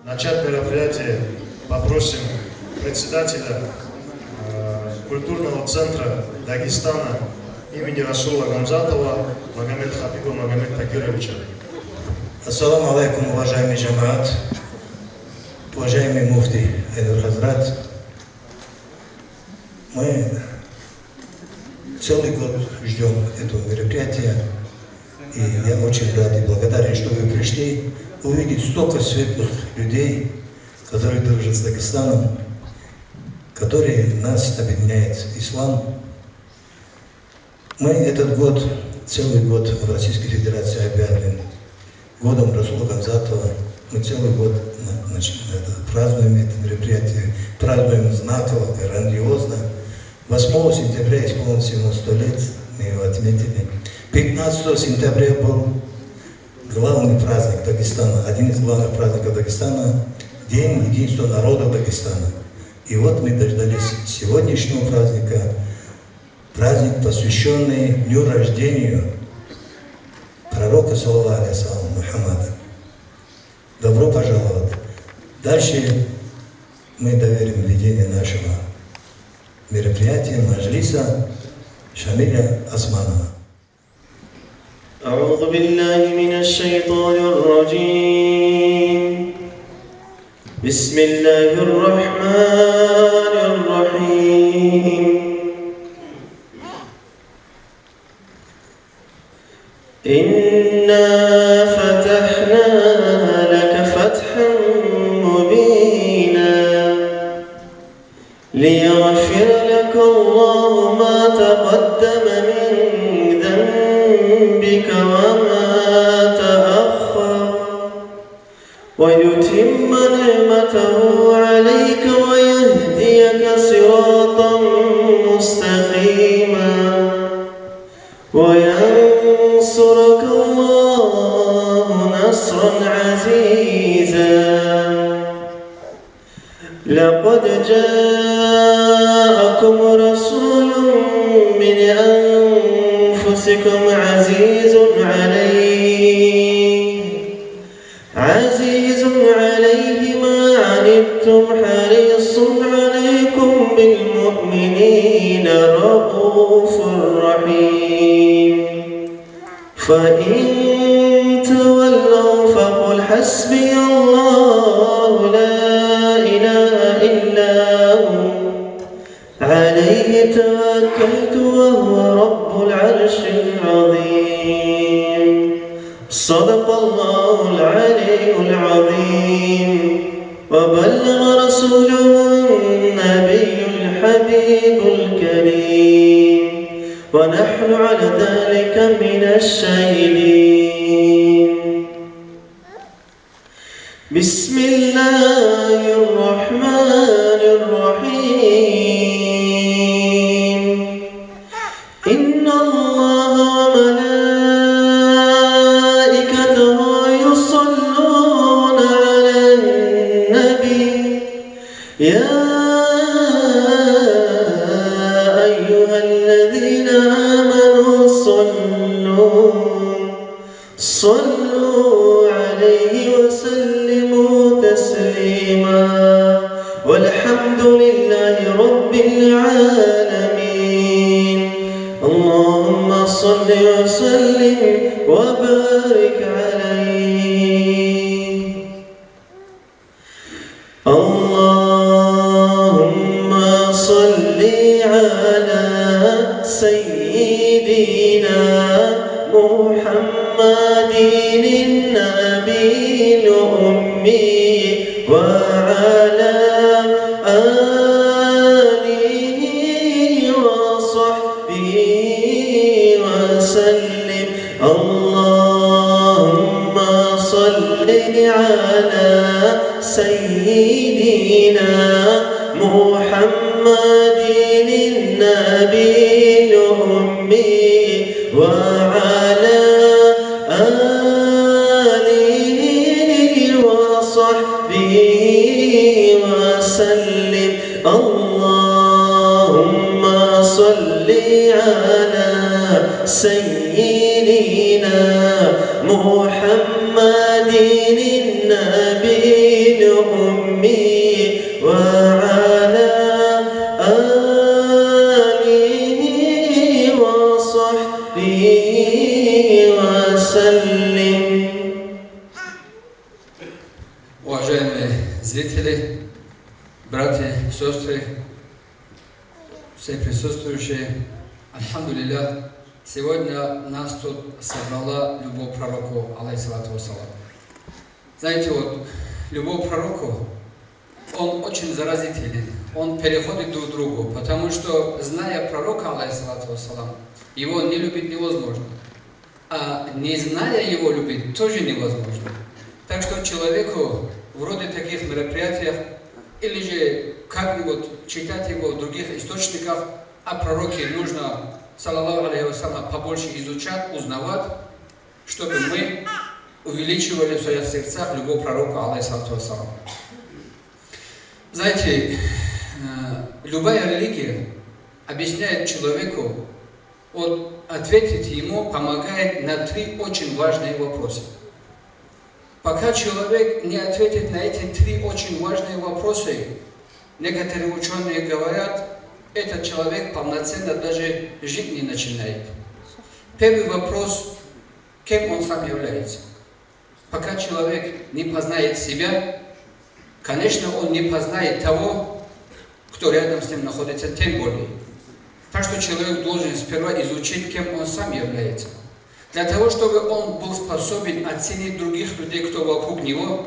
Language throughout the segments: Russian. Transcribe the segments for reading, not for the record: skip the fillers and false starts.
Начать мероприятие попросим председателя культурного центра Дагестана имени Расула Гамзатова Магомед Хабиба Магомед Такировича. Ассаламу алейкум, уважаемый джамаат, уважаемый муфти Айдар Хазрат. Мы целый год ждем этого мероприятия, и я очень рад и благодарен, что вы пришли увидеть столько светлых людей, которые дружат с Дагестаном, которые нас объединяет ислам. Мы этот год, целый год в Российской Федерации объявлен годом Расула Гамзатова. Мы целый год празднуем это мероприятие, празднуем знаково, грандиозно. 8 сентября исполнилось ему 100 лет, мы его отметили. 15 сентября был главный праздник Дагестана, один из главных праздников Дагестана, День единства народа Дагестана. И вот мы дождались сегодняшнего праздника, праздник, посвященный дню рождения пророка, саллаллаху алейхи ва саллям, Мухаммада. Добро пожаловать. Дальше мы доверим ведение нашего мероприятия, маджлиса Шамиля Османова. أعوذ بالله من الشيطان الرجيم بسم الله الرحمن الرحيم إنا فتحنا لك فتحا مبينا ليغفر لك الله ما تقدم من ذنبك وما تأخر ويتم نعمته عليك ويهديك صراطا مستقيما وينصرك الله نصرا عزيزا لقد جاءكم رسول من أنفسكم عزيز عليه ما عنتم حريص عليكم بالمؤمنين رؤوف رحيم فإن تولوا فقل حسبي الله لا إله إلا هو عليه توكلت وهو رب العرش العظيم صدق الله العلي العظيم وبلغ رسوله النبي الحبيب الكريم ونحن على ذلك من الشاهدين بسم الله الرحمن الرحيم إن الله وملائكته يصلون على النبي يا أيها الذين آمنوا صلوا عليه وسلموا تسليما والحمد لله رب العالمين اللهم صل وسلم وبارك عليه اللهم صل على سيدنا محمد النبي الأمي وعلى آله وصحبه وسلم اللهم صل على سيدنا محمد النبي الأمي وعلى آله وصحبه وسلم اللهم صل على سيدنا محمد النبي الأمي وعلى آله وصحبه وسلم. Уважаемые зрители, братья, сестры, все присутствующие, альхамдулилля, сегодня нас тут собрала любовь к пророку, алейхиссалату вассалам. Знаете, вот, любовь к пророку, он очень заразителен, он переходит друг к другу, потому что, зная пророка, алейхиссалату вассалам, его не любить невозможно, а не зная его любить тоже невозможно. Так что человеку вроде таких мероприятиях, или же как-нибудь читать его в других источниках, о пророке нужно, саллаллаху алейхи вассалям, побольше изучать, узнавать, чтобы мы увеличивали в своих сердцах любовь к пророку, алейхиссалату вассалам. Знаете, любая религия объясняет человеку, вот ответить ему помогает на 3 очень важные вопроса. Пока человек не ответит на эти 3 очень важные вопросы, некоторые ученые говорят, этот человек полноценно даже жить не начинает. Первый вопрос, кем он сам является. Пока человек не познает себя, конечно, он не познает того, кто рядом с ним находится, тем более. Так что человек должен сперва изучить, кем он сам является. Для того, чтобы он был способен оценить других людей, кто вокруг него,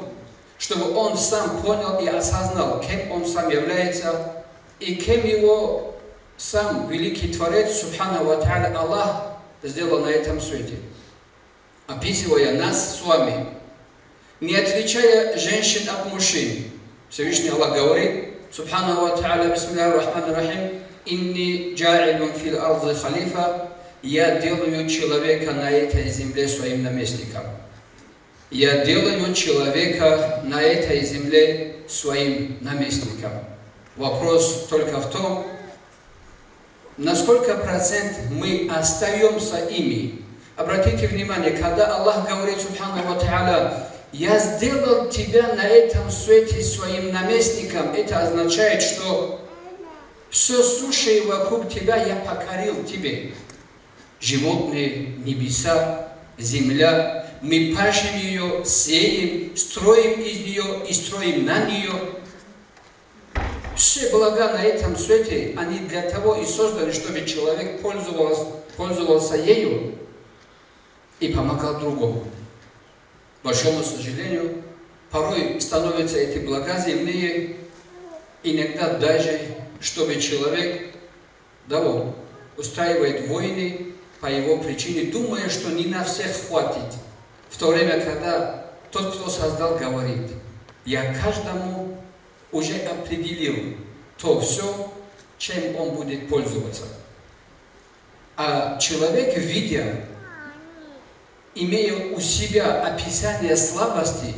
чтобы он сам понял и осознал, кем он сам является, и кем его сам великий Творец, Субхану ва Тааля, Аллах, сделал на этом свете. Описывая нас с вами, не отличая женщин от мужчин, Всевышний Аллах говорит, Субхану ва Тааля, бисмиллахи рахмани рахим, «Инни джа'илун фил арзи халифа», я делаю человека на этой земле своим наместником. Я делаю человека на этой земле своим наместником. Вопрос только в том, на сколько процент мы остаемся ими. Обратите внимание, когда Аллах говорит, Субхану ва Тааля, я сделал тебя на этом свете своим наместником, это означает, что все сущее вокруг тебя я покорил тебе. Животные, небеса, земля, мы пашем ее, сеем, строим из нее и строим на нее. Все блага на этом свете, они для того и созданы, чтобы человек пользовался ею и помогал другому. К большому сожалению, порой становятся эти блага земные, иногда даже, чтобы человек устраивает войны по его причине, думая, что не на всех хватит. В то время, когда тот, кто создал, говорит, я каждому уже определил то все, чем он будет пользоваться. А человек, видя, имея у себя описание слабости,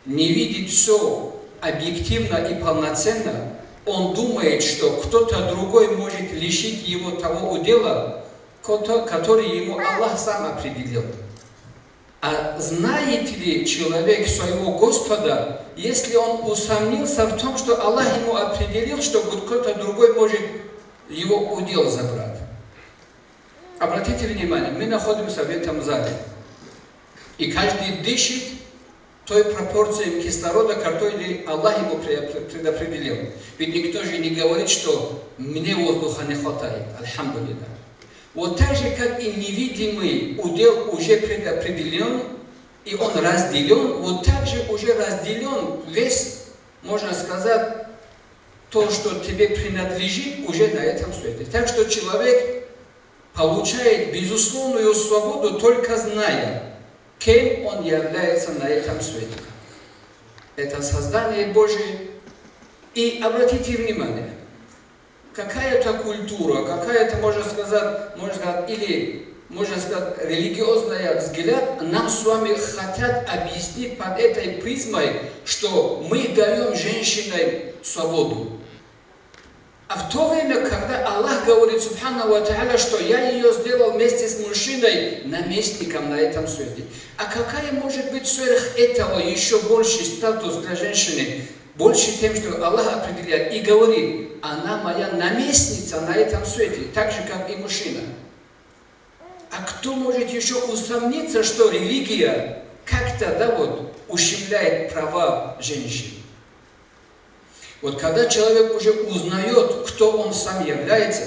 не видит все объективно и полноценно, он думает, что кто-то другой может лишить его того удела, который ему Аллах сам определил. А знает ли человек своего Господа, если он усомнился в том, что Аллах ему определил, что кто-то другой может его удел забрать? Обратите внимание, мы находимся в этом зале, и каждый дышит той пропорцией кислорода, которую Аллах ему предопределил. Ведь никто же не говорит, что мне воздуха не хватает. Альхамдулилля. Вот так же, как и невидимый удел уже предопределен, и он разделен, вот так же уже разделен весь, можно сказать, то, что тебе принадлежит, уже на этом свете. Так что человек получает безусловную свободу, только зная, кем он является на этом свете. Это создание Божие. И обратите внимание, какая-то культура, какая-то, можно сказать, или, можно сказать, религиозный взгляд нам с вами хотят объяснить под этой призмой, что мы даем женщине свободу. А в то время, когда Аллах говорит, субхану ва та'аля, что я ее сделал вместе с мужчиной наместником на этом свете. А какая может быть сверх этого еще больший статус для женщины? Больше тем, что Аллах определяет и говорит, она моя наместница на этом свете, так же, как и мужчина. А кто может еще усомниться, что религия как-то, ущемляет права женщин? Вот когда человек уже узнает, кто он сам является,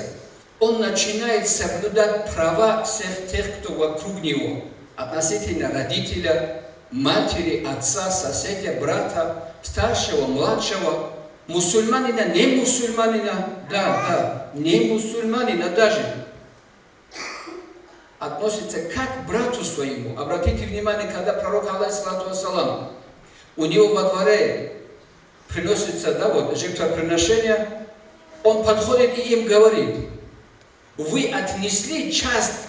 он начинает соблюдать права всех тех, кто вокруг него, относительно родителя, матери, отца, соседа, брата, старшего, младшего, мусульманина, не мусульманина, не мусульманина даже, относится как к брату своему. Обратите внимание, когда пророк, алейхиссалату вассалам, у него во дворе приносится, жертвоприношение, он подходит и им говорит, вы отнесли часть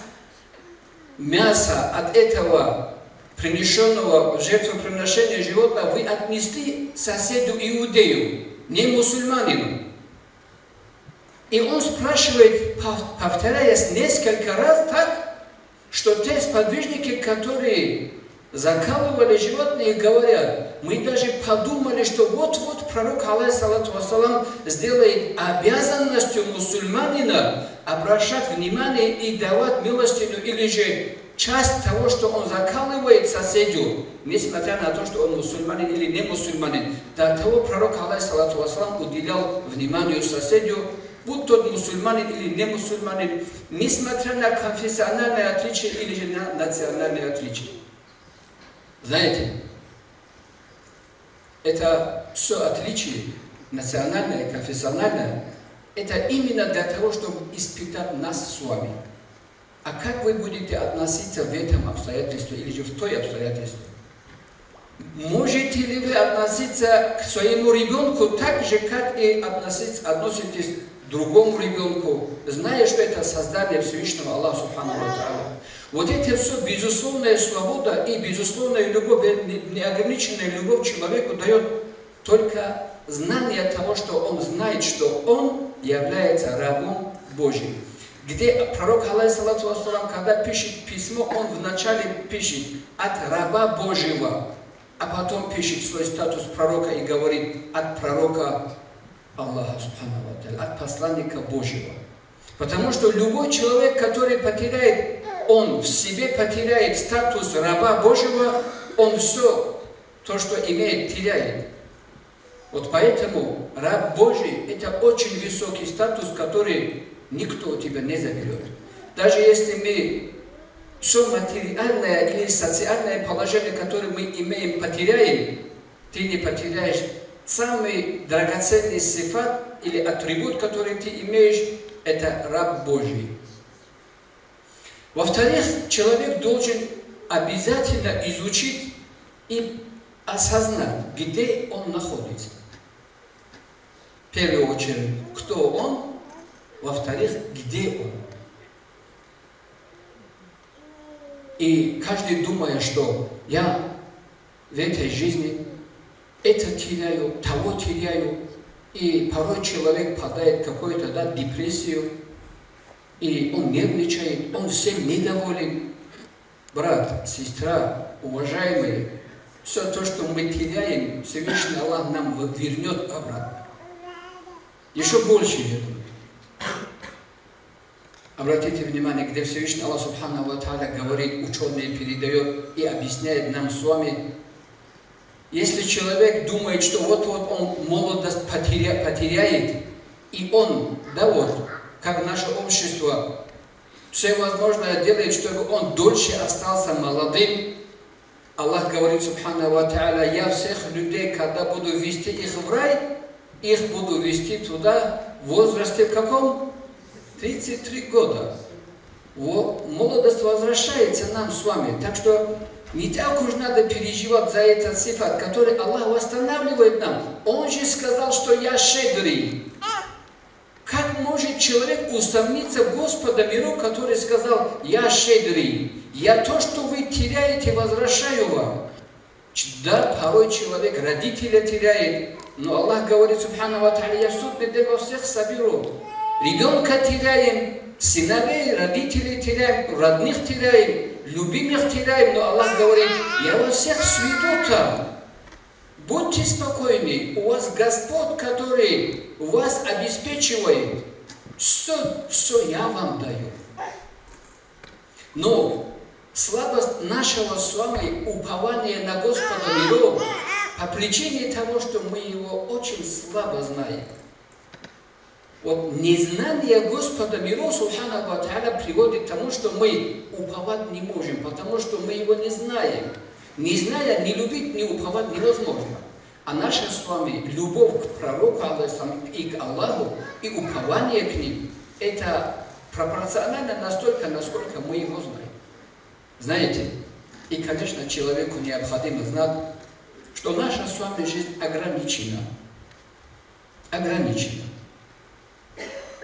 мяса от этого принесенного в жертвоприношение животного, вы отнесли соседу иудею, не мусульманину. И он спрашивает, повторяясь несколько раз так, что те сподвижники, которые закалывали животные, говорят, мы даже подумали, что вот-вот пророк, алейхиссалату вассалам, сделает обязанностью мусульманина обращать внимание и давать милостыню, или же часть того, что он закалывает соседу, несмотря на то, что он мусульманин или не мусульманин. До того пророк, алейхиссалату вассалам, уделял вниманию соседу, будь тот мусульманин или не мусульманин, несмотря на конфессиональное отличие или же на национальное отличие. Знаете, это все отличие, национальное, конфессиональное, это именно для того, чтобы испытать нас с вами. А как вы будете относиться в этом обстоятельстве или же в той обстоятельстве? Можете ли вы относиться к своему ребенку так же, как и относитесь к другому ребенку, зная, что это создание Всевышнего Аллаха Субхану ва Тааля? Вот это все безусловная свобода и безусловная любовь, неограниченная любовь человеку дает только знание того, что он знает, что он является рабом Божьим. Где пророк, алейхиссалату вассалам, когда пишет письмо, он вначале пишет от раба Божьего, а потом пишет свой статус пророка и говорит от пророка Аллаха, субхану ва тааля, от посланника Божьего. Потому что любой человек, который потеряет, он в себе потеряет статус раба Божьего, он все, то, что имеет, теряет. Вот поэтому раб Божий – это очень высокий статус, который никто у тебя не заберет. Даже если мы все материальное или социальное положение, которое мы имеем, потеряем, ты не потеряешь самый драгоценный сифат или атрибут, который ты имеешь, это раб Божий. Во-вторых, человек должен обязательно изучить и осознать, где он находится. В первую очередь, кто он, во-вторых, где он. И каждый думает, что я в этой жизни это теряю, того теряю, и порой человек падает в какую-то депрессию, и он нервничает, он всем недоволен. Брат, сестра, уважаемые, все то, что мы теряем, Всевышний Аллах нам вернет обратно. Еще больше вернет. Обратите внимание, где Всевышний Аллах Субхану ва Тааля говорит, ученые передает и объясняет нам с вами. Если человек думает, что вот-вот он молодость потеряет, и он, как наше общество, все возможное делает, чтобы он дольше остался молодым, Аллах говорит, Субхану ва Тааля, я всех людей, когда буду вести их в рай, их буду вести туда в возрасте каком? 33 года. Вот, молодость возвращается нам с вами. Так что не так уж надо переживать за этот сифат, который Аллах восстанавливает нам. Он же сказал, что я щедрый. Как может человек усомниться в Господа миров, который сказал, я щедрый, я то, что вы теряете, возвращаю вам. Да, порой человек родителя теряет, но Аллах говорит, субхану ва тааля, я в судный день во всех соберу. Ребенка теряем, сыновей, родителей теряем, родных теряем, любимых теряем, но Аллах говорит, я во всех сведу там. Будьте спокойны, у вас Господь, который вас обеспечивает, все я вам даю. Но слабость нашего с вами упования на Господа миров по причине того, что мы его очень слабо знаем. Вот незнание Господа миров, субхану ва тааля, приводит к тому, что мы уповать не можем, потому что мы его не знаем. Не зная, не любить, не уповать невозможно. А наша с вами любовь к пророку и к Аллаху, и упование к ним, это пропорционально настолько, насколько мы его знаем. Знаете, и, конечно, человеку необходимо знать, что наша с вами жизнь ограничена. Ограничена.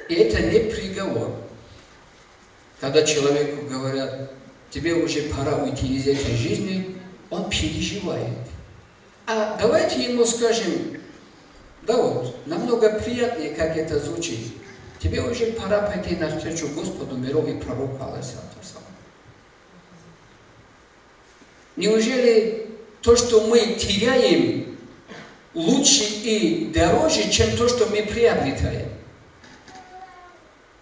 И это не приговор. Когда человеку говорят, тебе уже пора уйти из этой жизни, он переживает. А давайте ему скажем, да вот, намного приятнее, как это звучит. Тебе уже пора пойти навстречу Господу миров и пророку, алейхиссалату вассалам. Неужели то, что мы теряем, лучше и дороже, чем то, что мы приобретаем?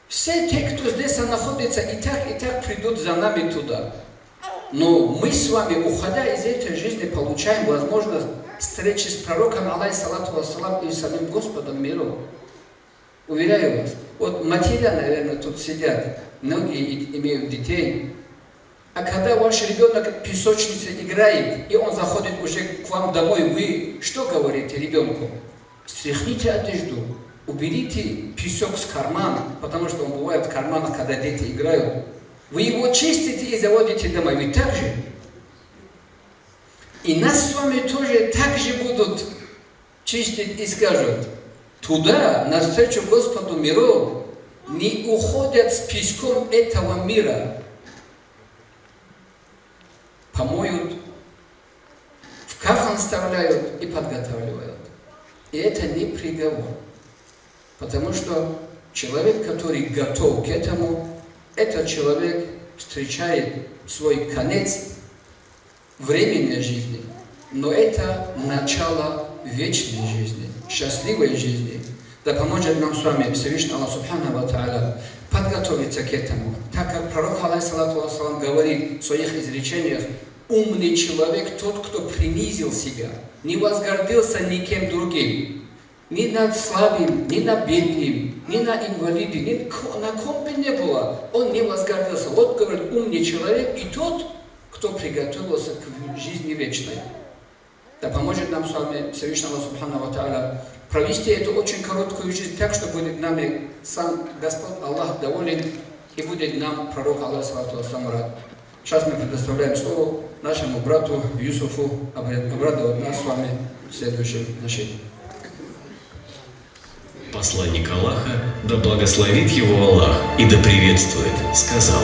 Все те, кто здесь находится, и так придут за нами туда. Но мы с вами, уходя из этой жизни, получаем возможность встречи с пророком, алейхиссалату вассалам, и самим Господом миров. Уверяю вас, вот матеря, наверное, тут сидят, многие имеют детей. А когда ваш ребенок в песочнице играет, и он заходит уже к вам домой, вы что говорите ребенку? Стряхните одежду, уберите песок с кармана, потому что он бывает в карманах, когда дети играют. Вы его чистите и заводите домой, ведь так же? И нас с вами тоже так же будут чистить и скажут, туда, навстречу Господу миров, не уходят с песком этого мира. Помоют, в кафан вставляют и подготавливают. И это не приговор. Потому что человек, который готов к этому, этот человек встречает свой конец временной жизни, но это начало вечной жизни, счастливой жизни. Да поможет нам с вами Всевышний Аллах Субхану ва Тааля подготовиться к этому. Так как пророк, алейхиссалату вассалам, говорит в своих изречениях, умный человек тот, кто принизил себя, не возгордился никем другим, ни над слабым, ни над бедным, ни на инвалиде, ни на ком бы не было, он не возгордился. Вот говорит, умный человек и тот, кто приготовился к жизни вечной. Да поможет нам с вами Всевышний Аллах Субхану ва Тааля провести эту очень короткую жизнь так, что будет нами сам Господь Аллах доволен и будет нам пророк алейхиссалату вассалам рад. Сейчас мы предоставляем слово нашему брату Юсуфу обрадовать нас с вами в следующем начале. Посланник Аллаха, да благословит его Аллах и да приветствует, сказал: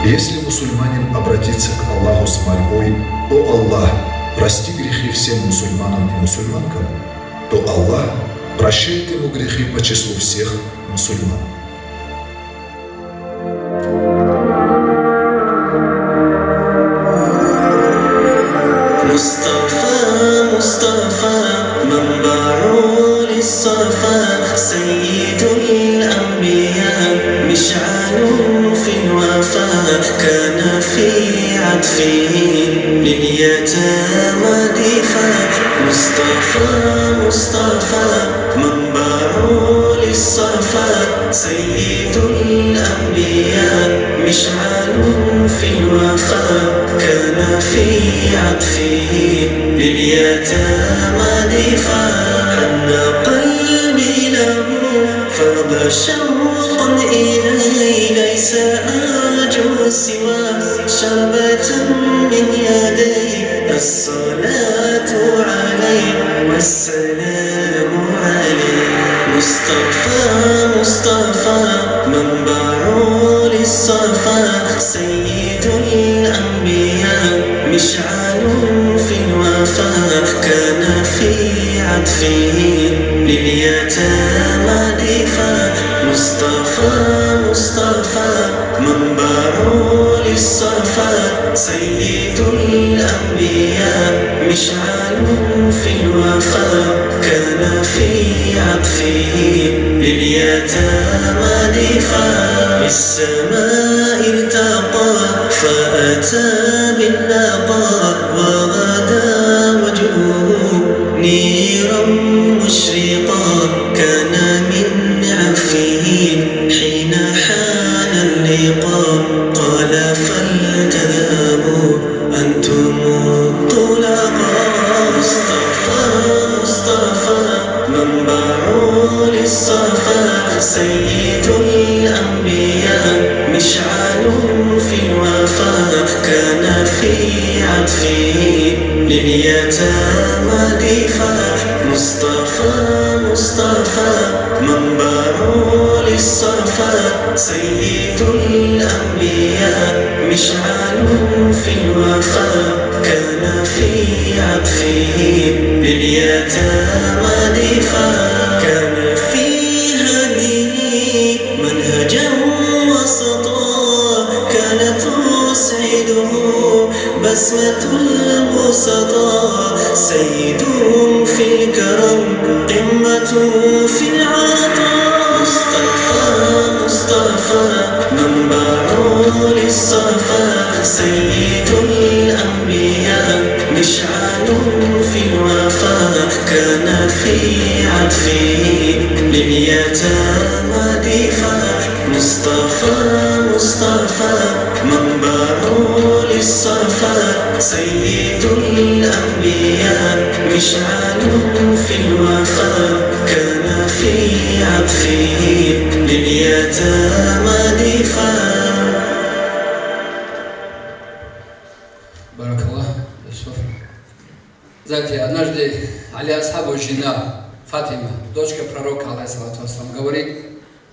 Если мусульманин обратится к Аллаху с мольбой: «О Аллах, прости грехи всем мусульманам и мусульманкам», то Аллах прощает ему грехи по числу всех мусульман. سيد الأنبياء مشعل في الوفاء كان في عطفه لليتامى دفاع مصطفى منبع للصفا سيد الأنبياء مشعل في الوفاء كان في عطفه لليتامى دفاع وشوق إلي ليس أرجو سوى شربة من يدي الصلاة عليه والسلام عليه مصطفى مصطفى منبع للصفا سيد الأنبياء مشعل في الوفا كان في عطفه لليتامى دفا مصطفى مصطفى منبع للصفا سيد الأنبياء مشعل في الوفا كان في عطفه لليتامى دفا بالسماء ارتقى فأتى بالنقاء وغدا وجهه نيرا مشرقا كان من عفه حين حان اللقاء قال فلتذهبوا أنتم الطلقاء مصطفى مصطفى منبع للصفا سيد الأنبياء مشعل في الوفا كان في عطفه لليتامى دفا مصطفى مصطفى منبع للصفا سيد الأنبياء مشعل في الوفا كان في عطفه لليتامى دفا كان في هديه منهجا وسطا كانت تسعده بسمة البسطاء سيد في الكرم قمة في العطاء مصطفى مصطفى منبع للصفا سيد الأنبياء مشعل في الوفا كان في عطفه لليتامى دفا مصطفى مصطفى منبع للصفا سيد الأنبياء مشعل في الوفا كان في عطفه لليتامى دفا. Баракаллах, Юсуф. Знаете, однажды Али Асхабу жена Фатима, дочка пророка, алейхиссалату вассалам, говорит,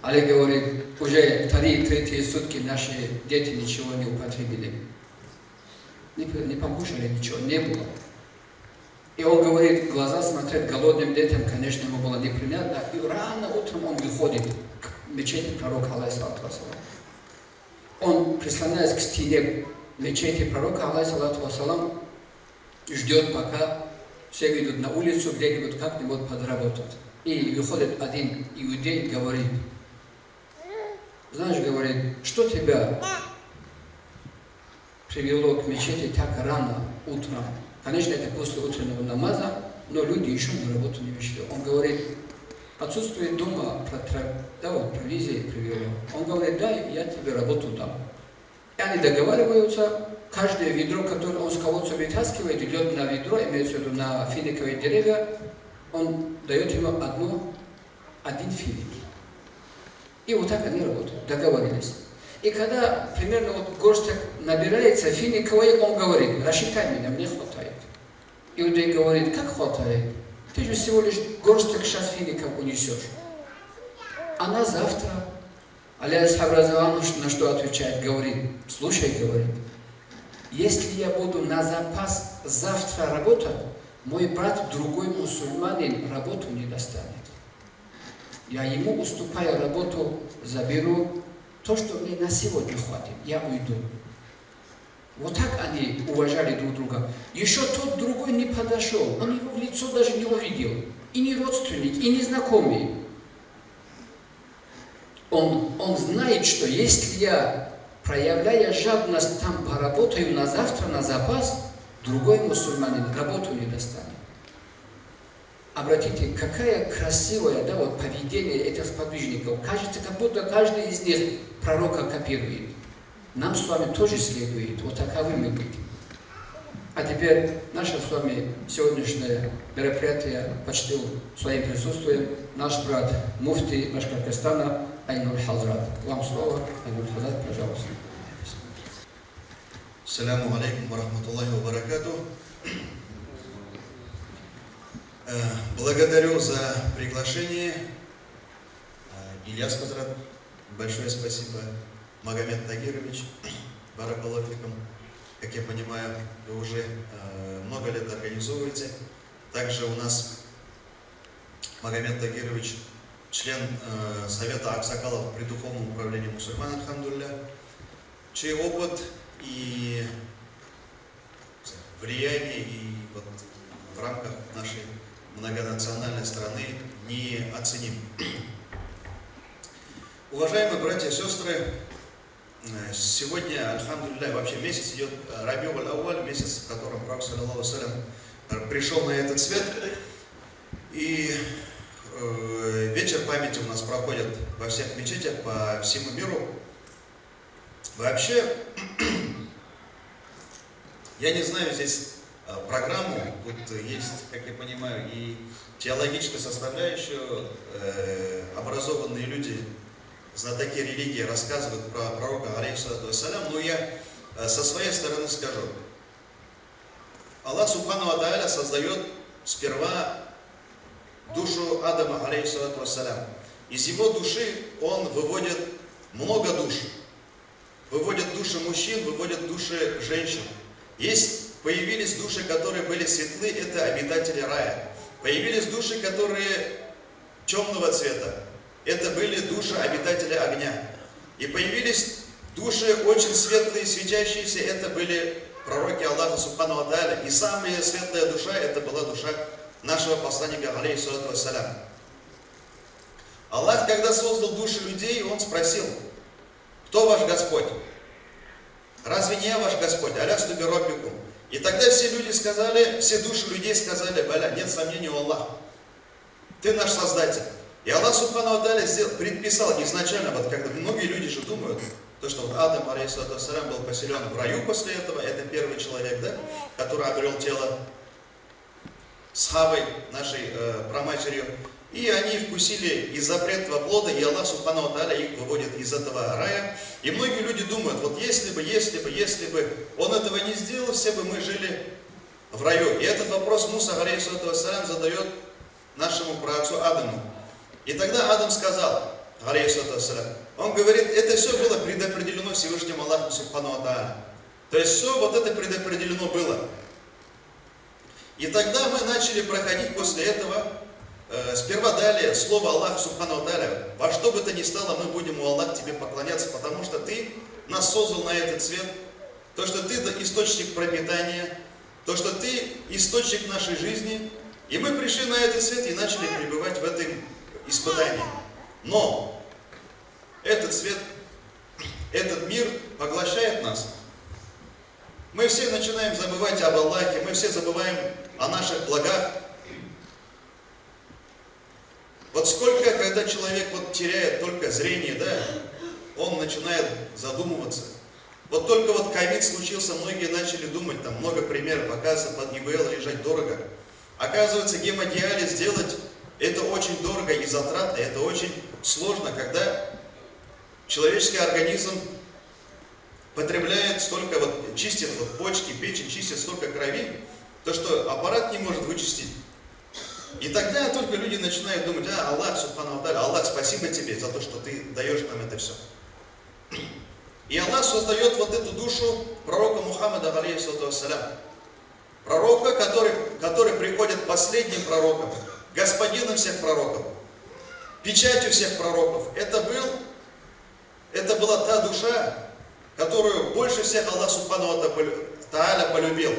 Али говорит, уже третьи сутки наши дети ничего не употребили. Не покушали, ничего не было. И он говорит, глаза смотрят голодным детям, конечно, ему было неприятно. И рано утром он выходит к мечети пророка, алейхиссалату вассалам. Он, прислоняясь к стене мечети пророка, алейхиссалату вассалам, ждет, пока все выйдут на улицу, где-нибудь как-нибудь подработать. И выходит один иудей и говорит, знаешь, говорит, что тебя привело к мечети так рано утром? Конечно, это после утреннего намаза, но люди еще на работу не вышли. Он говорит, отсутствие дома, провизии привело. Он говорит, да, я тебе работу дам. И они договариваются, каждое ведро, которое он с колодца вытаскивает, идет на ведро, имеется в виду на финиковые деревья, он дает ему один финик. И вот так они работают, договорились. И когда примерно вот горсток набирается финиковой, он говорит, рассчитай меня, мне хватает. Иудей говорит, как хватает? Ты же всего лишь горсток сейчас фиников унесешь. А на завтра, Али Асхаб разговаривал, на что отвечает, говорит, слушай, говорит, если я буду на запас завтра работать, мой брат, другой мусульманин, работу не достанет. Я ему, уступая работу, заберу то, что мне на сегодня хватит, я уйду. Вот так они уважали друг друга. Еще тот другой не подошел, он его в лицо даже не увидел. И не родственник, и не знакомый. Он знает, что если я, проявляя жадность, там поработаю на завтра, на запас, другой мусульманин работу не достанет. Обратите, какая красивая, поведение этих сподвижников. Кажется, как будто каждый из них пророка копирует. Нам с вами тоже следует вот таковыми быть. А теперь наше с вами сегодняшнее мероприятие почтил своим присутствием наш брат муфти Башкортостана Айнур Хазрат. Вам слово, Айнур Хазрат, пожалуйста. Ассаляму алейкум ва рахматуллахи ва баракату. Благодарю за приглашение. Ильяс Хазрат, большое спасибо. Магомед Тагирович, баракаллаху фикум. Как я понимаю, вы уже много лет организовываете. Также у нас Магомед Тагирович, член Совета Аксакалов при Духовном управлении мусульман, альхамдулилля, чей опыт и влияние и вот в рамках нашей многонациональной страны неоценим. Уважаемые братья и сестры, сегодня, альхамдулилля, вообще месяц идет Рабиуль Ауаль, месяц, в котором Пророк саллаллаху алейхи ва саллям пришел на этот свет. И вечер памяти у нас проходит во всех мечетях по всему миру. Вообще, я не знаю здесь программу, тут есть, как я понимаю, и теологическая составляющая, образованные люди, знатоки религии рассказывают про пророка, алейхиссалату вассалям, но я со своей стороны скажу. Аллах субхану ва тааля создает сперва душу Адама, алейхиссалату вассалям. Из его души он выводит много душ. Выводят души мужчин, выводят души женщин. Появились души, которые были светлы, это обитатели рая. Появились души, которые темного цвета. Это были души обитателей огня. И появились души очень светлые, светящиеся, это были пророки Аллаха субхану ва тааля. И самая светлая душа, это была душа нашего посланника, алейхиссалату вассалям. Аллах, когда создал души людей, Он спросил: кто ваш Господь? Разве не я ваш Господь? Алясту би роббикум. И тогда все люди сказали, все души людей сказали: Баля, нет сомнений у Аллаха. Ты наш Создатель. И Аллах субхану ва тааля предписал изначально, вот когда многие люди же думают, то, что вот Адам, алейхиссалату вассалям, был поселен в раю после этого, это первый человек, да, который обрел тело с Хавой, нашей праматерью. И они вкусили из запретного плода, и Аллах субхану ва тааля их выводит из этого рая. И многие люди думают, вот если бы он этого не сделал, все бы мы жили в раю. И этот вопрос Муса, алейхиссалату вассалям, задает нашему праотцу Адаму. И тогда Адам сказал, алейхиссалату вассалям, он говорит, это все было предопределено Всевышним Аллахом субхану ва тааля. То есть все вот это предопределено было. И тогда мы начали проходить после этого. Сперва дали слово Аллаху субхану ва тааля: во что бы то ни стало, мы будем у Аллаха тебе поклоняться, потому что ты нас создал на этот свет, то, что ты источник пропитания, то, что ты источник нашей жизни. И мы пришли на этот свет и начали пребывать в этом испытании. Но этот свет, этот мир поглощает нас. Мы все начинаем забывать об Аллахе, мы все забываем о наших благах. Вот сколько, когда человек вот теряет только зрение, да, он начинает задумываться. Вот только вот ковид случился, многие начали думать, там много примеров, оказывается, под ИВЛ лежать дорого. Оказывается, гемодиализ сделать, это очень дорого и затратно, это очень сложно, когда человеческий организм потребляет столько, вот чистит вот почки, печень, чистит столько крови, то что аппарат не может вычистить. И тогда только люди начинают думать: Аллах, субхану ва тааля, Аллах, спасибо тебе за то, что ты даешь нам это все. И Аллах создает вот эту душу пророка Мухаммада, алейхиссалату вассалям. Пророка, который приходит последним пророком, господином всех пророков, печатью всех пророков. Это была та душа, которую больше всех Аллах субхану ва тааля полюбил.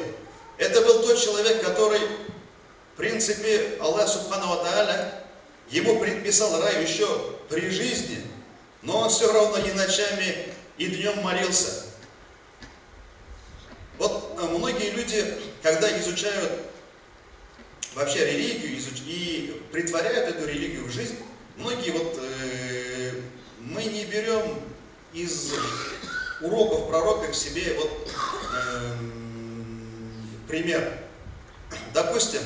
Это был тот человек, который, в принципе, Аллах субхану ва тааля ему предписал рай еще при жизни, но он все равно и ночами, и днем молился. Вот многие люди, когда изучают вообще религию и притворяют эту религию в жизнь, многие мы не берем из уроков пророка к себе пример. Допустим,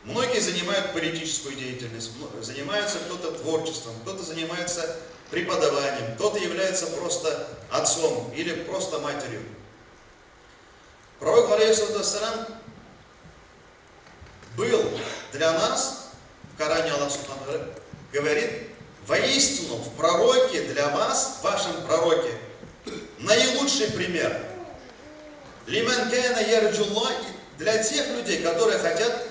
многие занимают политическую деятельность, занимаются кто-то творчеством, кто-то занимается преподаванием, кто-то является просто отцом или просто матерью. Пророк, алейхиссалату вассалям, был для нас, в Коране Аллах Субхану говорит, воистину в пророке для вас, в вашем пророке, наилучший пример. Лиман кана ярджуллах, для тех людей, которые хотят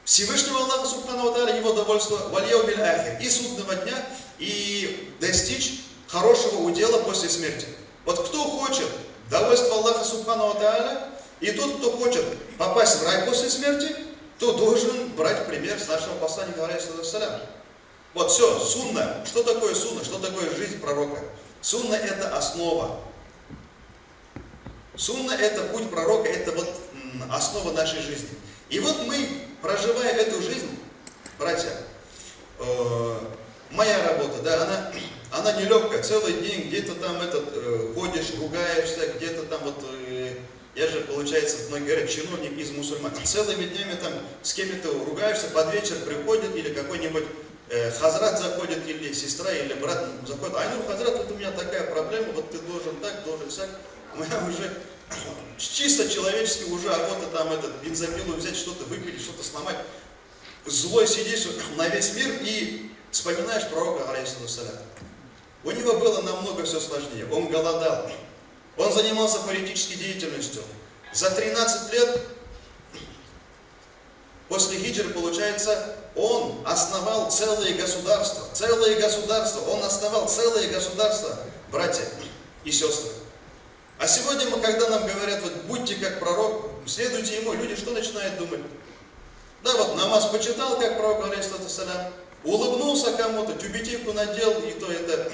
Всевышнего Аллаха Субхану ва Тааля, его довольства, валь яумиль ахир, и судного дня, и достичь хорошего удела после смерти. Вот кто хочет довольства Аллаха Субхану ва Тааля, и тот, кто хочет попасть в рай после смерти, то должен брать пример с нашего посланника, алейхиссалям. Вот все, сунна. Что такое сунна? Что такое жизнь пророка? Сунна — это основа. Сунна — это путь пророка, это вот основа нашей жизни. И вот мы, проживая эту жизнь, братья, моя работа, да, она нелегкая. Целый день где-то там ходишь, ругаешься, где-то там я же, получается, многие говорят, чиновник из мусульман. Целыми днями там с кем-то ругаешься, под вечер приходит, или какой-нибудь хазрат заходит, или сестра, или брат заходит. Айнур, хазрат, вот у меня такая проблема, вот ты должен так, должен сяк. У меня уже чисто человечески уже охота там бензопилу взять, что-то выпить, что-то сломать. Злой сидишь на весь мир и вспоминаешь пророка, алейхиссалям. У него было намного все сложнее. Он голодал. Он занимался политической деятельностью. За 13 лет после хиджры, получается, он основал целые государства. Целые государства. Он основал целые государства, братья и сестры. А сегодня когда нам говорят, вот будьте как пророк, следуйте ему, люди что начинают думать? Да, вот намаз почитал, как пророк, алейхиссалям, улыбнулся кому-то, тюбетейку надел, и то это...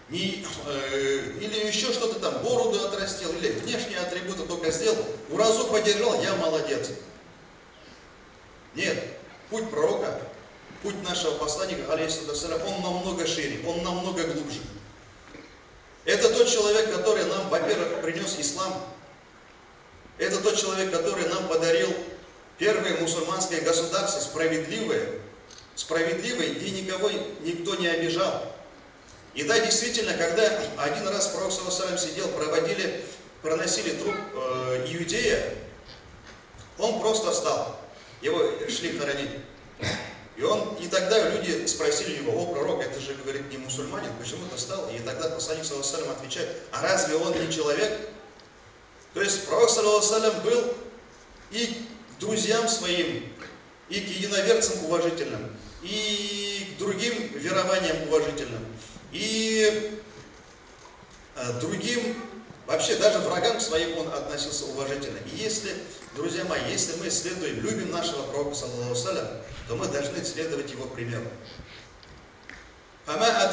или еще что-то там, бороду отрастил, или внешние атрибуты только сделал, уразу поддержал, я молодец. Нет, путь пророка, путь нашего посланника, алейхиссалям, он намного шире, он намного глубже. Это тот человек, который нам, во-первых, принес ислам. Это тот человек, который нам подарил первое мусульманское государство, справедливое, где никто не обижал. И да, действительно, когда один раз пророк саллаллаху сидел, проносили труп иудея, он просто встал, его шли хоронить. И тогда люди спросили его: о, пророк, это же, говорит, не мусульманин, почему ты встал? И тогда посланник саллаллаху отвечает: а разве он не человек? То есть пророк саллаллаху был и к друзьям своим, и к единоверцам уважительным, и к другим верованиям уважительным, и другим, вообще даже врагам своим он относился уважительно. И если, друзья мои, если мы следуем, любим нашего пророка, саллаллаху алейхи, то мы должны следовать его примеру. Аллах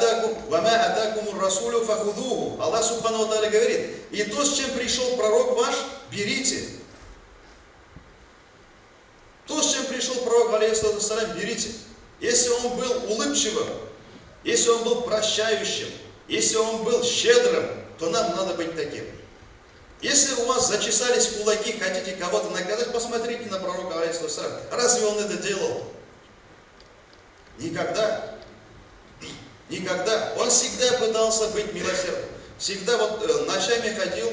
Субхану ва Тааля говорит: и то, с чем пришел пророк ваш, берите. То, с чем пришел пророк, алейхиссалям, берите. Если он был улыбчивым, если он был прощающим, если он был щедрым, то нам надо быть таким. Если у вас зачесались кулаки, хотите кого-то наказать, посмотрите на пророка, алейхиссалям. Разве он это делал? Никогда. Никогда. Он всегда пытался быть милосердным. Всегда ночами ходил,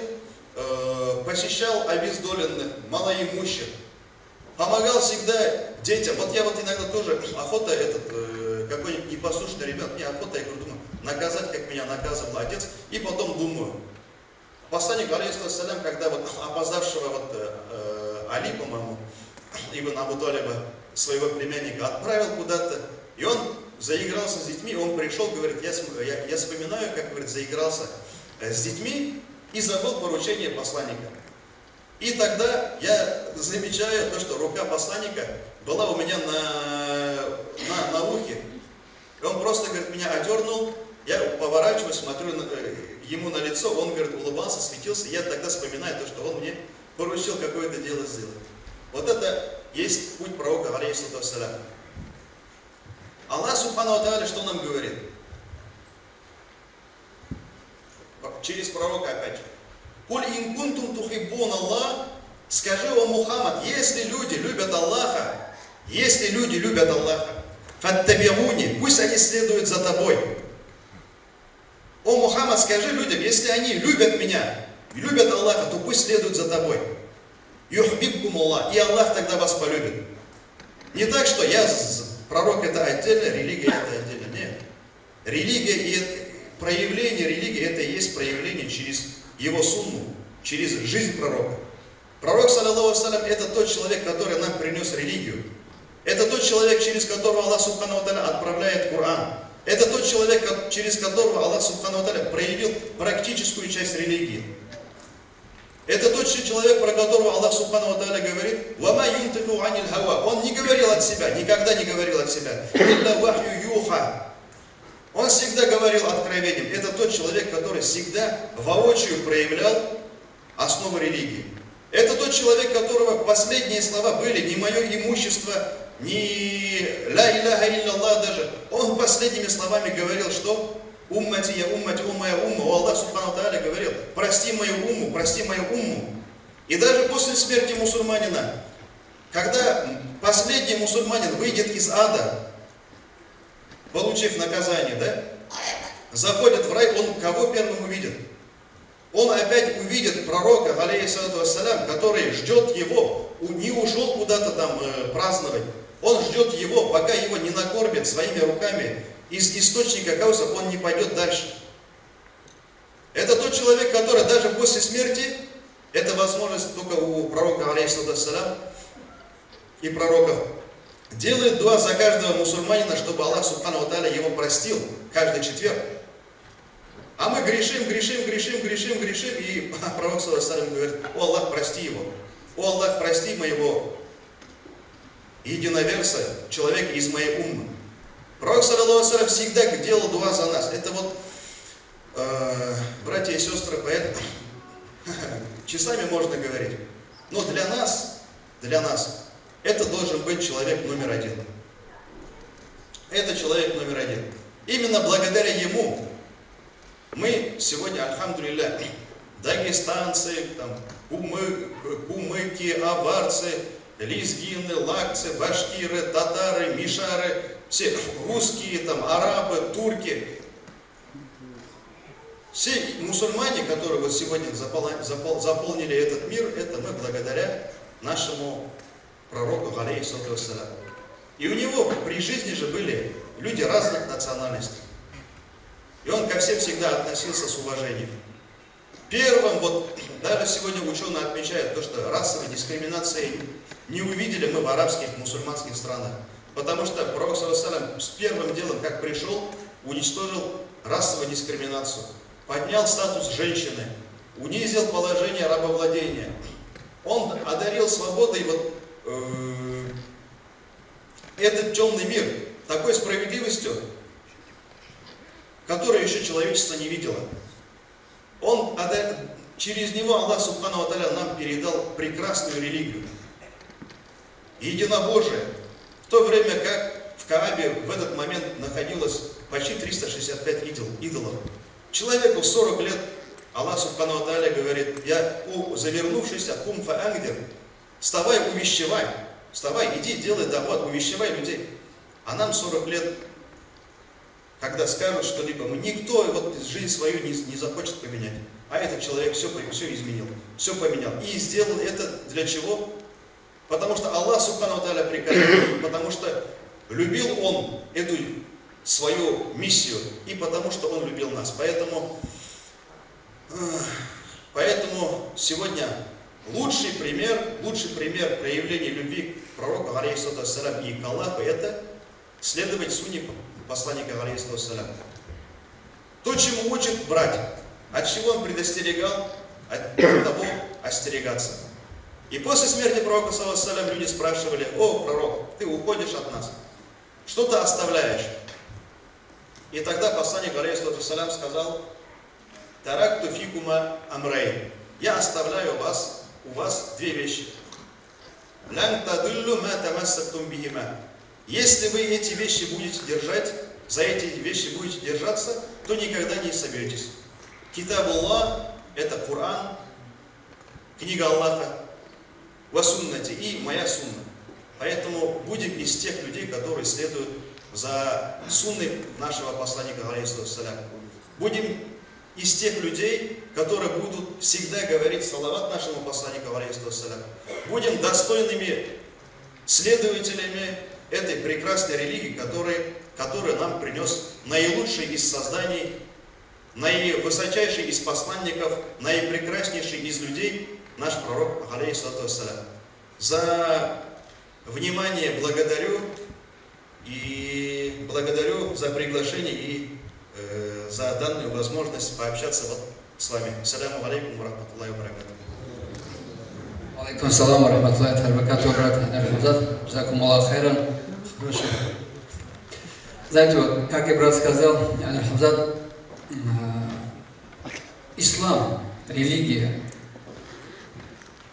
посещал обездоленных, малоимущих. Помогал всегда детям. Я иногда тоже охота какой-нибудь непослушный ребенок, мне охота, я думаю, наказать, как меня наказывал отец. И потом думаю, посланник, алейхиссалям, когда опоздавшего Али, по-моему, Ибн Абу Талиба, своего племянника, отправил куда-то, и он заигрался с детьми, он пришел, говорит, я вспоминаю, как, говорит, заигрался с детьми и забыл поручение посланника. И тогда я замечаю то, что рука посланника была у меня на ухе. И он просто, говорит, меня одернул, я поворачиваюсь, смотрю ему на лицо, он, говорит, улыбался, светился. Я тогда вспоминаю то, что он мне поручил какое-то дело сделать. Вот это есть путь пророка, алейхиссалям. Аллах Субхану ва Тааля что нам говорит? Через пророка опять же. Куль ин кунтум тухиббун Аллах, скажи, о Мухаммад, если люди любят Аллаха, фаттабиуни, пусть они следуют за тобой. О Мухаммад, скажи людям, если они любят меня, любят Аллаха, то пусть следуют за тобой. Юхбибкум Аллах, и Аллах тогда вас полюбит. Не так, что пророк это отдельно, религия это отдельно. Нет. Религия и проявление религии это и есть проявление через его сунну, через жизнь пророка. Пророк, саллаллаху алейхи ва саллям, это тот человек, который нам принес религию. Это тот человек, через которого Аллах субхану ва тааля отправляет Коран. Это тот человек, через которого Аллах субхану ва тааля проявил практическую часть религии. Это тот человек, про которого Аллах субхану ва тааля говорит: «Вама юнтифу аниль хава». Он не говорил от себя, никогда не говорил от себя. «Илля вахью юха». Он всегда говорил откровением. Это тот человек, который всегда воочию проявлял основу религии. Это тот человек, которого последние слова были не мое имущество, не ля иляха илляллах даже. Он последними словами говорил, что уммати я уммати, о моя умма. Аллах субхану ва тааля говорил: прости мою умму, прости мою умму. И даже после смерти мусульманина, когда последний мусульманин выйдет из ада, получив наказание, да, заходит в рай, он кого первым увидит? Он опять увидит пророка, алейхиссалату вассалям, который ждет его, не ушел куда-то там праздновать. Он ждет его, пока его не накормят своими руками из источника Каусов, он не пойдет дальше. Это тот человек, который даже после смерти, это возможность только у пророка, алейхиссалату вассалям, и пророков, делает дуа за каждого мусульманина, чтобы Аллах субхану ва тааля его простил каждый четверг. А мы грешим, и пророк саллаллаху алейхи ва саллям говорит: о Аллах, прости его. О Аллах, прости моего единоверца, человека из моей уммы. Пророк саллаллаху алейхи ва саллям всегда делал дуа за нас. Это вот, братья и сестры, поэтому часами можно говорить. Но для нас, это должен быть человек номер один. Это человек номер один. Именно благодаря ему мы сегодня, альхамдулилля, дагестанцы, там, кумыки, аварцы, лезгины, лакцы, башкиры, татары, мишары, все русские, там, арабы, турки, все мусульмане, которые вот сегодня заполнили этот мир, это мы благодаря нашему пророку, алейхиссалату вассалям. И у него при жизни же были люди разных национальностей. И он ко всем всегда относился с уважением. Первым, вот даже сегодня ученые отмечают то, что расовой дискриминации не увидели мы в арабских, мусульманских странах. Потому что пророк саллаллаху алейхи ва саллям с первым делом, как пришел, уничтожил расовую дискриминацию. Поднял статус женщины, унизил положение рабовладения. Он одарил свободой вот этот темный мир такой справедливостью, которую еще человечество не видело. Через него Аллах субхану ва тааля нам передал прекрасную религию, единобожие. В то время как в Каабе в этот момент находилось почти 365 идолов. Человеку 40 лет Аллах субхану ва тааля говорит: я завернувшийся кум фа ангдир, вставай, увещевай, вставай, иди, делай дават, увещевай людей. А нам 40 лет, когда скажут что-либо, никто вот жизнь свою не захочет поменять. А этот человек все изменил, все поменял. И сделал это для чего? Потому что Аллах субхану ва тааля приказал, потому что любил он эту свою миссию, и потому что он любил нас. Поэтому сегодня лучший пример проявления любви к пророку, алейхиссалату вассалям, и к Аллаху, это следовать сунне посланника, алейхиссалату вассалям. То, чему учит брать, от чего он предостерегал, от того остерегаться. И после смерти пророка, саллаллаху алейхи ва саллям, люди спрашивали: о, пророк, ты уходишь от нас, что ты оставляешь? И тогда посланник, алейхиссалату вассалям, сказал: таракту фикума амрей, я оставляю у вас две вещи. Лан тадуллу ма тамассактум бихима. Если вы эти вещи будете держать, за эти вещи будете держаться, то никогда не соберетесь. Китабуллах – это Коран, книга Аллаха, васуннати и моя сунна. Поэтому будем из тех людей, которые следуют за сунной нашего посланника, алейхиссалям. Будем из тех людей, которые будут всегда говорить салават нашему посланнику, алейхиссалям. Будем достойными следователями этой прекрасной религии, которую нам принес наилучший из созданий, наивысочайший из посланников, наипрекраснейший из людей, наш пророк, алейхиссалям. За внимание благодарю за приглашение и за данную возможность пообщаться с вами. Ассаляму алейкум ва рахматуллахи ва баракатуху. Алейкум салам ва рахматуллахи ва баракатуху, брат Нархамзат. Джазакумуллаху хайран. Хорошо. Знаете, вот, как и брат сказал, Нархамзат, ислам, религия,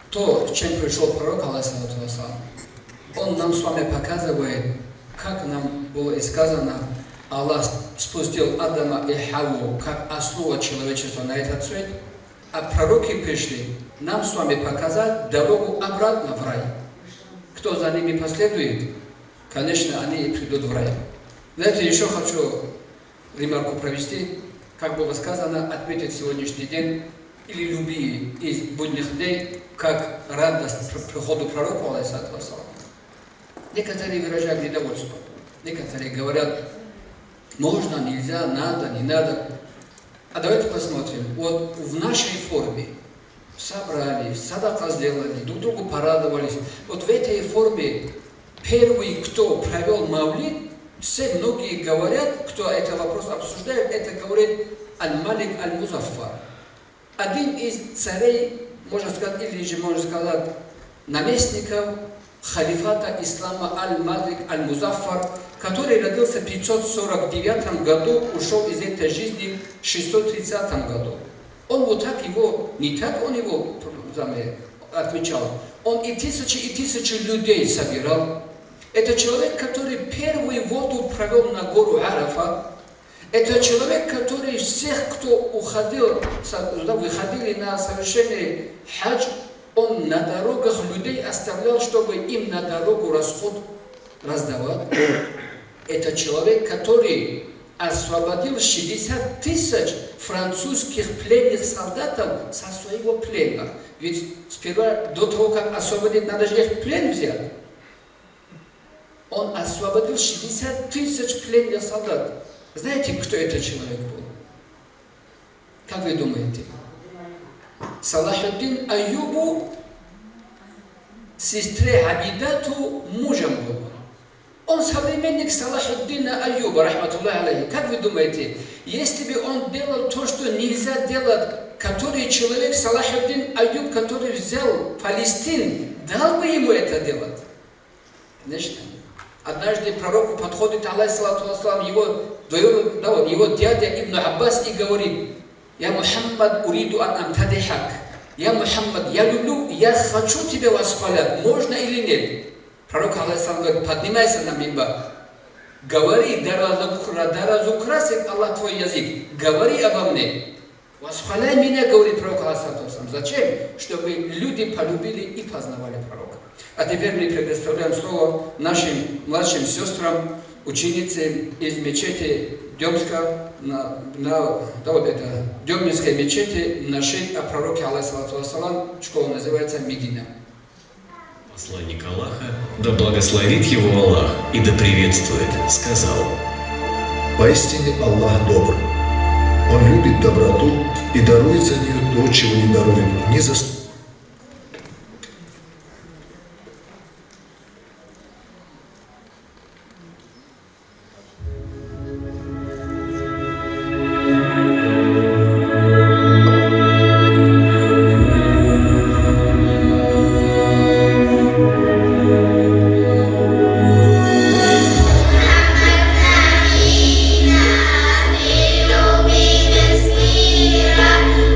то, с чем пришел пророк, алейхиссалату вассалам, он нам с вами показывает, как нам было и сказано, Аллах спустил Адама и Хавву как основу человечества на этот свет, а пророки пришли нам с вами показать дорогу обратно в рай. Кто за ними последует, конечно, они и придут в рай. Знаете, еще хочу ремарку провести, как было сказано, отметить сегодняшний день или любые из будних дней, как радость приходу пророка, алейхиссалату вассалам. Некоторые выражают недовольство, некоторые говорят, можно, нельзя, надо, не надо. А давайте посмотрим, вот в нашей форме собрались, садака сделали, друг другу порадовались. Вот в этой форме первый, кто провел мавлид, все многие говорят, кто этот вопрос обсуждает, это говорит Аль-Малик Аль-Музаффар. Один из царей, можно сказать, или же можно сказать, наместников халифата ислама Аль-Малик Аль-Музаффар, который родился в 549 году, ушел из этой жизни в 630 году. Он вот так его, не так он его отмечал, он и тысячи людей собирал. Это человек, который первую воду провел на гору Арафа. Это человек, который всех, кто уходил, выходили на совершенный хадж, он на дорогах людей оставлял, чтобы им на дорогу расход раздавать. Это человек, который освободил 60 тысяч французских пленных солдатов со своего плена. Ведь сперва, до того, как освободить, надо же их в плен взять. Он освободил 60 тысяч пленных солдат. Знаете, кто этот человек был? Как вы думаете? Салахуддин Аюбу, сестре Абидату, мужем был. Он современник Салахуддина Аюба, рахматуллахи алейхи. Как вы думаете, если бы он делал то, что нельзя делать, который человек, Салахуддин Аюб, который взял Палестину, дал бы ему это делать? Конечно. Однажды пророку подходит, алейхиссалату вассалам, его дядя Ибн Аббас и говорит: «Я Мухаммад, уриду ан амтадихак». «Я Мухаммад, я люблю, я хочу тебя восхвалять, можно или нет?» Пророк, алейхиссалам, говорит: «Поднимайся на мимбар, говори, да разукрасит Аллах твой язык, говори обо мне, восхваляй меня», говорит пророк, алейхиссалам. Зачем? Чтобы люди полюбили и познавали пророка. А теперь мы предоставляем слово нашим младшим сестрам, ученице из мечети Демска, Демской мечети, нашей о пророке, алейхиссалату вассалам, школа называется Медина. Посланник Аллаха, да благословит его Аллах и да приветствует, сказал: Поистине Аллах добр. Он любит доброту и дарует за нее то, чего не дарует ни за что.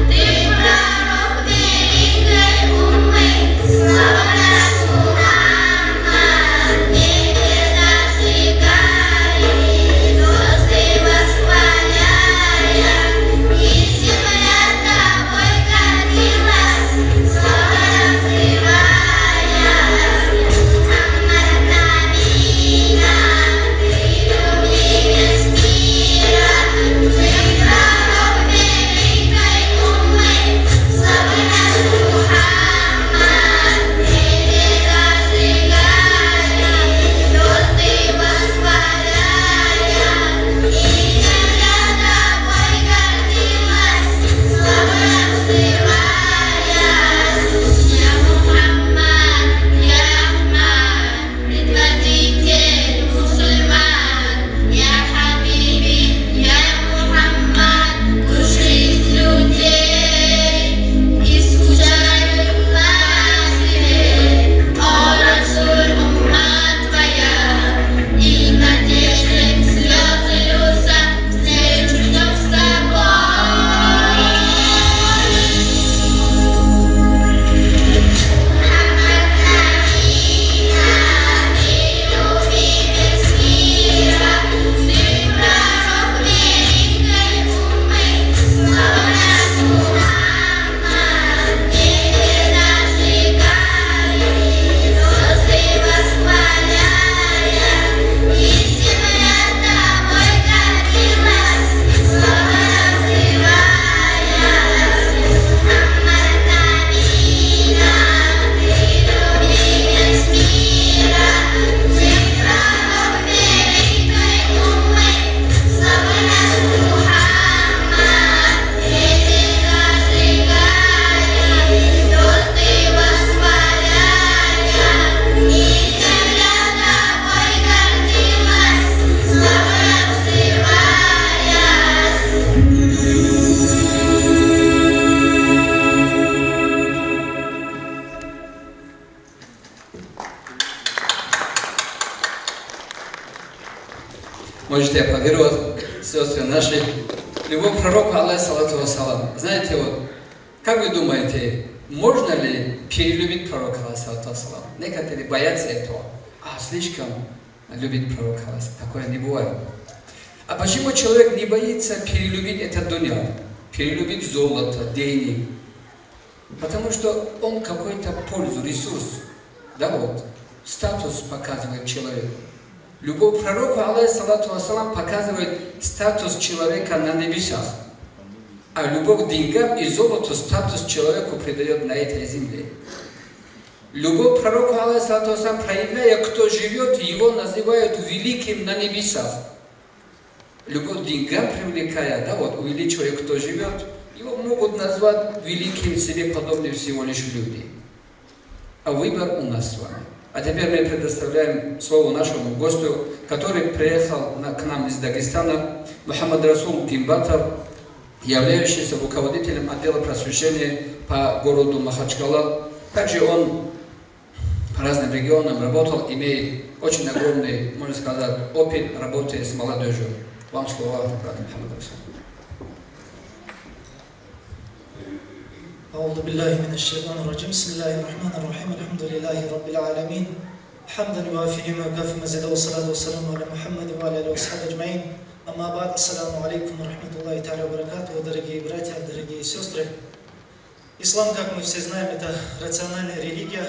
Ты пророк великий. Можете аплодировать, сестры наши. Любовь к пророку, алейхиссалату вассалам. Знаете, вот, как вы думаете, можно ли перелюбить пророка, алейхиссалату вассалам? Некоторые боятся этого. Слишком любит пророка, такое не бывает. А почему человек не боится перелюбить этот дуня? Перелюбить золото, денег? Потому что он какой-то пользу, ресурс, да вот, статус показывает человеку. Любовь к пророку, алейхиссалату вассалам, показывает статус человека на небесах. А любовь к деньгам и золоту статус человеку придает на этой земле. Любовь к пророку, алейхиссалату вассалам, проявляя, кто живет, его называют великим на небесах. Любовь к деньгам привлекая, да вот, увеличивая, кто живет, его могут назвать великим себе подобным всего лишь люди. А выбор у нас с вами. А теперь мы предоставляем слово нашему гостю, который приехал к нам из Дагестана, Мухаммад Расул Гимбатов, являющийся руководителем отдела просвещения по городу Махачкала. Также он по разным регионам работал, имеет очень огромный, можно сказать, опыт работы с молодежью. Вам слово, брат Мухаммад Расул. أعوذ بالله من الشيطان الرجيم بسم الله الرحمن الرحيم الحمد لله رب العالمين حمدا يوافي ما يكافئ مزيدا والصلاة والسلام على محمد وعلى آله وصحبه أجمعين أما بعد السلام عليكم ورحمة الله تعالى وبركاته. Дорогие братья, дорогие сестры, ислам, как мы все знаем, это рациональная религия.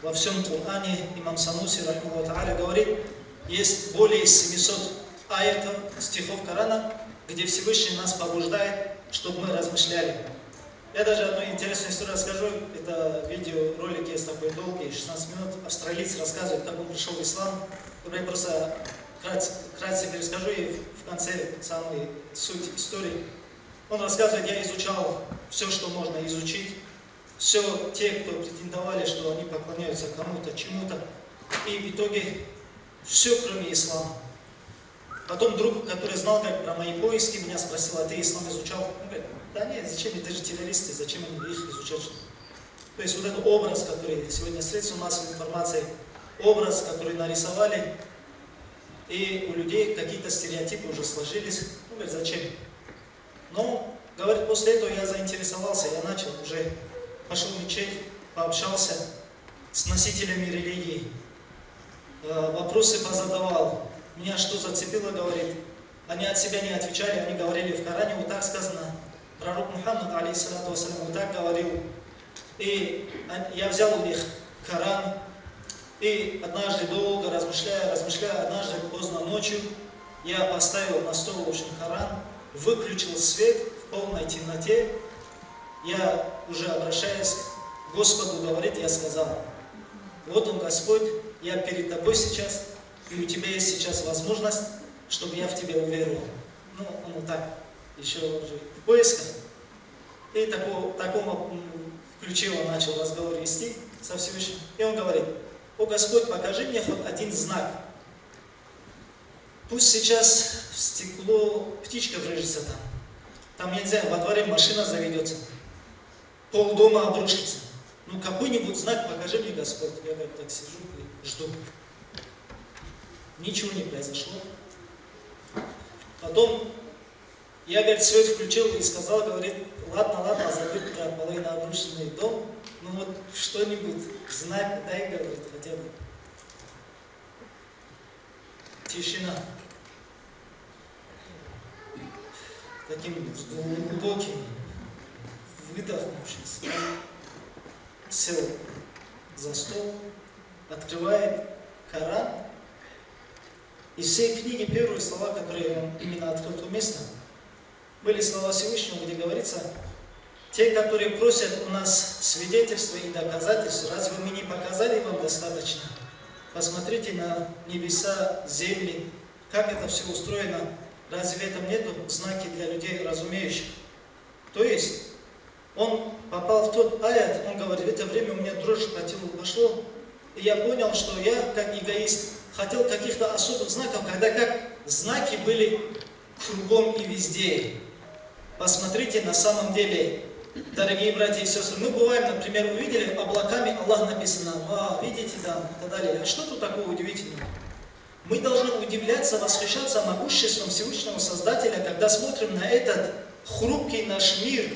Во всем Коране имам Сануси рахмаллаху тааля говорит, есть более 700 аятов, стихов Корана, где Всевышний нас побуждает, чтобы мы размышляли. Я даже одну интересную историю расскажу. Это видеоролик есть такой долгий, 16 минут. Австралиец рассказывает, как он пришел в ислам. Я просто вкратце перескажу и в конце самую суть истории. Он рассказывает, я изучал все, что можно изучить. Все те, кто претендовали, что они поклоняются кому-то, чему-то. И в итоге все, кроме ислама. Потом друг, который знал как про мои поиски, меня спросил, а ты ислам изучал? Он говорит, да нет, зачем, это же террористы, зачем они их изучать? То есть вот этот образ, который сегодня средства массовой информации, образ, который нарисовали, и у людей какие-то стереотипы уже сложились. Он говорит, зачем? Но, говорит, после этого я заинтересовался, я начал уже, пошел в мечеть, пообщался с носителями религии, вопросы позадавал. Меня что зацепило, говорит, они от себя не отвечали, они говорили в Коране, вот так сказано, пророк Мухаммад, алейхиссалату вассалям, вот так говорил. И я взял у них Коран, и однажды долго размышляя, однажды поздно ночью, я поставил на стол, в общем, Коран, выключил свет в полной темноте, я уже обращаясь к Господу, говорит, я сказал, вот он, Господь, я перед тобой сейчас, и у тебя есть сейчас возможность, чтобы я в тебя уверовал. Ну, он вот так, еще уже в поисках. И в таком ключе он начал разговор вести со Всевышним. И он говорит, о Господь, покажи мне хоть один знак. Пусть сейчас в стекло птичка врежется там. Там, я не знаю, во дворе машина заведется. Полдома обрушится. Ну, какой-нибудь знак покажи мне, Господь. Я, говорит, так сижу и жду. Ничего не произошло. Потом я, говорит, свет включил и сказал, говорит, ладно, забудь про половину обрушенный дом, ну вот что-нибудь, знак дай, говорит, хотя бы. Тишина. Таким глубоким, выдохнувшись, сел за стол, открывает Коран. Из всей книги первые слова, которые он именно открыл то место, были слова Всевышнего, где говорится, те, которые просят у нас свидетельства и доказательства, разве мы не показали вам достаточно? Посмотрите на небеса, земли, как это все устроено. Разве в этом нету знаки для людей разумеющих? То есть, он попал в тот аят, он говорит, в это время у меня дрожь по телу пошло, и я понял, что я, как эгоист, хотел каких-то особых знаков, когда как знаки были кругом и везде. Посмотрите, на самом деле, дорогие братья и сестры, мы бываем, например, увидели облаками, Аллах написано, видите, да, и так далее. А что тут такого удивительного? Мы должны удивляться, восхищаться могуществом Всевышнего Создателя, когда смотрим на этот хрупкий наш мир,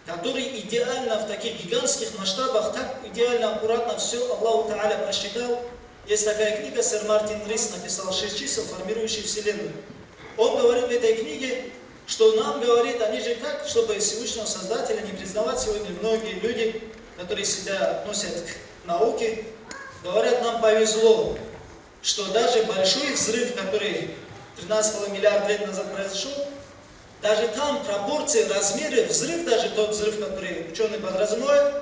который идеально в таких гигантских масштабах, так идеально, аккуратно все Аллаху Та'аля просчитал. Есть такая книга, сэр Мартин Рис написал 6 чисел, формирующие Вселенную. Он говорит в этой книге, что нам говорит, они же как, чтобы Всевышнего Создателя не признавать сегодня многие люди, которые себя относят к науке, говорят, нам повезло, что даже большой взрыв, который 13,5 миллиарда лет назад произошел, даже там пропорции, размеры, взрыв, даже тот взрыв, который ученые подразумевают,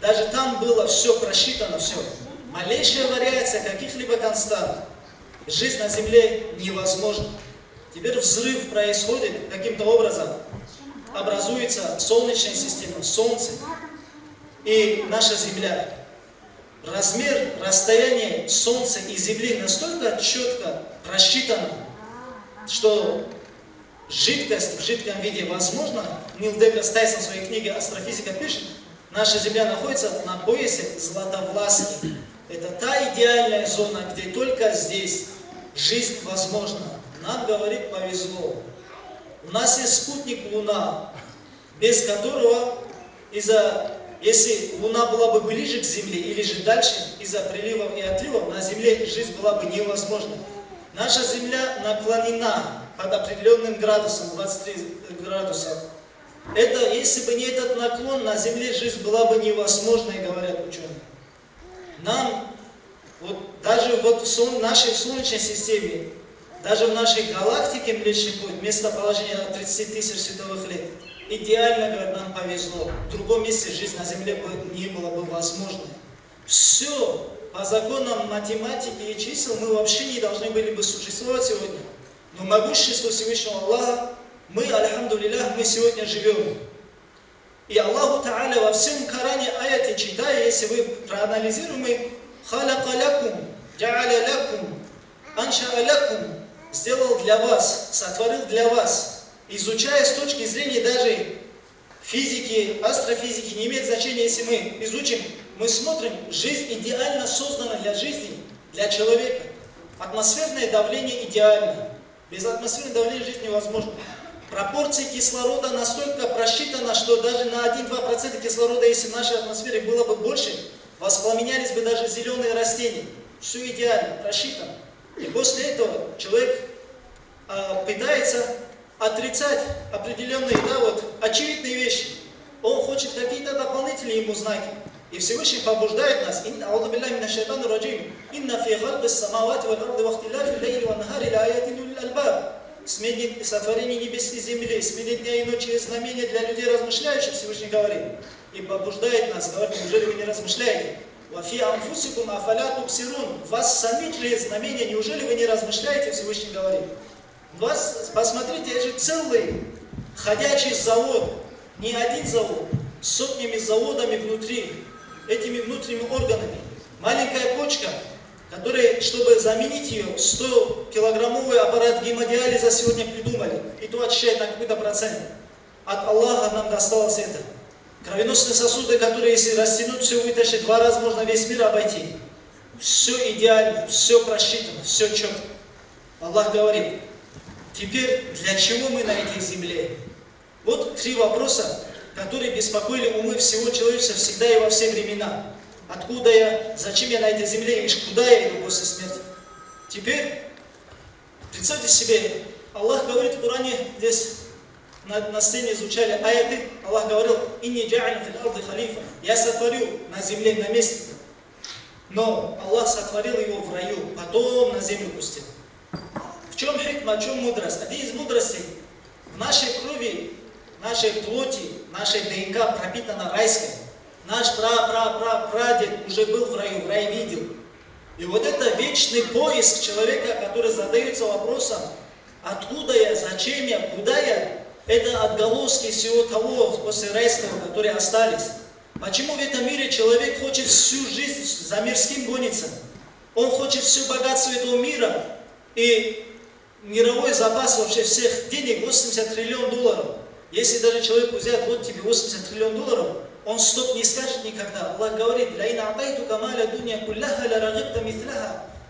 даже там было все просчитано, все. Малейшая вариация каких-либо констант, жизнь на Земле невозможна. Теперь взрыв происходит каким-то образом, образуется Солнечная система, Солнце и наша Земля. Размер, расстояние Солнца и Земли настолько четко просчитано, что жидкость в жидком виде возможно. Нил Деграсс Тайсон в своей книге «Астрофизика» пишет, наша Земля находится на поясе Златовласки. Это та идеальная зона, где только здесь жизнь возможна. Нам, говорит, повезло. У нас есть спутник Луна, без которого, если Луна была бы ближе к Земле или же дальше, из-за приливов и отливов, на Земле жизнь была бы невозможна. Наша Земля наклонена под определенным градусом, 23 градуса. Это, если бы не этот наклон, на Земле жизнь была бы невозможной, говорят ученые. Нам, даже в нашей Солнечной системе, даже в нашей галактике Млечный Путь, местоположение на 30 тысяч световых лет, идеально, говорят, нам повезло. В другом месте жизнь на Земле не было бы возможной. Все по законам математики и чисел мы вообще не должны были бы существовать сегодня. Но могущество Всевышнего Аллаха, мы, альхамдулиллах, мы сегодня живем. И Аллаху Та'аля во всем Коране аяте читая, если вы проанализируем, «Халяка лякум, джа'аля лякум, анша'a лякум», сделал для вас, сотворил для вас. Изучая с точки зрения даже физики, астрофизики, не имеет значения, если мы изучим, мы смотрим, жизнь идеально создана для жизни, для человека. Атмосферное давление идеально. Без атмосферного давления жить невозможно. Пропорции кислорода настолько просчитаны, что даже на 1-2% кислорода, если в нашей атмосфере было бы больше, воспламенялись бы даже зеленые растения. Все идеально, просчитано. И после этого человек пытается отрицать определенные, очевидные вещи. Он хочет какие-то дополнительные ему знаки. И Всевышний побуждает нас. «Аузу биллахи минаш шайтанир раджим. Инна фи халқис самавати валь арди ва ихтилафил лейли ван нахари ля аяtin лил альбаб». Сотворение небес и земли, смене дня и ночи есть знамения для людей размышляющих, Всевышний говорит. И побуждает нас, говорит, неужели вы не размышляете? «Вафи анфусикум афаля тубсирун». Вас самих же есть знамения, неужели вы не размышляете, Всевышний говорит. Вас, посмотрите, это же целый ходячий завод, не один завод, с сотнями заводами внутри, этими внутренними органами. Маленькая почка, которая, чтобы заменить ее, 100-килограммовый аппарат гемодиализа сегодня придумали, и то очищает на какой-то процент. От Аллаха нам досталось это. Кровеносные сосуды, которые, если растянуть, все вытащить, 2 раза можно весь мир обойти. Все идеально, все просчитано, все четко. Аллах говорит, теперь для чего мы на этой земле? Вот 3 вопроса, которые беспокоили умы всего человечества всегда и во все времена. Откуда я, зачем я на этой земле и куда я иду после смерти? Теперь, представьте себе, Аллах говорит в Коране, здесь на сцене звучали аяты, Аллах говорил, «Инни джа'алин фил арди халифа». Я сотворю на земле, на месте. Но Аллах сотворил его в раю, потом на землю пустил. В чем хикма, в чем мудрость? Один из мудростей, в нашей крови, нашей плоти, нашей ДНК пропитана райской. Наш прадед уже был в рае видел. И вот это вечный поиск человека, который задается вопросом, откуда я, зачем я, куда я, это отголоски всего того после райского, которые остались. Почему в этом мире человек хочет всю жизнь за мирским гониться? Он хочет все богатство этого мира и мировой запас вообще всех денег 80 триллион долларов. Если даже человеку взять, вот тебе 80 триллион долларов, он стоп не скажет никогда. Аллах говорит,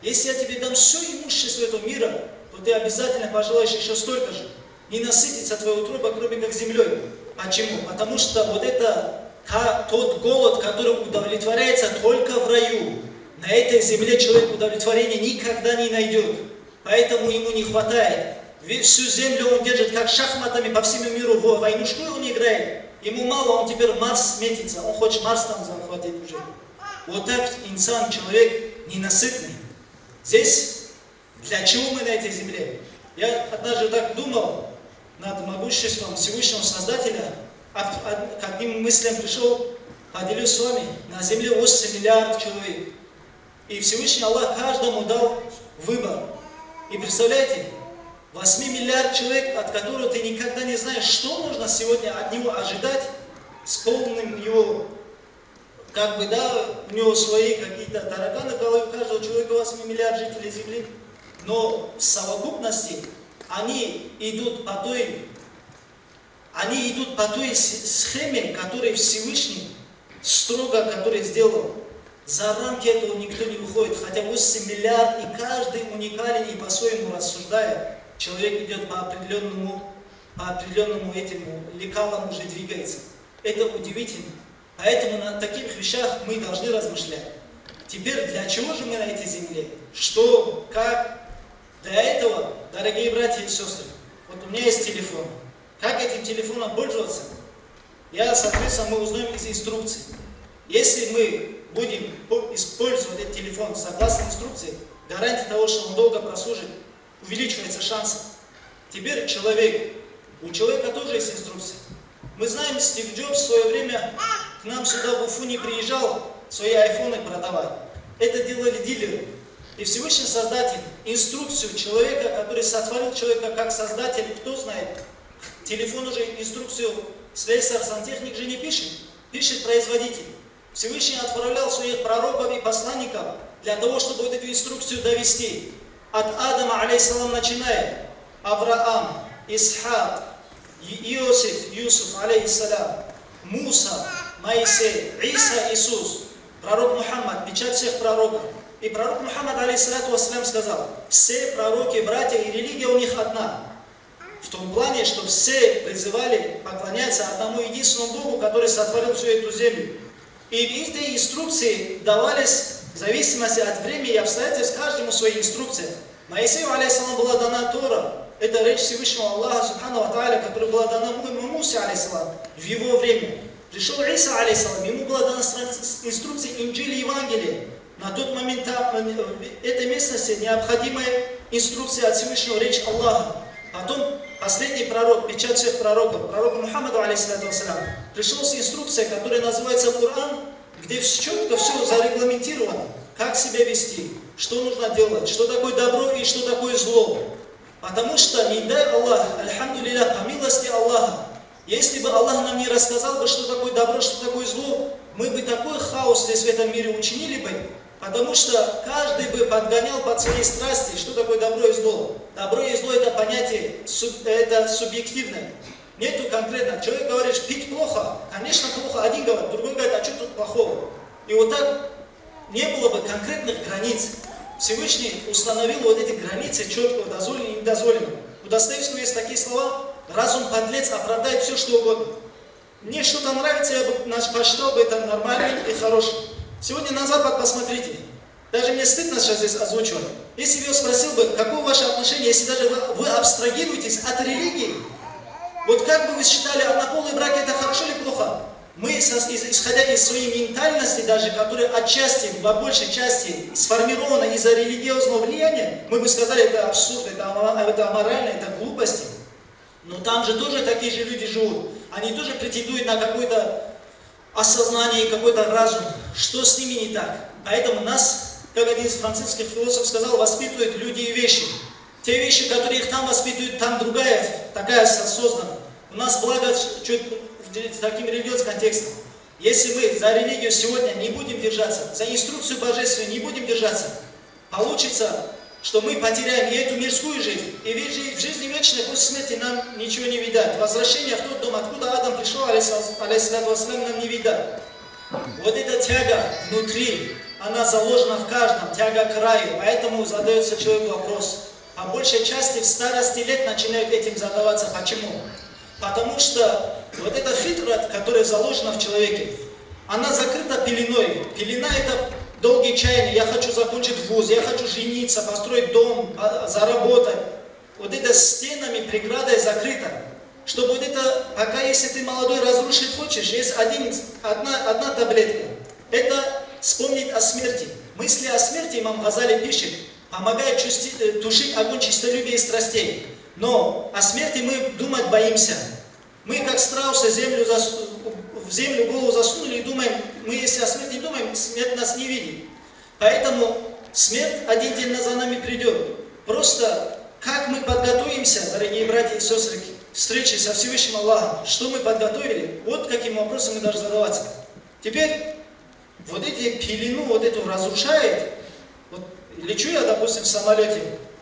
Если я тебе дам все имущество этого мира, то ты обязательно пожелаешь еще столько же. Не насытится твоя утроба, кроме как землей. Почему? Потому что вот это тот голод, который удовлетворяется только в раю. На этой земле человек удовлетворения никогда не найдет. Поэтому ему не хватает. Всю землю он держит как шахматами по всему миру. В войнушку он играет. Ему мало, он теперь Марс метится. Он хочет Марс там захватить уже. Вот так инсан, человек ненасытный. Здесь, для чего мы на этой земле? Я однажды так думал над могуществом Всевышнего Создателя. К одним мыслям пришел, поделюсь с вами. На земле 8 миллиардов человек. И Всевышний Аллах каждому дал выбор. И представляете, 8 миллиард человек, от которого ты никогда не знаешь, что можно сегодня от него ожидать, с полным его, как бы, да, у него свои какие-то тараканы в голове, у каждого человека 8 миллиард жителей Земли. Но в совокупности они идут по той схеме, которую Всевышний строго, который сделал. За рамки этого никто не выходит, хотя 8 миллиард, и каждый уникален, и по-своему рассуждая, человек идет по определенному этому лекалам уже двигается. Это удивительно. Поэтому на таких вещах мы должны размышлять. Теперь, для чего же мы на этой земле? Что, как? Для этого, дорогие братья и сестры, вот у меня есть телефон. Как этим телефоном пользоваться? Соответственно, мы узнаем из инструкции. Если мы будем использовать этот телефон согласно инструкции, гарантия того, что он долго прослужит, увеличивается шанс. Теперь у человека тоже есть инструкция. Мы знаем, Стив Джобс в свое время к нам сюда в Уфу не приезжал свои айфоны продавать. Это делали дилеры. И Всевышний Создатель инструкцию человека, который сотворил человека как создатель, кто знает, телефон уже инструкцию слесарь, сантехник же не пишет, пишет производитель. Всевышний отправлял своих пророков и посланников для того, чтобы вот эту инструкцию довести. От Адама, алейхиссалам, начиная, Авраам, Исхак, Иосиф, Юсуф, алейхиссалам, Муса, Моисей, Иса, Иисус, пророк Мухаммад, печать всех пророков. И пророк Мухаммад, алейхиссалату вассалям, сказал, все пророки, братья, и религия у них одна. В том плане, что все призывали поклоняться одному единственному Богу, который сотворил всю эту землю. И эти инструкции давались в зависимости от времени и обстоятельств каждому своей инструкции. Моисею, алейхиссалам, была дана Тора. Это речь Всевышнего Аллаха, субхану ва тааля, которая была дана Мусе, алейхиссалам, в его время. Пришел Иса, алейхиссалам, ему была дана инструкция Инджили Евангелия. На тот момент в этой местности необходимая инструкция от Всевышнего, речь Аллаха. Потом последний пророк, печать всех пророков, пророк Мухаммаду, алейхиссалату вассалям, пришел с инструкцией, которая называется Коран, где четко все зарегламентировано, как себя вести, что нужно делать, что такое добро и что такое зло. Потому что, не дай Аллах, альхамдулилля, по милости Аллаха, если бы Аллах нам не рассказал бы, что такое добро, что такое зло, мы бы такой хаос здесь в этом мире учинили бы, потому что каждый бы подгонял под свои страсти, что такое добро и зло. Добро и зло — это понятие, это субъективное. Нету конкретно. Человек говорит, пить плохо. Конечно, плохо. Один говорит, другой говорит, а что тут плохого? И вот так не было бы конкретных границ. Всевышний установил вот эти границы четко, дозволено и недозволено. У Достоевского есть такие слова: разум подлец оправдает все, что угодно. Мне что-то нравится, я бы посчитал бы это нормальным и хорошим. Сегодня на Запад посмотрите. Даже мне стыдно сейчас здесь озвучивать. Если бы я спросил бы, какое ваше отношение, если даже вы абстрагируетесь от религии, вот как бы вы считали, однополые браки это хорошо или плохо? Мы, исходя из своей ментальности даже, которая отчасти, по большей части сформирована из-за религиозного влияния, мы бы сказали, это абсурд, это аморально, это глупости. Но там же тоже такие же люди живут. Они тоже претендуют на какое-то осознание и какой-то разум. Что с ними не так? Поэтому нас, как один из французских философов сказал, воспитывают люди и вещи. Те вещи, которые их там воспитывают, там другая, такая создана. У нас благо чуть таким религиозным контекстом. Если мы за религию сегодня не будем держаться, за инструкцию божественную не будем держаться, получится, что мы потеряем и эту мирскую жизнь, и в жизни вечной после смерти нам ничего не видать. Возвращение в тот дом, откуда Адам пришел, алейхиссалату вассалям, нам не видать. Вот эта тяга внутри, она заложена в каждом, тяга к раю. Поэтому задается человеку вопрос. По большей части в старости лет начинают этим задаваться. Почему? Потому что вот эта фитра, которая заложена в человеке, она закрыта пеленой. Пелена — это долгие чаяния. Я хочу закончить вуз, я хочу жениться, построить дом, заработать. Вот это стенами, преградой закрыто. Чтобы вот это, пока если ты молодой разрушить хочешь, есть одна таблетка. Это вспомнить о смерти. Мысли о смерти, имам Газали пишет, помогает тушить огонь честолюбия и страстей. Но о смерти мы думать боимся. Мы, как страусы, в землю голову засунули и думаем, мы если о смерти думаем, смерть нас не видит. Поэтому смерть один день за нами придет. Просто как мы подготовимся, дорогие братья и сестры, к встрече со Всевышним Аллахом, что мы подготовили, вот каким вопросом мы должны задаваться. Теперь вот эти пелену, вот эту разрушает. Вот лечу я, допустим, в самолете.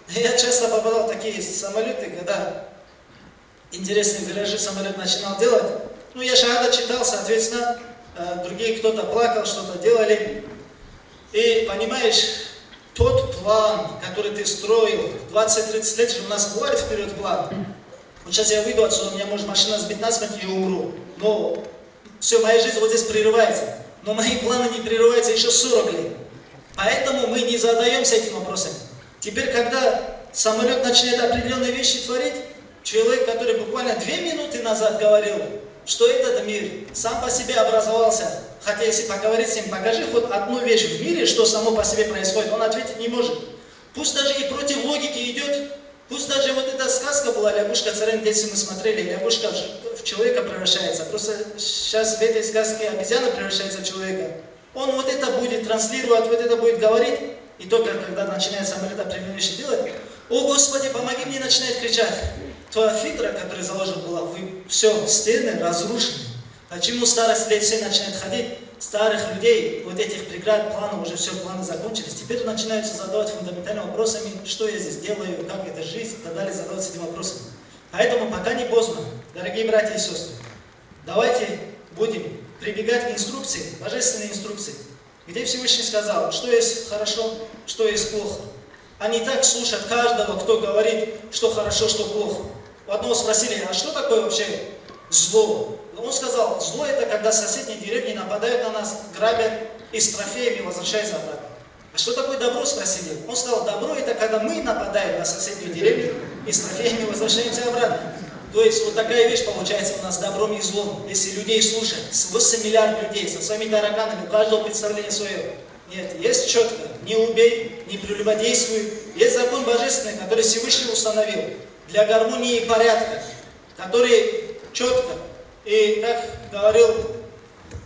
Я часто попадал в такие самолеты, когда интересные виражи самолет начинал делать. Ну, я шахада читал, соответственно, другие кто-то плакал, что-то делали. И понимаешь, тот план, который ты строил, 20-30 лет же у нас бывает вперед план. Вот сейчас я выйду отсюда, у меня может машина сбить насмерть и я умру. Но все, моя жизнь вот здесь прерывается. Но мои планы не прерываются еще 40 лет. Поэтому мы не задаемся этим вопросом. Теперь, когда самолет начинает определенные вещи творить, человек, который буквально 2 минуты назад говорил, что этот мир сам по себе образовался, хотя если поговорить с ним, покажи хоть одну вещь в мире, что само по себе происходит, он ответить не может. Пусть даже и против логики идет, пусть даже вот эта сказка была, лягушка царевна, в детстве мы смотрели, лягушка в человека превращается, просто сейчас в этой сказке обезьяна превращается в человека. Он вот это будет транслировать, вот это будет говорить, и только когда начинает самолет определенные вещи делать, о Господи, помоги мне, начинает кричать. Твоя фитра, которая заложена была, все, стены разрушены. Почему старость лет все начинают ходить? Старых людей, вот этих преград, планов, уже все, планы закончились. Теперь начинаются задавать фундаментальными вопросами, что я здесь делаю, как это жизнь, и так далее, задаваться этими вопросами. Поэтому пока не поздно, дорогие братья и сестры, давайте будем прибегать к инструкции, божественной инструкции, где Всевышний сказал, что есть хорошо, что есть плохо. А не так слушать каждого, кто говорит, что хорошо, что плохо. У одного спросили, а что такое вообще зло? Он сказал, зло это когда соседние деревни нападают на нас, грабят и с трофеями возвращаются обратно. А что такое добро, спросили? Он сказал, добро это когда мы нападаем на соседнюю деревню и с трофеями возвращаемся обратно. То есть вот такая вещь получается у нас добром и злом. Если людей слушать, 8 миллиардов людей со своими тараканами, у каждого представление свое. Нет, есть четко, не убей, не прелюбодействуй. Есть закон божественный, который Всевышний установил для гармонии и порядка, который четко. И как говорил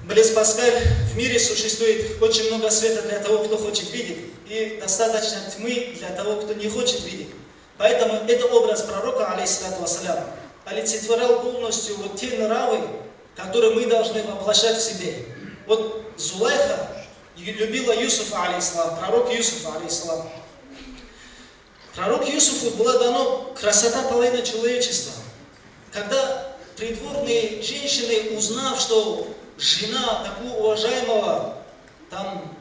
Близ Паскаль, в мире существует очень много света для того, кто хочет видеть, и достаточно тьмы для того, кто не хочет видеть. Поэтому это образ пророка, алейхиссалату вассалям, олицетворял полностью вот те нравы, которые мы должны воплощать в себе. Вот Зулайха любила Юсуфа, алейхиссалам, пророк Юсуф, алейхиссалам. Пророк Юсуфу была дана красота половины человечества. Когда придворные женщины, узнав, что жена такого уважаемого, там,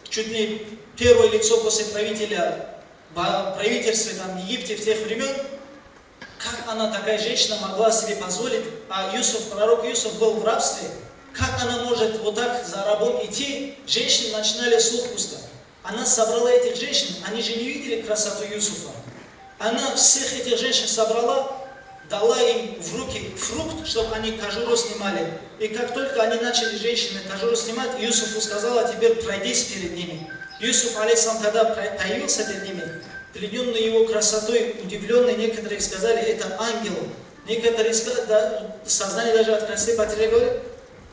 чуть не первое лицо после правительства там, в Египте в тех времен, как она, такая женщина, могла себе позволить, а пророк Юсуф был в рабстве, как она может вот так за рабом идти, женщины начинали слух пускать. Она собрала этих женщин, они же не видели красоту Юсуфа. Она всех этих женщин собрала, дала им в руки фрукт, чтобы они кожуру снимали. И как только они начали, женщины, кожуру снимать, Юсуфу сказала, теперь пройдись перед ними. Юсуф, алейхиссалам, когда появился перед ними, плененный его красотой, удивленный, некоторые сказали, это ангел. Некоторые сознание даже от красоты потеряли, говорят,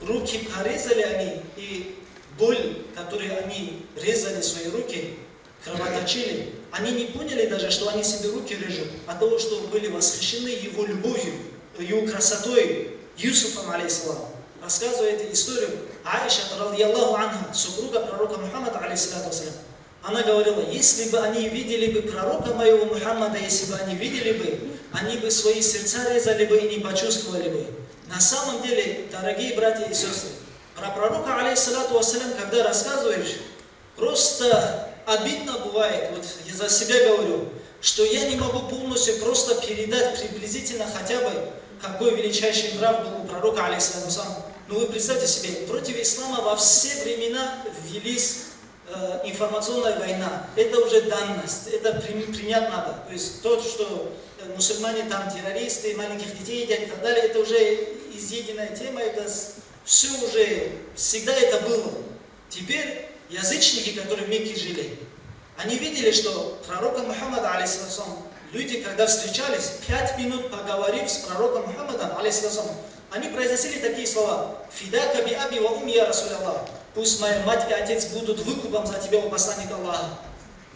руки порезали они, и боль, которую они резали свои руки, кровоточили, они не поняли даже, что они себе руки режут, от того, что были восхищены его любовью, его красотой, Юсуфом, алейхиссалам. Рассказывая эту историю, Аиша, радiyallahu анха, супруга пророка Мухаммада, алейхиссалату вассалям, она говорила, если бы они видели бы пророка моего Мухаммада, если бы они видели бы, они бы свои сердца резали бы и не почувствовали бы. На самом деле, дорогие братья и сестры, Про пророка, алейхиссалату вассалям, когда рассказываешь, просто обидно бывает, вот я за себя говорю, что я не могу полностью просто передать приблизительно хотя бы, какой величайший нрав был у пророка, алейхиссалату вассалям. Ну вы представьте себе, против ислама во все времена велись информационная война. Это уже данность, это принять надо. То есть то, что мусульмане там террористы, маленьких детей едят и так далее, это уже изъеденная тема, это все уже, всегда это было. Теперь язычники, которые в Мекке жили, они видели, что пророка Мухаммада, алейхиссалам, люди, когда встречались, 5 минут поговорив с пророком Мухаммадом, алейхиссалам, они произносили такие слова: «Фидака би аби ва умми я Расуль Аллах». Пусть моя мать и отец будут выкупом за тебя, о посланник Аллаха.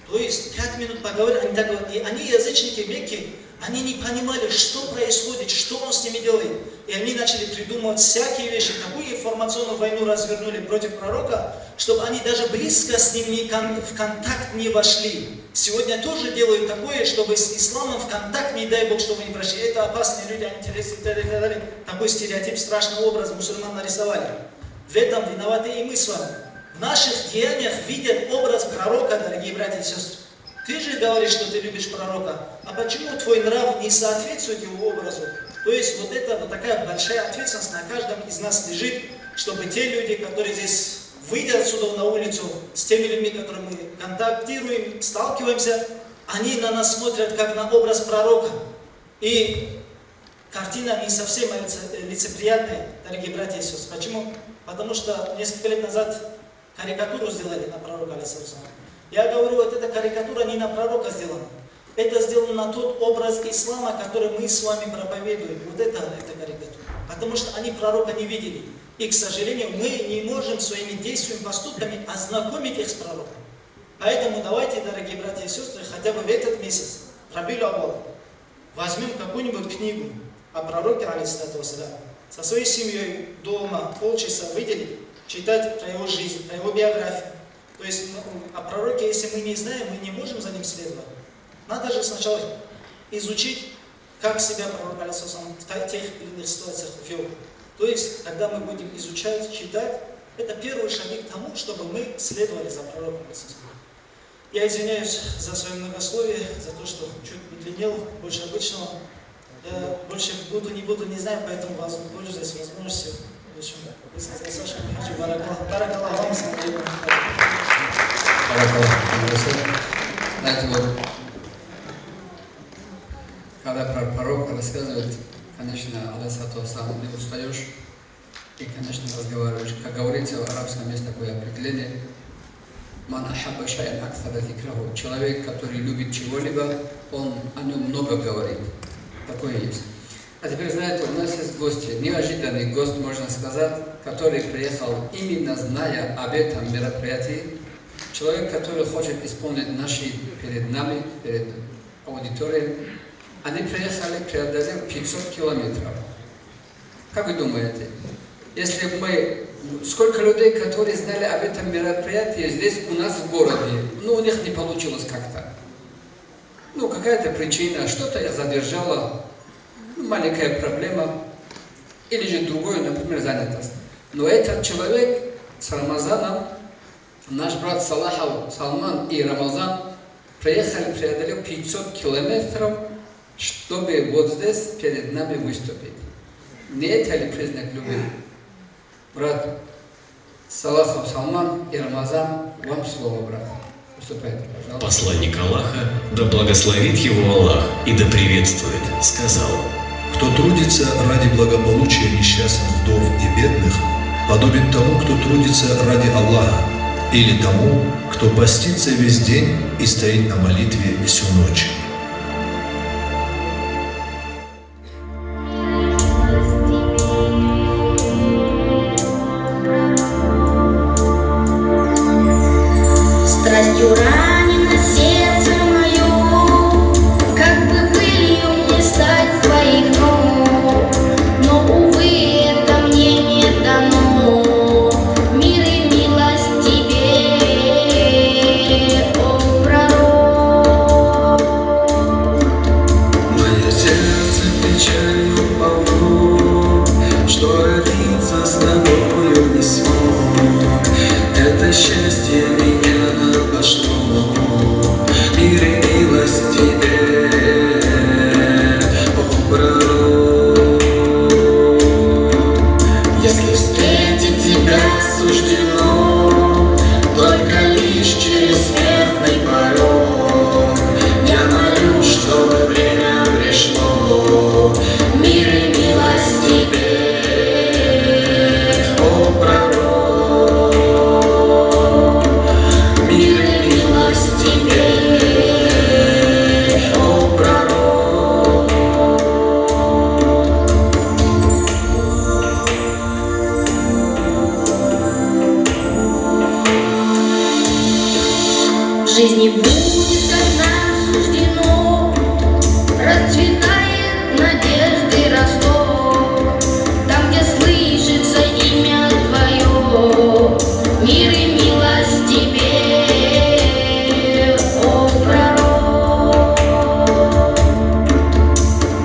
То есть 5 минут поговорили, они так говорят. И они, язычники Мекки, они не понимали, что происходит, что он с ними делает. И они начали придумывать всякие вещи, какую информационную войну развернули против пророка, чтобы они даже близко с ним в контакт не вошли. Сегодня тоже делают такое, чтобы с исламом в контакт, не дай Бог, чтобы не прошли. Это опасные люди, они террористы и так далее. Такой стереотип страшного образа мусульман нарисовали. В этом виноваты и мы с вами. В наших деяниях видят образ пророка, дорогие братья и сестры. Ты же говоришь, что ты любишь пророка, а почему твой нрав не соответствует его образу? То есть вот это вот такая большая ответственность на каждом из нас лежит, чтобы те люди, которые здесь выйдят отсюда на улицу, с теми людьми, с которыми мы контактируем, сталкиваемся, они на нас смотрят как на образ пророка. И картина не совсем лицеприятная, дорогие братья и сестры. Почему? Потому что несколько лет назад карикатуру сделали на пророка, алейхиссалам. Я говорю, вот эта карикатура не на пророка сделана. Это сделано на тот образ ислама, который мы с вами проповедуем. Вот это карикатура. Потому что они пророка не видели. И, к сожалению, мы не можем своими действиями, поступками ознакомить их с пророком. Поэтому давайте, дорогие братья и сестры, хотя бы в этот месяц, Рабиль Аввал, возьмем какую-нибудь книгу о пророке, алейхиссалату вассалям, со своей семьей дома полчаса выделить, читать про его жизнь, про его биографию. То есть о пророке, если мы не знаем, мы не можем за ним следовать. Надо же сначала изучить, как себя пророк, алейхиссалам, в тех или иных ситуациях вел. То есть, когда мы будем изучать, читать, это первый шаг к тому, чтобы мы следовали за пророком. Я извиняюсь за свое многословие, за то, что чуть удлинил, больше обычного. Я больше не буду, не знаю, поэтому пользуюсь возможностью. Знаете, вот, когда про пророка рассказывают, конечно, алейхиссалату вассалам, не устаешь и, конечно, разговариваешь. Как говорится, в арабском есть такое определение: «Ман ахабба шай'ан аксара зикраху». Человек, который любит чего-либо, он о нем много говорит. Такое есть. А теперь, знаете, у нас есть гости, неожиданный гость, можно сказать, который приехал именно зная об этом мероприятии. Человек, который хочет исполнить наши перед нами, перед аудиторией. Они приехали, преодолели 500 километров. Как вы думаете, если мы... Сколько людей, которые знали об этом мероприятии здесь у нас в городе, но у них не получилось как-то. Ну, какая-то причина, что-то их задержало, маленькая проблема, или же другое, например, занятость. Но этот человек с Рамазаном, наш брат Салман и Рамазан приехали, преодолели 500 километров, чтобы вот здесь перед нами выступить. Не это ли признак любви? Брат Салман и Рамазан, вам слово, брат. Выступайте, пожалуйста. Посланник Аллаха, да благословит его Аллах и да приветствует, сказал: Кто трудится ради благополучия несчастных вдов и бедных, подобен тому, кто трудится ради Аллаха, или тому, кто постится весь день и стоит на молитве всю ночь. Страстью ранено сердце мое, как бы пылью мне стать твоих ног, но, увы, это мне не дано. Мир и милость тебе, о пророк. тебе, о пророк. Если встретить тебя суждено только лишь через смертный порог, я молю, чтобы время пришло, мир и милость тебе, о пророк. Мир и милость тебе, о пророк. В жизни будет, как нам суждено, расцветает надежды росток. Там, где слышится имя Твое, мир и милость тебе, о пророк.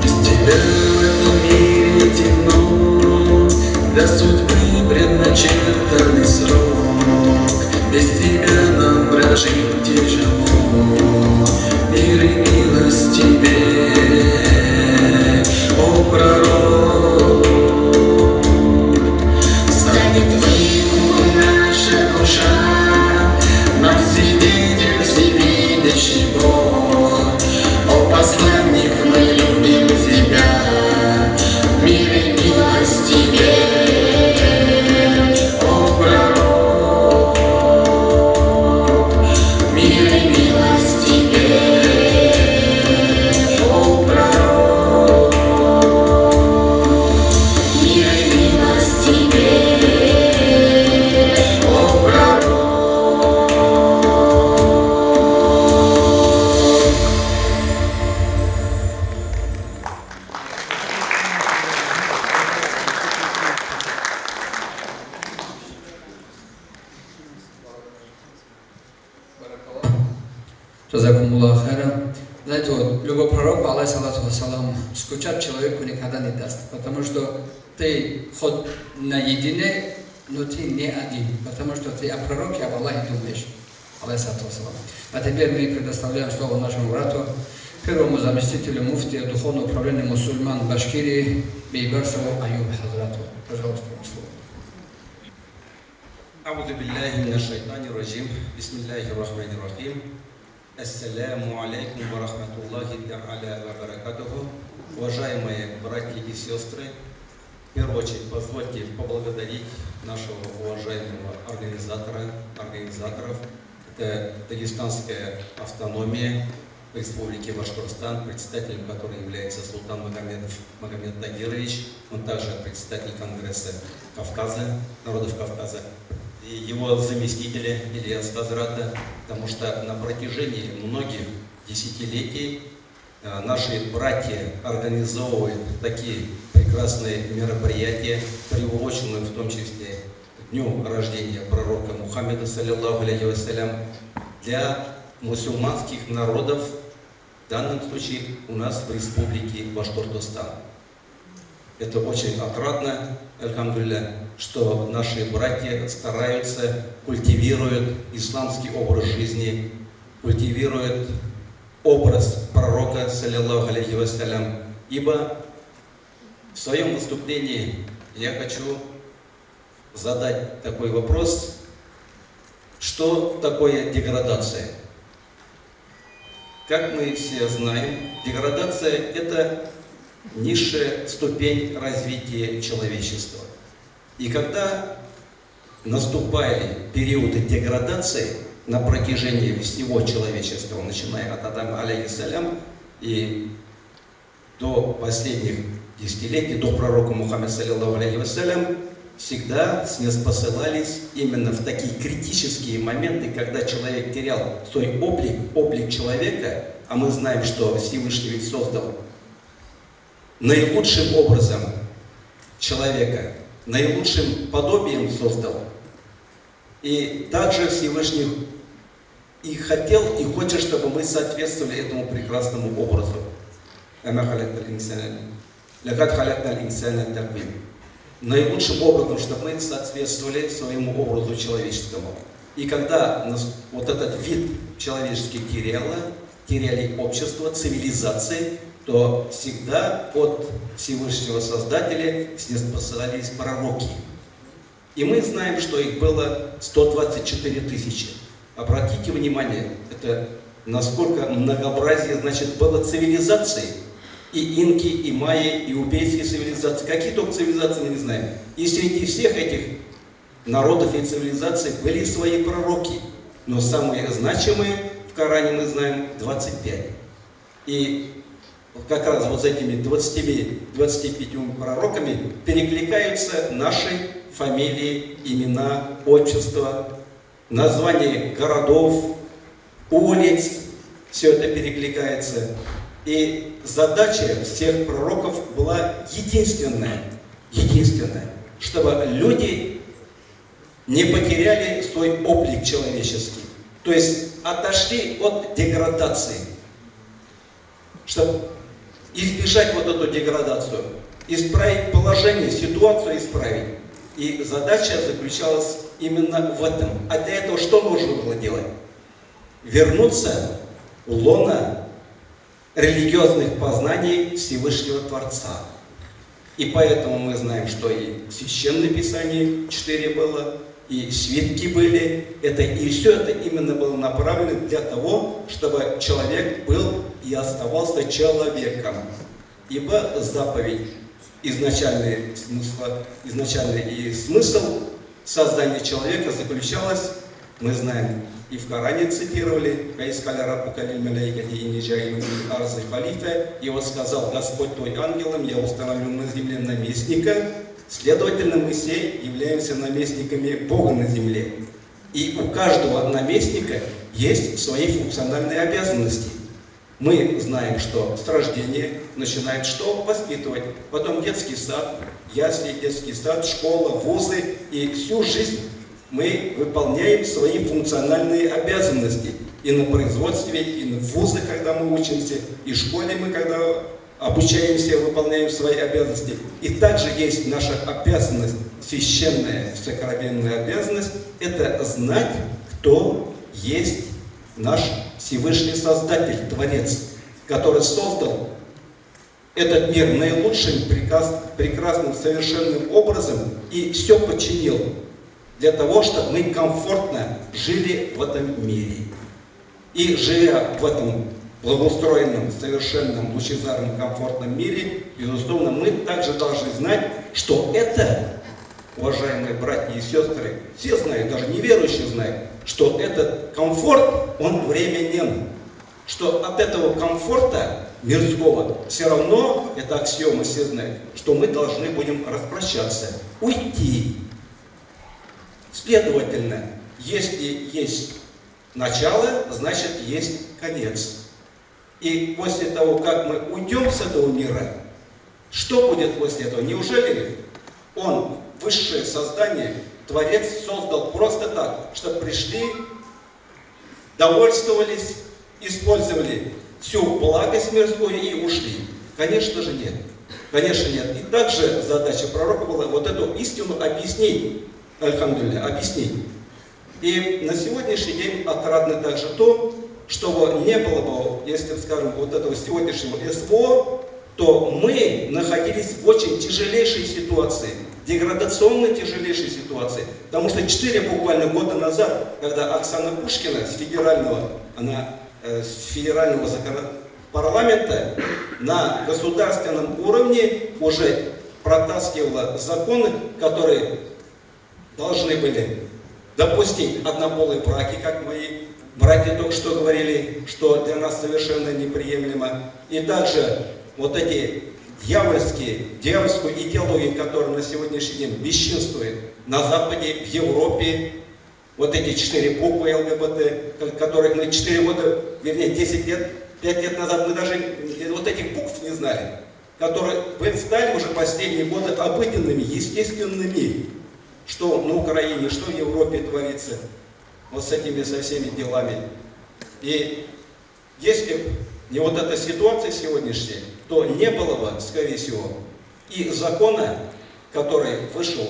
Без тебя в этом мире темно, до судьбы предначертанный срок. Без тебя нам прожить тяжело, мир и милость тебе, о пророк. Станет выкупом наша душа, нам свидетель всевидящий Бог. О посланник, мы любим тебя, мир и милость тебе, о пророк. Мир и милость тебе, о пророк. Мир и милость тебе, о пророк. Джазакумуллаху хайран. Знаете, вот любой пророк, алейхиссалату вассалам, скучать человеку никогда не даст, потому что ты хоть наедине, но ты не один, потому что ты о пророке, об Аллахе думаешь. Алейхиссалату вассалам. А теперь мы предоставляем слово нашему брату, первому заместителю муфтия Духовного управления мусульман Башкирии Бейбарсову Аюб Хазрату. Пожалуйста, вам слово. أعوذ بالله من الشيطان الرجيم بسم الله الرحمن الرحيم السلام عليكم ورحمة الله تعالى وبركاته. Уважаемые братья и сестры, в первую очередь позвольте поблагодарить нашего уважаемого организаторов. Это Дагестанская автономия Республики Башкортостан, председателем которой является Султан Магомед Тагирович. Он также председатель Конгресса Кавказа, народов Кавказа. И его заместители Ильяс Хазрата, потому что на протяжении многих десятилетий наши братья организовывают такие прекрасные мероприятия, приуроченные в том числе к дню рождения пророка Мухаммеда, саллиллаху алейхи вассалям, для мусульманских народов, в данном случае у нас в Республике Башкортостан. Это очень отрадно, альхамдулилля, что наши братья стараются, культивируют исламский образ жизни, культивируют образ пророка, саллиллаху алейхи вассалям. Ибо в своем выступлении я хочу задать такой вопрос: что такое деградация? Как мы все знаем, деградация – это низшая ступень развития человечества. И когда наступали периоды деградации на протяжении всего человечества, начиная от Адама алейхиссалям и до последних десятилетий, до пророка Мухаммеда, саллиллаху алейхи вассалям, всегда снеспосылались именно в такие критические моменты, когда человек терял свой облик человека, а мы знаем, что Всевышний ведь создал наилучшим образом человека, наилучшим подобием создал. И также Всевышний и хотел, и хочет, чтобы мы соответствовали этому прекрасному образу. Наилучшим образом, чтобы мы соответствовали своему образу человеческому. И когда вот этот вид человеческий теряла, теряли общество, цивилизации, то всегда от Всевышнего Создателя спасались пророки. И мы знаем, что их было 124 тысячи. Обратите внимание, это насколько многообразие, значит, было цивилизаций. И инки, и майи, и убейские цивилизации. Какие только цивилизации мы не знаем. И среди всех этих народов и цивилизаций были свои пророки. Но самые значимые в Коране мы знаем 25. И как раз вот с этими 25 пророками перекликаются наши фамилии, имена, отчества, названия городов, улиц. Все это перекликается. И задача всех пророков была единственная, чтобы люди не потеряли свой облик человеческий. То есть отошли от деградации, чтобы избежать вот эту деградацию, исправить положение, ситуацию исправить. И задача заключалась именно в этом. А для этого что нужно было делать? Вернуться в лоно религиозных познаний Всевышнего Творца. И поэтому мы знаем, что и в Священном Писании 4 было, и свитки были. И все это именно было направлено для того, чтобы человек был и оставался человеком. Ибо заповедь, изначальный смысл создания человека заключалась, мы знаем, и в Коране цитировали, и вот сказал Господь твой ангелам, я установлю на земле наместника, следовательно, мы все являемся наместниками Бога на земле. И у каждого наместника есть свои функциональные обязанности. Мы знаем, что с рождения начинает что? Воспитывать. Потом детский сад, ясли, детский сад, школа, вузы. И всю жизнь мы выполняем свои функциональные обязанности. И на производстве, и в вузах, когда мы учимся, и в школе мы, когда обучаемся, выполняем свои обязанности. И также есть наша обязанность, священная, сокровенная обязанность, это знать, кто есть наш Всевышний Создатель, Творец, который создал этот мир наилучшим, прекрасным, совершенным образом и все подчинил для того, чтобы мы комфортно жили в этом мире. И живя в этом благоустроенном, совершенном, лучезарном, комфортном мире, безусловно, мы также должны знать, что это, уважаемые братья и сестры, все знают, даже неверующие знают, что этот комфорт, он временен. Что от этого комфорта мирского все равно, это аксиома, все знают, что мы должны будем распрощаться, уйти. Следовательно, если есть начало, значит есть конец. И после того, как мы уйдем с этого мира, что будет после этого? Неужели он, высшее создание, Творец создал просто так, чтобы пришли, довольствовались, использовали всю благость мирскую и ушли? Конечно же нет. Конечно нет. И также задача пророка была вот эту истину объяснить. Альхамдулилля, объяснить. И на сегодняшний день отрадно также то, что не было бы, если, скажем, вот этого сегодняшнего СВО, то мы находились в очень тяжелейшей ситуации, деградационно тяжелейшей ситуации. Потому что 4 буквально года назад, когда Оксана Пушкина с федерального парламента на государственном уровне уже протаскивала законы, которые должны были допустить однополые браки, как мои братья только что говорили, что для нас совершенно неприемлемо. И также вот эти дьявольскую идеологию, которая на сегодняшний день бесчинствует на Западе, в Европе, вот эти 4 буквы ЛГБТ, которых мы 4 года, вернее 10 лет, 5 лет назад мы даже вот этих букв не знали, которые стали уже последние годы обыденными, естественными, что на Украине, что в Европе творится, вот с этими, со всеми делами. И если бы не вот эта ситуация сегодняшняя, то не было бы, скорее всего, и закона, который вышел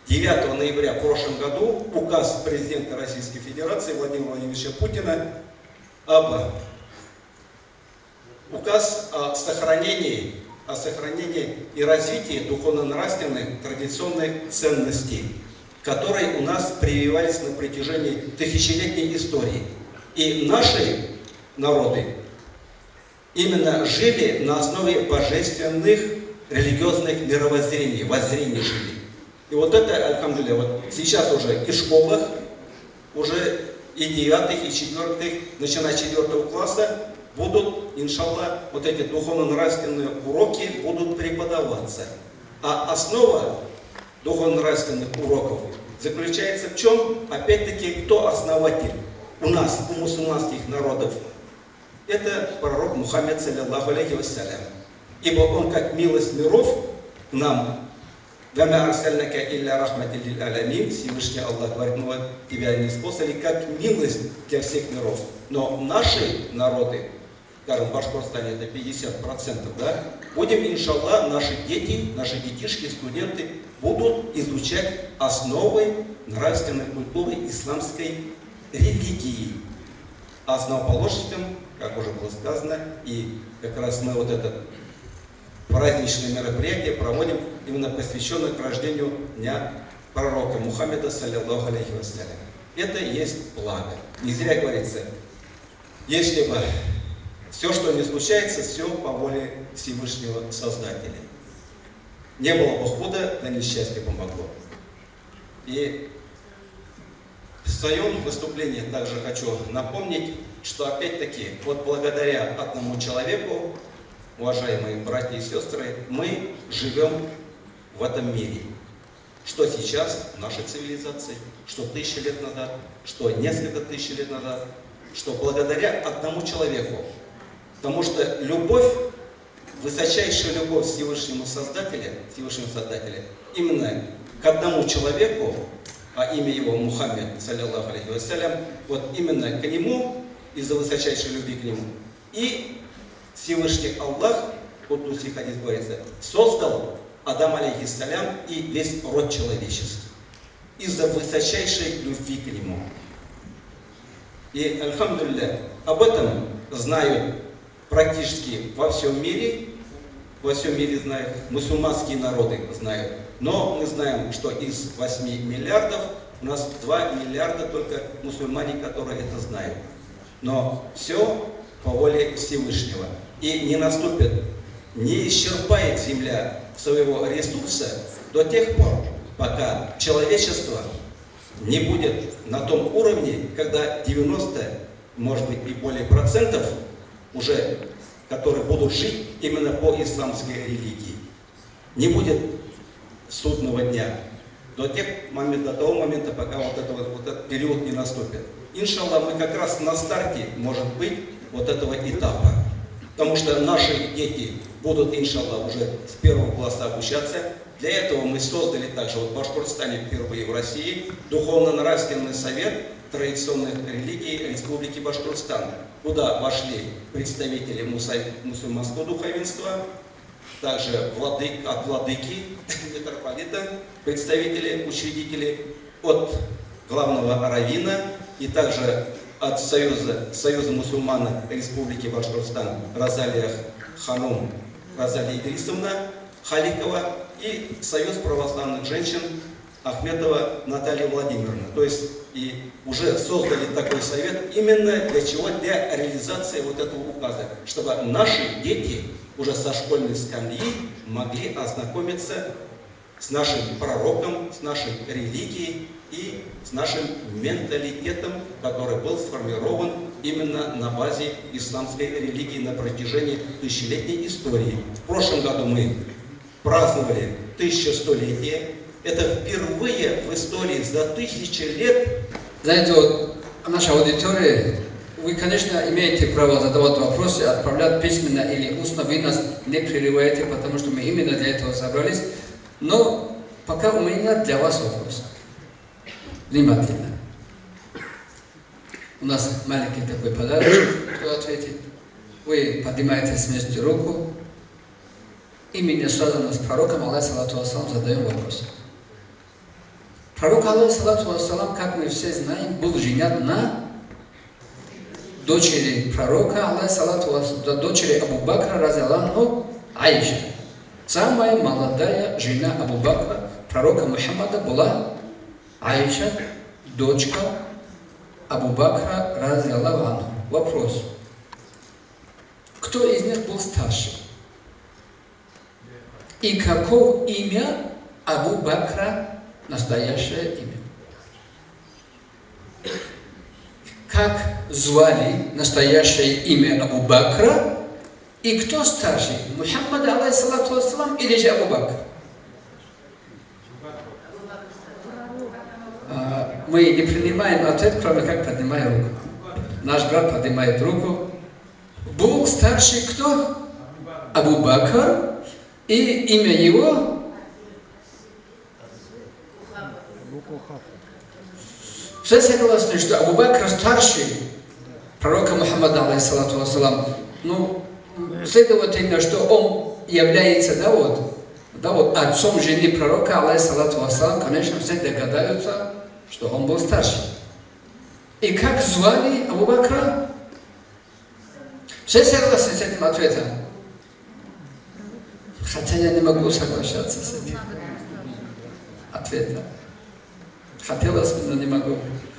9 ноября в прошлом году, указ президента Российской Федерации Владимира Владимировича Путина об указ о сохранении и развитии духовно-нравственных традиционных ценностей, которые у нас прививались на протяжении тысячелетней истории. И наши народы именно жили на основе божественных религиозных мировоззрений, воззрений жили. И вот это, альхамдулилля, вот сейчас уже и в школах, уже и 9 и 4, начиная с 4 класса, будут, иншаллах, вот эти духовно-нравственные уроки будут преподаваться. А основа духовно-нравственных уроков заключается в чем? Опять-таки, кто основатель у нас, у мусульманских народов? Это пророк Мухаммед, саллиллаху алейхи вассалям. Ибо он, как милость миров, к нам, Всевышний Аллах говорит, мы тебя не способили, как милость для всех миров. Но наши народы, скажем, в Башкортостане это 50%, да, будем, иншаллах, наши дети, наши детишки, студенты будут изучать основы нравственной культуры исламской религии. Основоположником, как уже было сказано, и как раз мы вот это праздничное мероприятие проводим именно посвященное к рождению дня пророка Мухаммеда, саллиллаху алейхи вассалям. Это есть благо. Не зря говорится, если бы все, что не случается, все по воле Всевышнего Создателя. Не было бы худа, да несчастье помогло. И в своем выступлении также хочу напомнить, что опять-таки, вот благодаря одному человеку, уважаемые братья и сестры, мы живем в этом мире. Что сейчас в нашей цивилизации, что 1000 лет назад, что несколько тысяч лет назад, что благодаря одному человеку. Потому что любовь, высочайшая любовь Всевышнего Создателя, именно к одному человеку, а имя его Мухаммед, саллиллаху алейхи вассалям, вот именно к нему, из-за высочайшей любви к нему, и Всевышний Аллах, вот тут в хадис говорится, создал Адам алейхиссалям и весь род человеческий из-за высочайшей любви к нему. И, альхамдулилля, об этом знают практически во всем мире знают, мусульманские народы знают. Но мы знаем, что из 8 миллиардов у нас 2 миллиарда только мусульмане, которые это знают. Но все по воле Всевышнего. И не наступит, не исчерпает земля своего ресурса до тех пор, пока человечество не будет на том уровне, когда 90, может быть и более процентов уже, которые будут жить именно по исламской религии. Не будет судного дня до того момента, пока вот этот период не наступит. Иншаллах, мы как раз на старте, может быть, вот этого этапа. Потому что наши дети будут, иншаллах, уже с 1 класса обучаться. Для этого мы создали также вот в Башкортостане, впервые в России, Духовно-нравственный совет традиционных религий Республики Башкортостан, куда вошли представители мусульманского духовенства, также от владыки, митрополита, представители, учредители, от главного раввина и также от Союза мусульман Республики Башкортостан Розалия Ханум Розалия Идрисовна Халикова и Союз православных женщин Ахметова Наталья Владимировна. То есть и уже создали такой совет именно для чего? Для реализации вот этого указа, чтобы наши дети уже со школьной скамьи могли ознакомиться с нашим пророком, с нашей религией и с нашим менталитетом, который был сформирован именно на базе исламской религии на протяжении тысячелетней истории. В прошлом году мы праздновали 1100-летие. Это впервые в истории за 1000 лет. Знаете, вот наша аудитория, вы, конечно, имеете право задавать вопросы, отправлять письменно или устно, вы нас не прерываете, потому что мы именно для этого собрались. Но пока у меня для вас вопрос. Внимательно. У нас маленький такой подарок, кто ответит. Вы поднимаете вместе руку, именно связано с пророком, алейхиссалату вассалам, задаем вопрос. Пророк, алейхиссалату вассалам, как мы все знаем, был женат на дочери пророка, алейхиссалату, дочери Абу Бакра, разиаллаху, Аиша. Самая молодая жена Абу Бакра, пророка Мухаммада, была Аиша, дочка Абу Бакра, разиаллаху. Вопрос. Кто из них был старше? И какое имя Абу Бакра, настоящее имя? Как звали настоящее имя Абу Бакра? И кто старше? Мухаммад, алейхиссалату вассалам, или же Абу Бакр? Мы не принимаем ответ, кроме как поднимая руку. Наш брат поднимает руку. Был старше кто? Абу Бакр. И имя его? Все согласны, что Абу Бакр старший пророка Мухаммада, алейхиссалату вассалам. Ну, следовательно, что он является, отцом жены пророка, алейхиссалату вассалам, конечно, все догадаются, что он был старший. И как звали Абу Бакра? Все согласны с этим ответом? Хотя я не могу соглашаться с этим ответом. Хотелось бы, но не могу.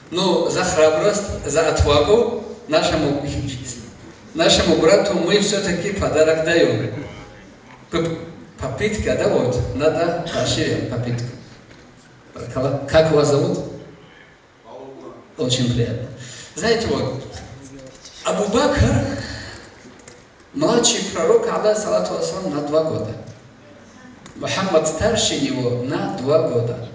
Но за храбрость, за отвагу нашему брату мы все-таки подарок даем. Попытка, надо расширить попытку. Как вас зовут? Очень приятно. Знаете, Абу Бакр, младший пророк, алейхиссалату вассалам, на 2 года. Мухаммад старше него на 2 года.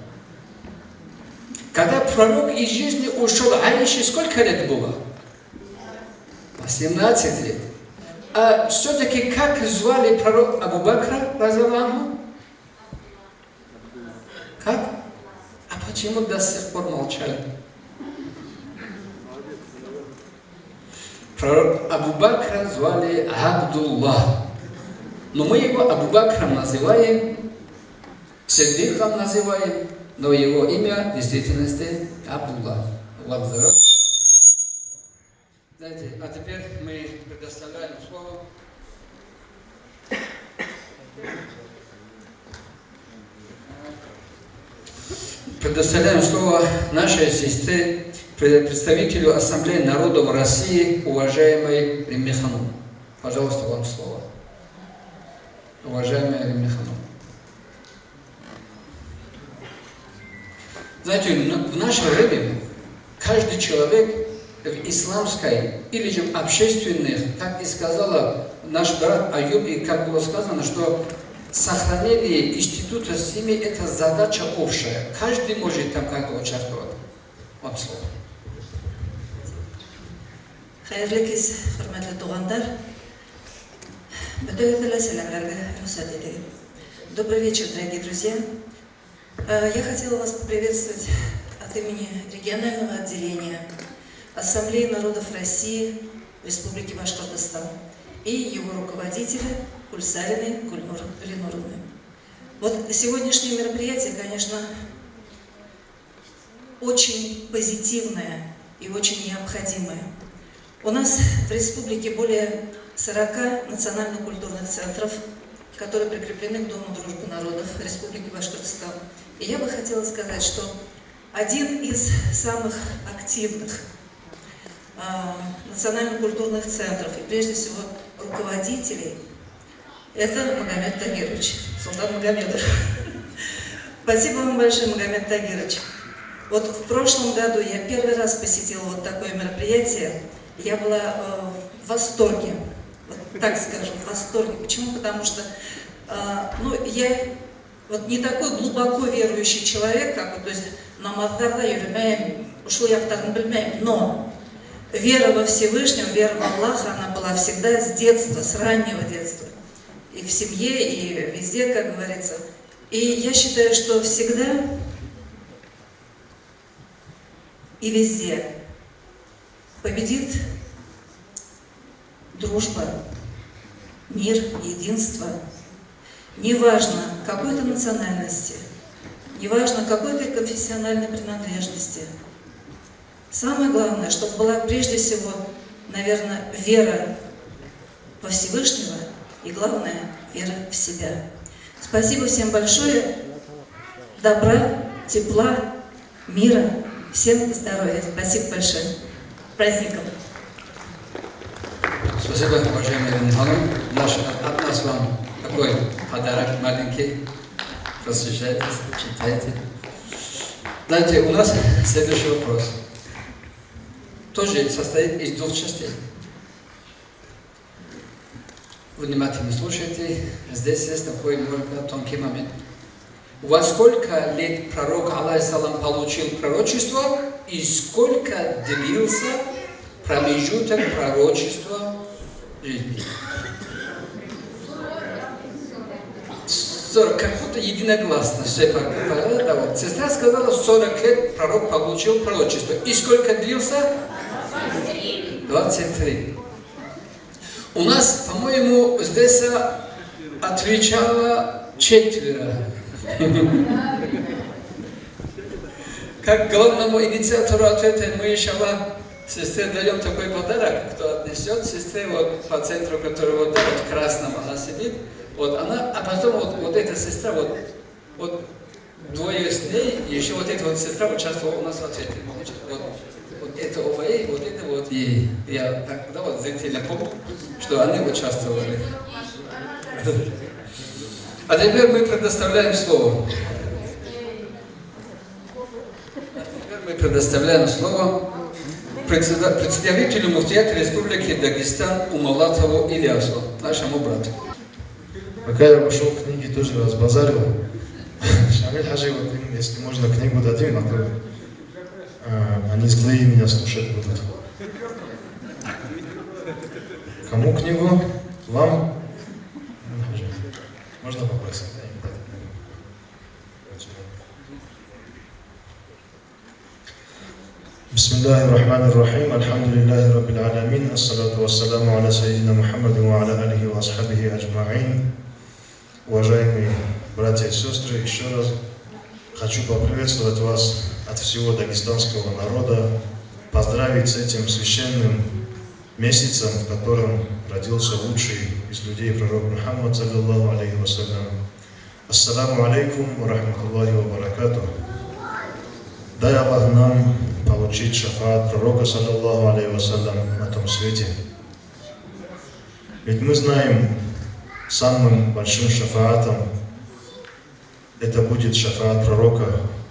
Когда пророк из жизни ушел, Аише сколько лет было? 18 лет. А все-таки как звали пророк Абу Бакра, разиаллаху? Как? А почему до сих пор молчали? Пророк Абу Бакра звали Абдуллах. Но мы его Абу Бакром называем, Сиддиком называем, но его имя в действительности Абдуллах. Аллах здоров. Знаете, а теперь мы предоставляем слово нашей сестре, представителю Ассамблеи народов России, уважаемой Римме Ханум. Пожалуйста, вам слово. Уважаемая Римме Ханум. Знаете, в наше время каждый человек в исламской или же в общественных, как и сказала наш брат Аюб, и как было сказано, что сохранение института семьи – это задача общая. Каждый может там как-то участвовать. Вам слово. Хайырлы кез, хөрмәтле тугандар. Добрый вечер, дорогие друзья. Я хотела вас поприветствовать от имени регионального отделения Ассамблеи народов России Республики Башкортостан и его руководителя Гульсариной Гульнур Ленуровны. Сегодняшнее мероприятие, конечно, очень позитивное и очень необходимое. У нас в республике более 40 национально-культурных центров, которые прикреплены к Дому дружбы народов Республики Башкортостан. И я бы хотела сказать, что один из самых активных национально-культурных центров, и прежде всего руководителей, это Магомед Тагирович, Султан Магомедов. Спасибо вам большое, Магомед Тагирович. В прошлом году я первый раз посетила такое мероприятие, я была в восторге, так скажем, в восторге. Почему? Потому что я не такой глубоко верующий человек, то есть намаздарда юрмеем, ушло я вторым бельмеем, но вера во Всевышнего, вера в Аллаха, она была всегда с детства, с раннего детства. И в семье, и везде, как говорится. И я считаю, что всегда и везде победит дружба, мир, единство. Неважно какой-то национальности, неважно какой-то конфессиональной принадлежности. Самое главное, чтобы была прежде всего наверное, вера во Всевышнего и, главное, вера в себя. Спасибо всем большое. Добра, тепла, мира. Всем здоровья. Спасибо большое. С праздником. Спасибо, уважаемый Римхан. От нас вам такой подарок маленький. Посвящайтесь, читайте. Знаете, у нас следующий вопрос. Тоже состоит из двух частей. Внимательно слушайте. Здесь есть такой немного тонкий момент. Во сколько лет пророк, алейхиссалам, получил пророчество и сколько длился промежуток пророчества жизни? 40, как будто единогласно. Да, вот. Сестра сказала, 40 лет пророк получил пророчество. И сколько длился? 23. У нас, по-моему, здесь отвечало 4. Как главному инициатору ответа мы, иншаллах, сестре даем такой подарок, кто отнесет сестре вот по центру, который вот там вот красном она сидит, вот она, а потом вот эта сестра, вот двое с ней, и еще вот эта вот сестра участвовала у нас в ответе. Вот это оба ей, вот это вот ей. Я так, да, вот зрители помню, что они участвовали. А теперь мы предоставляем слово. Мы предоставляем слово представителю муфтията Республики Дагестан Умалатову Ильясу, нашему брату. Пока я вышел книги, тоже разбазарил. Шамиль Хаджи, вот им, если можно, книгу дадим, а то они злые меня слушать будут. Кому книгу? Вам? Можно попросить? بسم الله الرحمن الرحيم الحمد لله رب العالمين الصلاة والسلام على سيدنا محمد وعلى آله وأصحابه أجمعين. Уважаемые братья и сестры, еще раз хочу поприветствовать вас от всего дагестанского народа, поздравить с этим священным месяцем, в котором родился лучший из людей пророк Мухаммад, саллаллаху алейхи вассалям. Ассаламу алейкум ва рахматуллахи ва баракатух. Дай Аллах нам получить шафаат пророка, саллаллаху алейхи вассалям, на том свете. Ведь мы знаем, самым большим шафаатом это будет шафаат пророка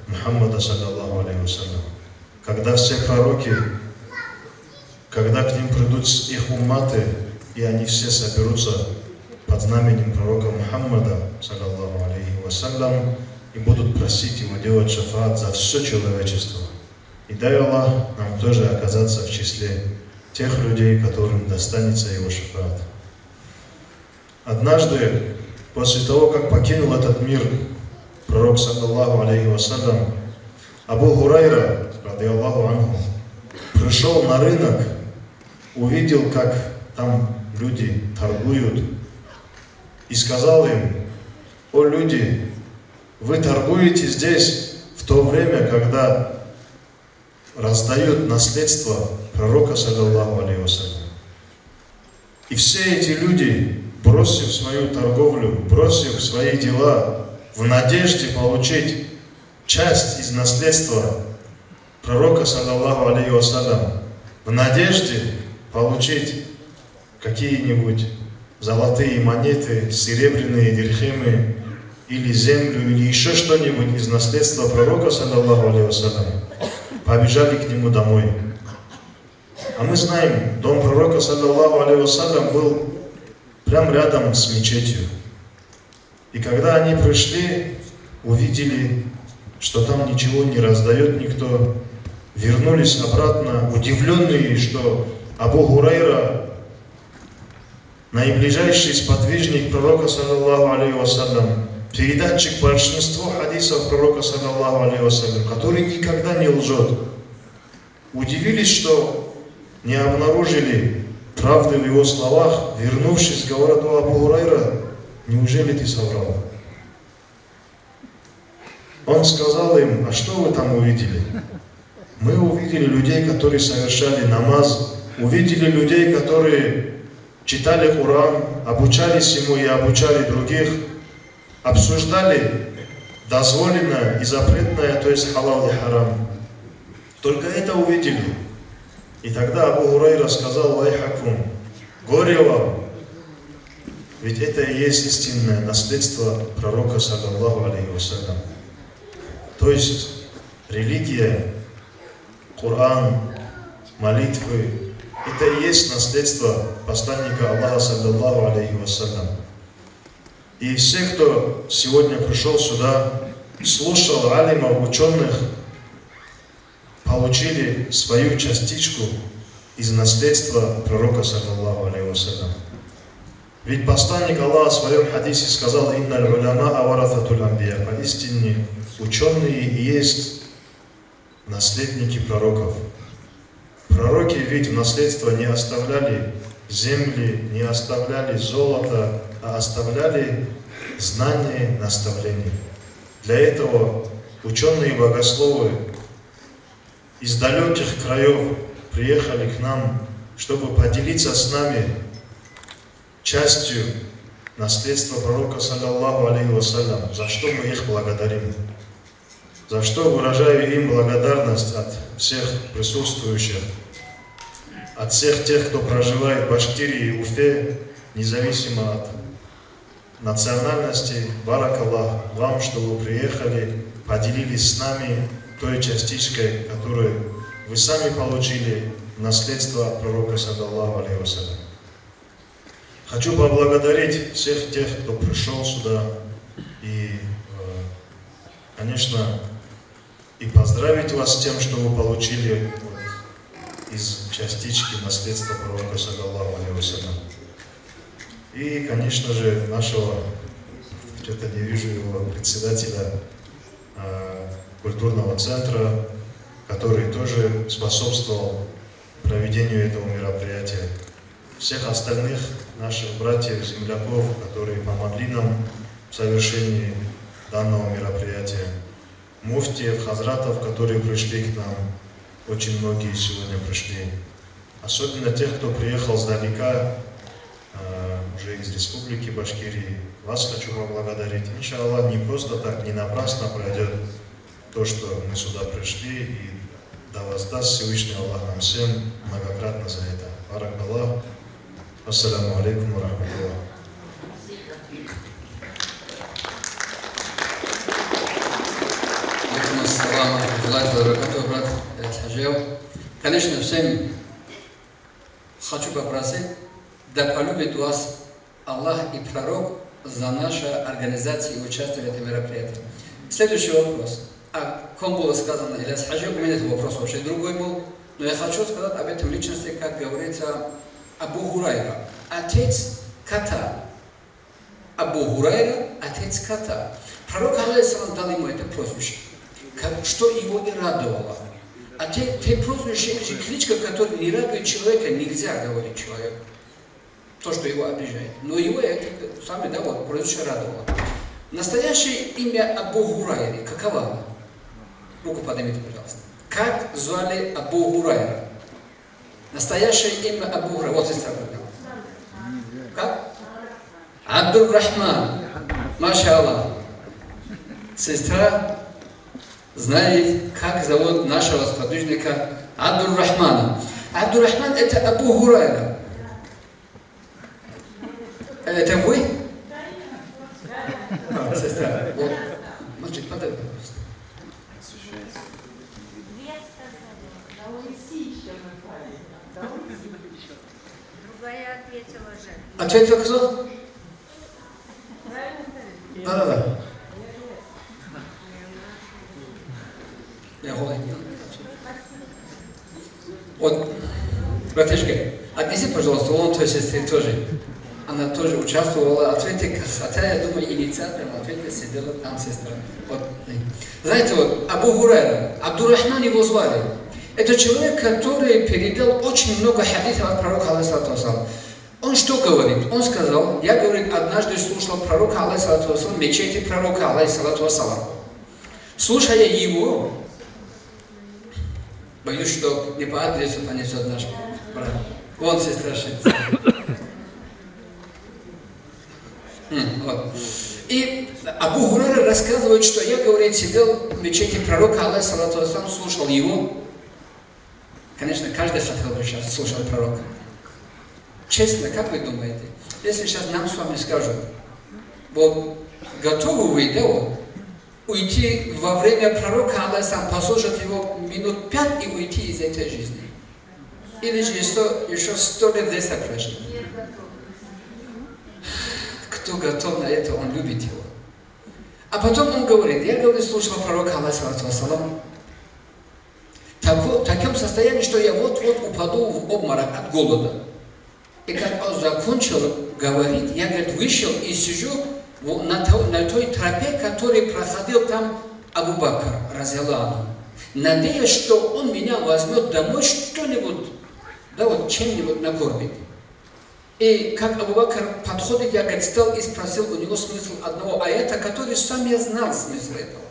Мухаммада, саллаллаху алейхи вассалям. Когда все пророки, когда к ним придут их умматы, и они все соберутся под знаменем пророка Мухаммада, саллаллаху алейхи вассалям, и будут просить его делать шафаат за все человечество. И дай Аллах нам тоже оказаться в числе тех людей, которым достанется его шафаат. Однажды, после того, как покинул этот мир пророк, саллаллаху алейхи вассалям, Абу Хурайра, радиаллаху анху, пришел на рынок, увидел, как там люди торгуют, и сказал им: «О люди, вы торгуете здесь в то время, когда раздают наследство пророка, саллаллаху алейхи вассалям. И все эти люди, бросив свою торговлю, бросив свои дела, в надежде получить часть из наследства пророка, саллаллаху алейхи вассалям, в надежде получить какие-нибудь золотые монеты, серебряные дирхемы, или землю, или еще что-нибудь из наследства пророка, саллаллаху алейхи вассалям, побежали к нему домой. А мы знаем, дом пророка, саллаллаху алейхи вассалям, был прямо рядом с мечетью. И когда они пришли, увидели, что там ничего не раздает никто, вернулись обратно, удивленные, что Абу Хурайра, наиближайший сподвижник пророка, саллаллаху алейхи вассалям, передатчик большинства хадисов пророка, саллаллаху алейхи вассалям, который никогда не лжет, удивились, что не обнаружили правды в его словах, вернувшись, говорят: «О, Абу Хурайра, неужели ты соврал?» Он сказал им: «А что вы там увидели?» «Мы увидели людей, которые совершали намаз, увидели людей, которые читали Коран, обучались ему и обучали других, обсуждали дозволенное и запретное, то есть халал и харам. Только это увидели. И тогда Абу Хурайра сказал: «Вайхакум, горе вам, ведь это и есть истинное наследство пророка, саллаллаху алейхи вассалям». То есть религия, Коран, молитвы — это и есть наследство посланника Аллаха, саллаллаху алейхи вассалям. И все, кто сегодня пришел сюда, слушал алимов, ученых, получили свою частичку из наследства пророка, саллаллаху алейхи вассалям. Ведь посланник Аллаха в своем хадисе сказал: «Инналь уляма аварататуль амбия». Поистине ученые и есть наследники пророков. Пророки ведь в наследство не оставляли земли, не оставляли золото, а оставляли знания, наставления. Для этого ученые и богословы из далеких краев приехали к нам, чтобы поделиться с нами частью наследства пророка, саллаллаху алейхи вассалям, за что мы их благодарим. За что выражаю им благодарность от всех присутствующих, от всех тех, кто проживает в Башкирии и Уфе, независимо от национальности. Баракаллах вам, что вы приехали, поделились с нами той частичкой, которую вы сами получили в наследство пророка, саллаллаху алейхи вассалям. Хочу поблагодарить всех тех, кто пришел сюда, и, конечно, и поздравить вас с тем, что вы получили из частички наследства пророка, саллаллаху алейхи вассалям. И, конечно же, нашего, что-то не вижу его, председателя культурного центра, который тоже способствовал проведению этого мероприятия. Всех остальных наших братьев, земляков, которые помогли нам в совершении данного мероприятия. Муфтиев, хазратов, которые пришли к нам. Очень многие сегодня пришли. Особенно тех, кто приехал сдалека, уже из республики Башкирии. Вас хочу поблагодарить. Иншаллах, не просто так, не напрасно пройдет то, что мы сюда пришли, и да воздаст Всевышний Аллах нам всем многократно за это. Баракаллах. Ассаламу алейкум ва рахматуллах. Брат Хаджиев. Конечно, всем хочу попросить, да полюбит вас Аллах и пророк за нашу организацию и участие в этом мероприятии. Следующий вопрос. О ком было сказано Ильяс Хаджиев, у меня этот вопрос вообще другой был, но я хочу сказать об этом личности, как говорится, Абу Хурайра, отец кота. Абу Хурайра, отец кота. Пророк алейхиссалам дал ему это прозвище, что его и радовало. А те прозвища, кличка, которая не радует человека, нельзя говорить человеку. То, что его обижает. Но его это сами, да, вот, прозвище радовало. Настоящее имя Абу Хурайры, каково оно? Руку поднимите, пожалуйста. Как звали Абу Хурайра? Настоящее имя Абу Хурайра. Вот сестра. Как? Абдур-Рахман. Маша Аллах. Сестра знает, как зовут нашего сподвижника Абдур-Рахмана. Абдур-Рахман — это Абу Хурайра. Это вы? Сестра. Вот. Мальчик, подай, пожалуйста. Другая ответила же. Ответил кто? Да. Я голый. Вот, братишка, отнеси, пожалуйста, вон той сестре тоже. Она тоже участвовала, ответы, хотя я думаю, инициатором ответа сидела там сестра. Вот. Знаете, вот, Абу Хурайра, Абдур-Рахман его звали. Это человек, который передал очень много хадисов от пророка, алейхиссалату вассалам. Он что говорит? Он сказал, я, говорит, однажды слушал пророка, алейхиссалату вассалам, в мечети пророка, алейхиссалату вассалам. Слушая его, боюсь, что не по адресу понесет наш брат. Он сестра Швейцария. Вот. И Абу Хурайра рассказывает, что я, говорит, сидел в мечети пророка, алейхиссалату вассалам, слушал его. Конечно, каждый хотел бы сейчас слушать пророка. Честно, как вы думаете, если сейчас нам с вами скажут, вот готовы вы, да, вот, уйти во время пророка, алейхиссалам, послушать его минут 5 и уйти из этой жизни? Или же еще 100 лет здесь прожить? Кто готов на это, он любит его. А потом он говорит, я, говорит, слушал пророка, алейхиссалату вассалам, в таком состоянии, что я вот-вот упаду в обморок от голода. И как он закончил говорить, я, говорит, вышел и сижу на той тропе, который проходил там Абу Бакр, разъяллаху, надеясь, что он меня возьмет домой что-нибудь, да вот чем-нибудь накормит. И как Абу Бакр подходит, я, говорит, стал и спросил у него смысл одного аята, который сам я знал смысл этого.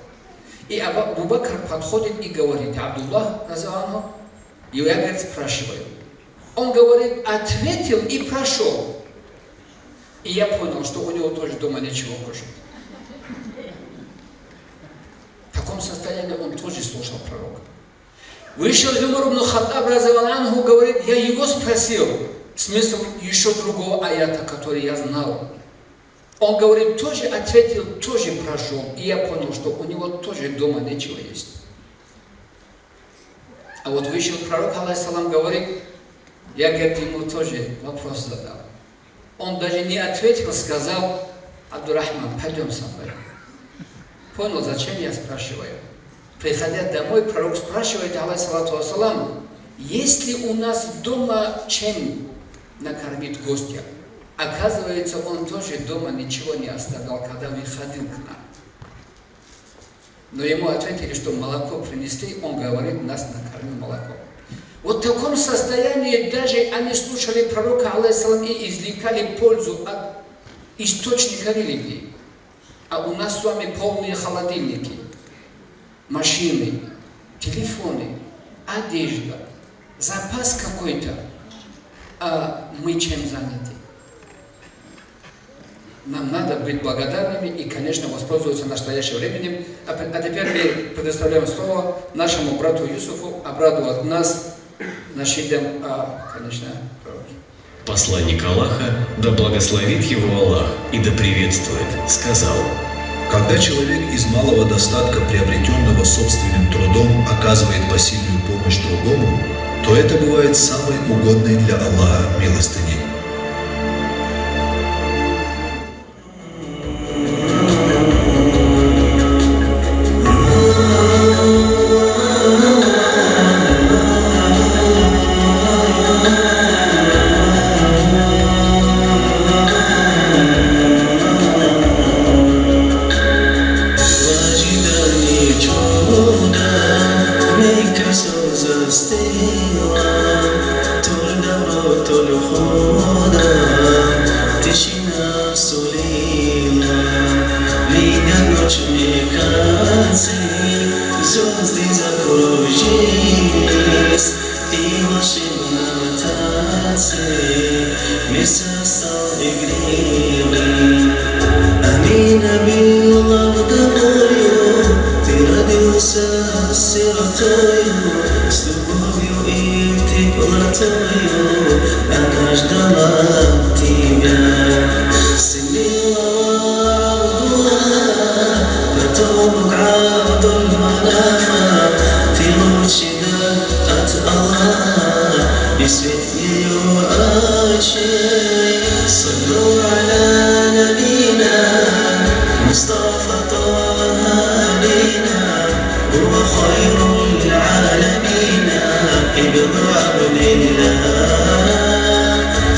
И Абу Бакр подходит и говорит, Абдуллах, разъяллаху, и я, говорит, спрашиваю. Он говорит, ответил и прошел. И я понял, что у него тоже дома ничего кушать. В таком состоянии он тоже слушал пророка. Вышел Умар ибн Хаттаб, разъяллаху, говорит, я его спросил смысл еще другого аята, который я знал. Он говорит, тоже ответил, тоже прошел. И я понял, что у него тоже дома ничего есть. А вот вышел пророк, алейхиссалам, говорит, я, говорит, ему тоже вопрос задал. Он даже не ответил, сказал, Абдурахман, пойдем со мной. Понял, зачем я спрашиваю? Приходя домой, пророк спрашивает, алейхиссалату вассалам, есть ли у нас дома чем накормить гостя? Оказывается, он тоже дома ничего не оставлял, когда выходил к нам. Но ему ответили, что молоко принесли, он говорит, нас накормил молоко. Вот в таком состоянии даже они слушали пророка, алейхиссалам, и извлекали пользу от источника религии. А у нас с вами полные холодильники, машины, телефоны, одежда, запас какой-то. А мы чем заняты? Нам надо быть благодарными и, конечно, воспользоваться настоящим временем. А теперь мы предоставляем слово нашему брату Юсуфу обрадовать нас нашидом, конечно, пророке. Посланник Аллаха, да благословит его Аллах и да приветствует, сказал: Когда человек из малого достатка, приобретенного собственным трудом, оказывает посильную помощь другому, то это бывает самой угодной для Аллаха милостыней.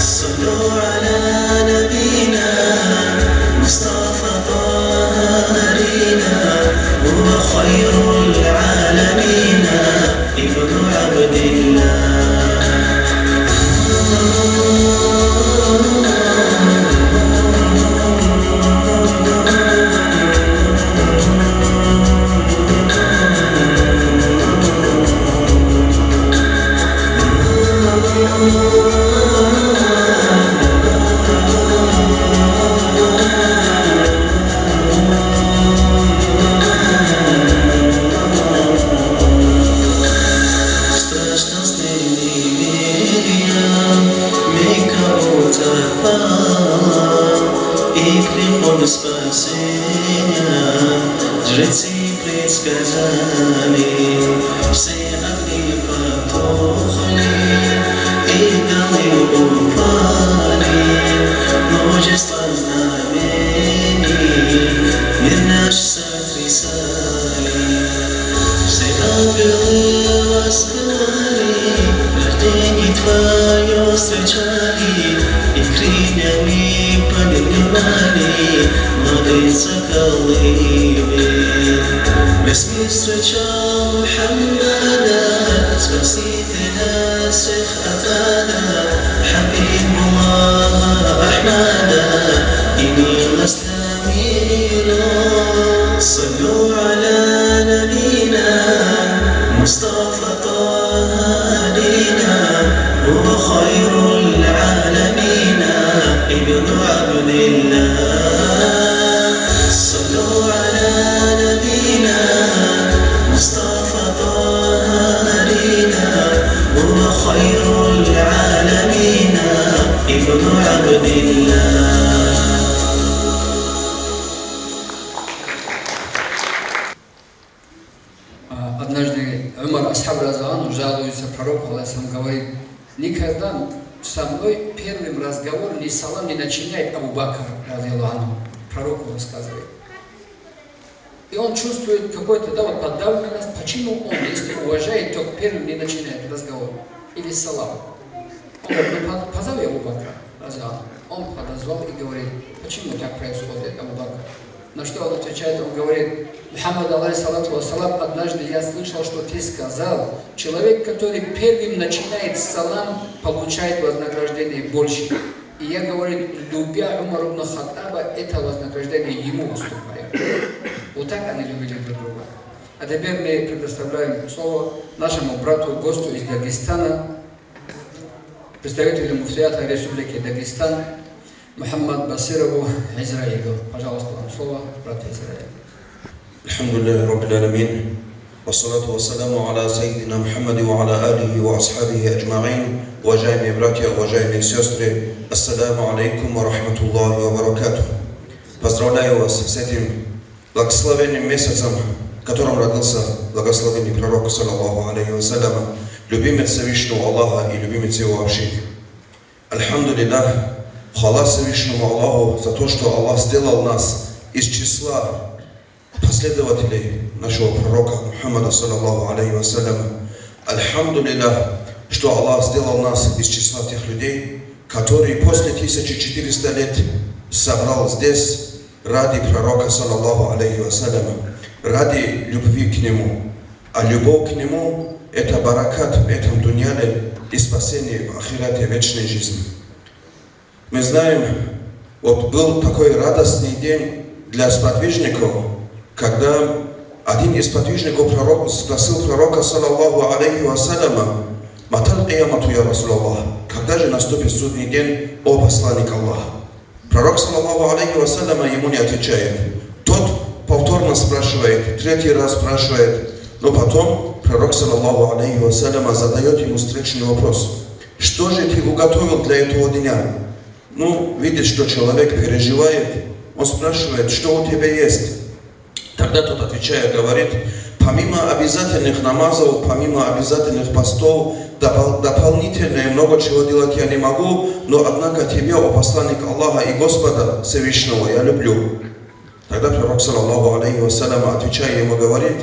صلوا على и в приход спасения жрецы предсказали, все огни потухли и голы упали, множество знамений мир наш сотрясали. Все ангелы восстали, рождение Твое встречали и крыльями поднимали молодые соколы. Весь мир встречал Мухаммада, Спасителя всех от ада, Хабибуллаха Ахмада и милость для мира. Саллю аля набина Мустафа Таха Дина, Хуа хайрул аламина, Ибн Абдилlah. Саллю аля набина Мустафа Таха Дина, Хуа хайрул аламина, Ибн Абдилlah. Однажды Умар Асхаб Разану жалуется пророку, алейхиссалам, говорит: никогда со мной первым разговором ни салам не начинает Абу Бакр, радиаллаху. Пророку рассказывает. И он чувствует какой-то подавленность, почему он, если уважает, то первым не начинает разговор. Или салам. Он говорит: ну позови Абу Бакра, радиаллаху. Он подозвал и говорит: почему так происходит, Абу Бакр? На что он отвечает, он говорит: Мухаммад, алейхиссалату вассалам, однажды я слышал, что ты сказал, человек, который первым начинает салам, получает вознаграждение больше. И я, говорю, любя Умар ибн Хаттаба, это вознаграждение ему уступаю. Вот так они любили друг друга. А теперь мы предоставляем слово нашему брату, гостю из Дагестана, представителю муфтията Республики Дагестан, Мухаммад Басирову Израилю. Пожалуйста, вам слово, брат Израиль. Алхамдулиллахи Раббил Аламин. Вассалату вассаламу аля Сайидина Мухаммади ва аля алихи ва асхабихи аджмаин. Уважаемые братья, уважаемые сестры, ассаламу алейкум ва рахматуллахи ва баракатух. Поздравляю вас с этим благословенным месяцем, в котором родился благословенный пророк, саллаллаху алейхи вассалям, любимец Всевышнего Аллаха и любимец его общины. Альхамдулиллах, хвала Всевышнему Аллаху за то, что Аллах сделал нас из числа последователей нашего пророка Мухаммада, саллаллаху алейхи вассалям. Альхамдулиллах, что Аллах сделал нас из числа тех людей, которые после 1400 лет собрал здесь ради пророка, саллаллаху алейхи вассалям, ради любви к нему. А любовь к нему – это баракат в этом дуньяле и спасение в ахирате вечной жизни. Мы знаем, вот был такой радостный день для сподвижников, когда один из сподвижников спросил пророка, саллаллаху алейхи вассаляма: «Матал киямату, я Расулаллах, когда же наступит судный день, о посланник Аллаха?» Пророк, саллаллаху алейхи вассаляма, ему не отвечает. Тот повторно спрашивает, третий раз спрашивает, но потом пророк, саллаллаху алейхи вассаляма, задает ему встречный вопрос: «Что же ты уготовил для этого дня?» Ну, видит, что человек переживает, он спрашивает: «Что у тебя есть?» Тогда тот, отвечая, говорит: «Помимо обязательных намазов, помимо обязательных постов, дополнительно много чего делать я не могу, но однако тебя, о посланник Аллаха и Господа Всевышнего, я люблю». Тогда пророк, саллаллаху алейхи вассалям, отвечая ему, говорит: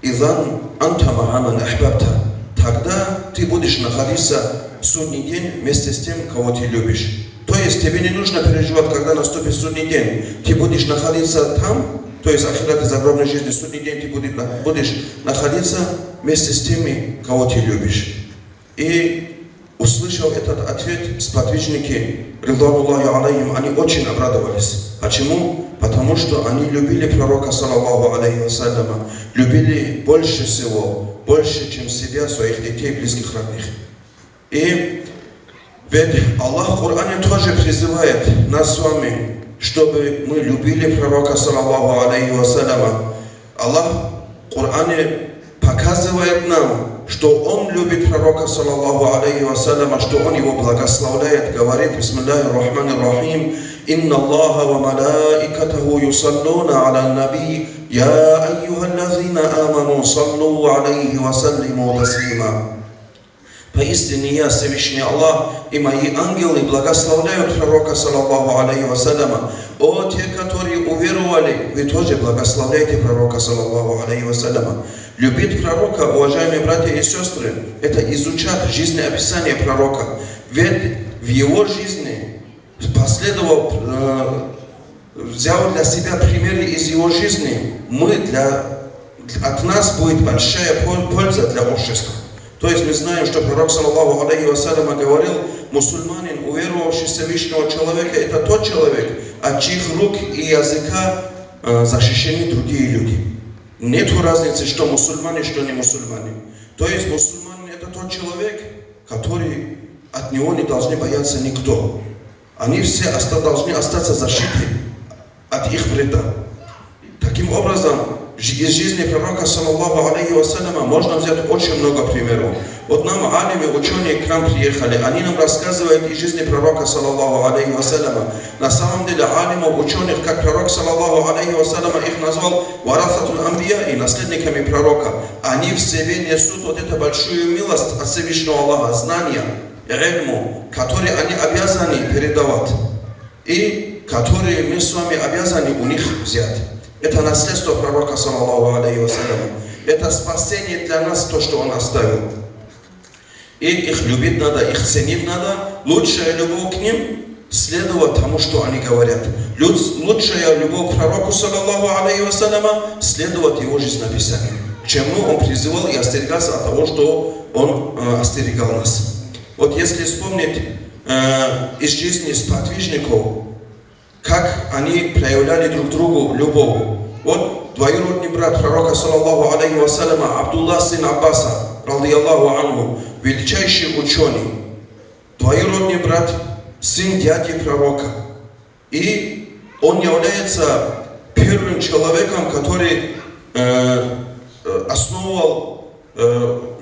«Изан анта махаман ахбабта». Тогда ты будешь находиться в судный день вместе с тем, кого ты любишь. То есть тебе не нужно переживать, когда наступит судный день. Ты будешь находиться там, то есть ахират и загробной жизни, судный день ты будешь находиться вместе с теми, кого ты любишь. И услышав этот ответ, сподвижники, ридвануллахи алейхим, они очень обрадовались. Почему? Потому что они любили пророка, саллаллаху алейхи вассаляма, любили больше всего, больше, чем себя, своих детей, близких, родных. И ведь Аллах в Коране тоже призывает нас с вами, чтобы мы любили пророка, саллаллаху алейхи вассаляма. Аллах в Коране показывает нам, что Он любит пророка, саллаллаху алейхи вассаляма, что Он его благословляет, говорит: «Бисмиллахи рахмани рахим, إن الله وملائكته يصلون على النبي يا أيها الذين آمنوا صلوا عليه وسلموا تسليما. Поистине я, Всевышний Аллах, и мои ангелы благословляют пророка, саллаллаху алейхи вассаляма. О, те, которые уверовали, вы тоже благословляйте пророка, саллаллаху алейхи вассаляма. Любить пророка, уважаемые братья и сестры, это изучать жизнеописание пророка. Ведь в его жизни последовал, взял для себя примеры из его жизни, от нас будет большая польза для общества. То есть мы знаем, что пророк, саллаллаху алейхи вассалям, говорил, мусульманин, уверовавший в Всевышнего человека, это тот человек, от чьих рук и языка защищены другие люди. Нет разницы, что мусульмане, что не мусульмане. То есть мусульманин это тот человек, который от него не должны бояться никто. Они все должны остаться защитой от их вреда. Таким образом, из жизни пророка, саллаллаху алейхи вассаляма, можно взять очень много примеров. Вот нам алимы, ученые к нам приехали, они нам рассказывают из жизни пророка, саллаллаху алейхи вассаляма. На самом деле алимов, ученых, как пророк, саллаллаху алейхи вассаляма, их назвал варататуль амбия, и наследниками пророка. Они в себе несут вот эту большую милость от Всевышнего Аллаха, знания, ильму, которые они обязаны передавать, и которые мы с вами обязаны у них взять. Это наследство пророка, саллаллаху алейхи вассаляма. Это спасение для нас, то, что он оставил. И их любить надо, их ценить надо. Лучшая любовь к ним следовать тому, что они говорят. Лучшая любовь к пророку, саллаллаху алейхи вассаляма, следовать его жизнеописанию. К чему он призывал и остерегался от того, что он остерегал нас. Вот если вспомнить из жизни сподвижников, как они проявляли друг другу любовь. Вот двоюродный брат пророка, саллаллаху алейхи вассаляма, Абдуллах сын Аббаса, радиаллаху анху, величайший ученый. Двоюродный брат, сын дяди пророка. И он является первым человеком, который основывал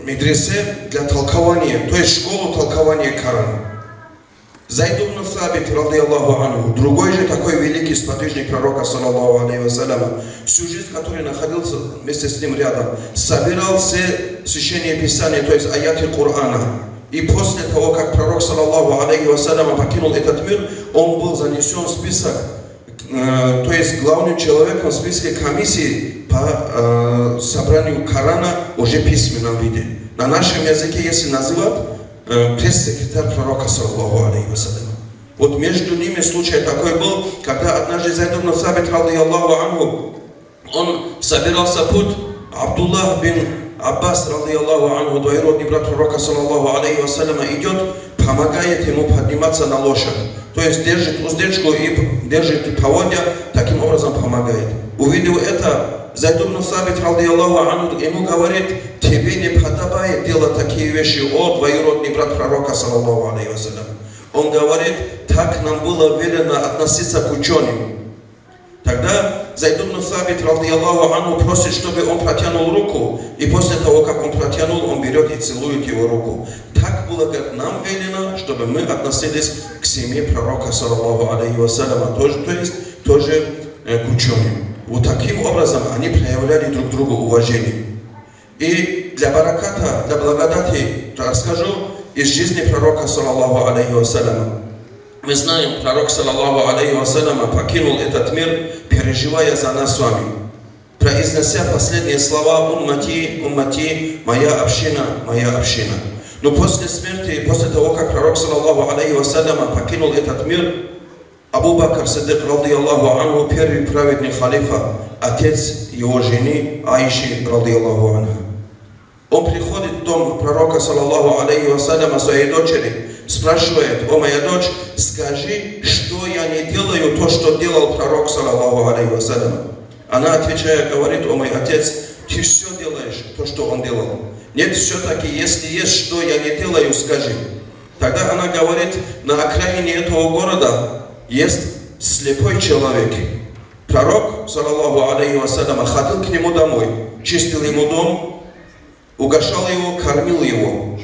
медресе для толкования, то есть школу толкования Корана. Зайд ибн Сабит, радиаллаху анху, другой же такой великий сподвижник пророка, саллаллаху алейхи вассаляма, всю жизнь, который находился вместе с ним рядом, собирал все священные писания, то есть аяты Корана. И после того, как пророк, саллаллаху алейхи вассаляма, покинул этот мир, он был занесен в список, то есть главным человеком в списке комиссии по собранию Корана уже в письменном виде. На нашем языке, если называть, пресс-секретарь пророка, саллаллаху алейхи вассалям. Вот между ними случай такой был, когда однажды Зайд ибн Сабит, радиаллаху анху, он собирался путь, Абдуллах бин Аббас, радиаллаху анху, двоюродный брат пророка, саллаллаху алейхи вассалям, идет, помогает ему подниматься на лошадь. То есть держит уздечку и держит поводья, таким образом помогает. Увидев это, Зайд ибн Сабит, радиаллаху анху, ему говорит, тебе не подобает делать такие вещи, о двоюродный брат пророка, саллаллаху алейхи вассалям. Он говорит, так нам было велено относиться к ученым. Тогда Зайд ибн Сабит, радиаллаху анху, просит, чтобы он протянул руку, и после того, как он протянул, он берет и целует его руку. Так было, как нам велено, чтобы мы относились к семье пророка, саллаллаху алейхи вассалям, то есть тоже к ученым. Вот таким образом они проявляли друг другу уважение. И для бараката, для благодати расскажу из жизни пророка, саллаллаху алейхи вассаляма. Мы знаем, пророк, саллаллаху алейхи вассаляма, покинул этот мир, переживая за нас с вами, произнося последние слова «Уммати, уммати, моя община, моя община». Но после смерти, после того, как пророк, саллаллаху алейхи вассаляма, покинул этот мир, Абу Бакр Сиддик, радиаллаху анху, первый праведный халифа, отец его жены Аиши, радиаллаху анха. Он приходит в дом пророка, саллаллаху алейхи вассаляма, своей дочери, спрашивает: «О моя дочь, скажи, что я не делаю то, что делал пророк, саллаллаху алейхи вассаляма». Она, отвечая, говорит: «О мой отец, ты все делаешь, то, что он делал. Нет, все-таки, если есть, что я не делаю, скажи». Тогда она говорит: на окраине этого города есть слепой человек. Пророк, саллаллаху алейхи вассаляма, ходил к нему домой, чистил ему дом, угощал его, кормил его.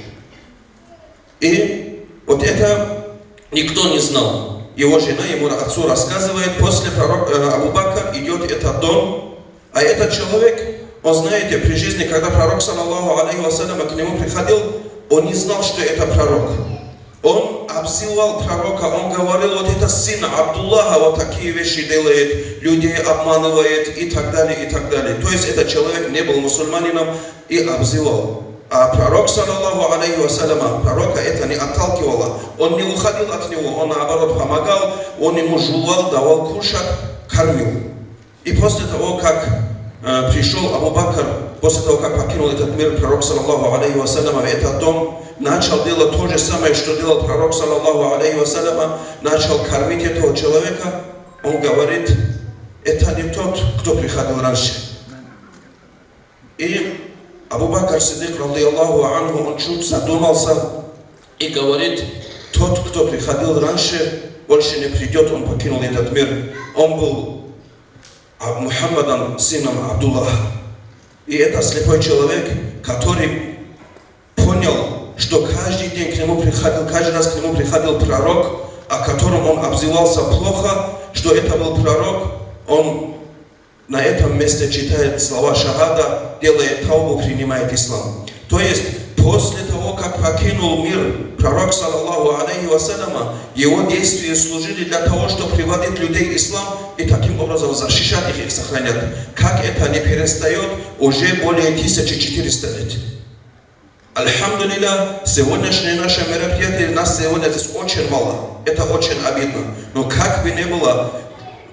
И вот это никто не знал. его жена ему отцу рассказывает, после Абу Бакр идет этот дом, а этот человек, он, знаете, при жизни, когда пророк, саллаллаху алейхи вассалям, к нему приходил, он не знал, что это пророк. Он обзывал пророка, он говорил, вот это сын Абдуллаха, вот такие вещи делает, людей обманывает и так далее, и так далее. То есть этот человек не был мусульманином и обзывал. А пророк, саллаллаху алейхи вассалям, пророка это не отталкивало. Он не уходил от него, он наоборот помогал, он ему жевал, давал кушать, кормил. И после того, как пришел Абу Бакр, после того, как покинул этот мир, пророк, саллаллаху алейхи вассалям, в этот дом, начал делать то же самое, что делал пророк, саллаллаху алейхи вассалям, начал кормить этого человека. Он говорит, это не тот, кто приходил раньше. И Абу Бакр Сиддик, радийаллаху анху, он чуть задумался и говорит, тот, кто приходил раньше, больше не придет, он покинул этот мир. Он был Мухаммадом, сыном Абдуллаха. И это слепой человек, который понял, что каждый день к нему приходил, каждый раз к нему приходил пророк, о котором он обзывался плохо, что это был пророк, он на этом месте читает слова шахада, делает таубу, принимает ислам. То есть, после того, как покинул мир пророк, саллаллаху алейхи вассалям, его действия служили для того, чтобы приводить людей в ислам и таким образом защищать их сохранять. Как это не перестает уже более 1400 лет. Альхамдулилля, сегодняшнее наше мероприятие, нас сегодня здесь очень мало. Это очень обидно. Но как бы ни было,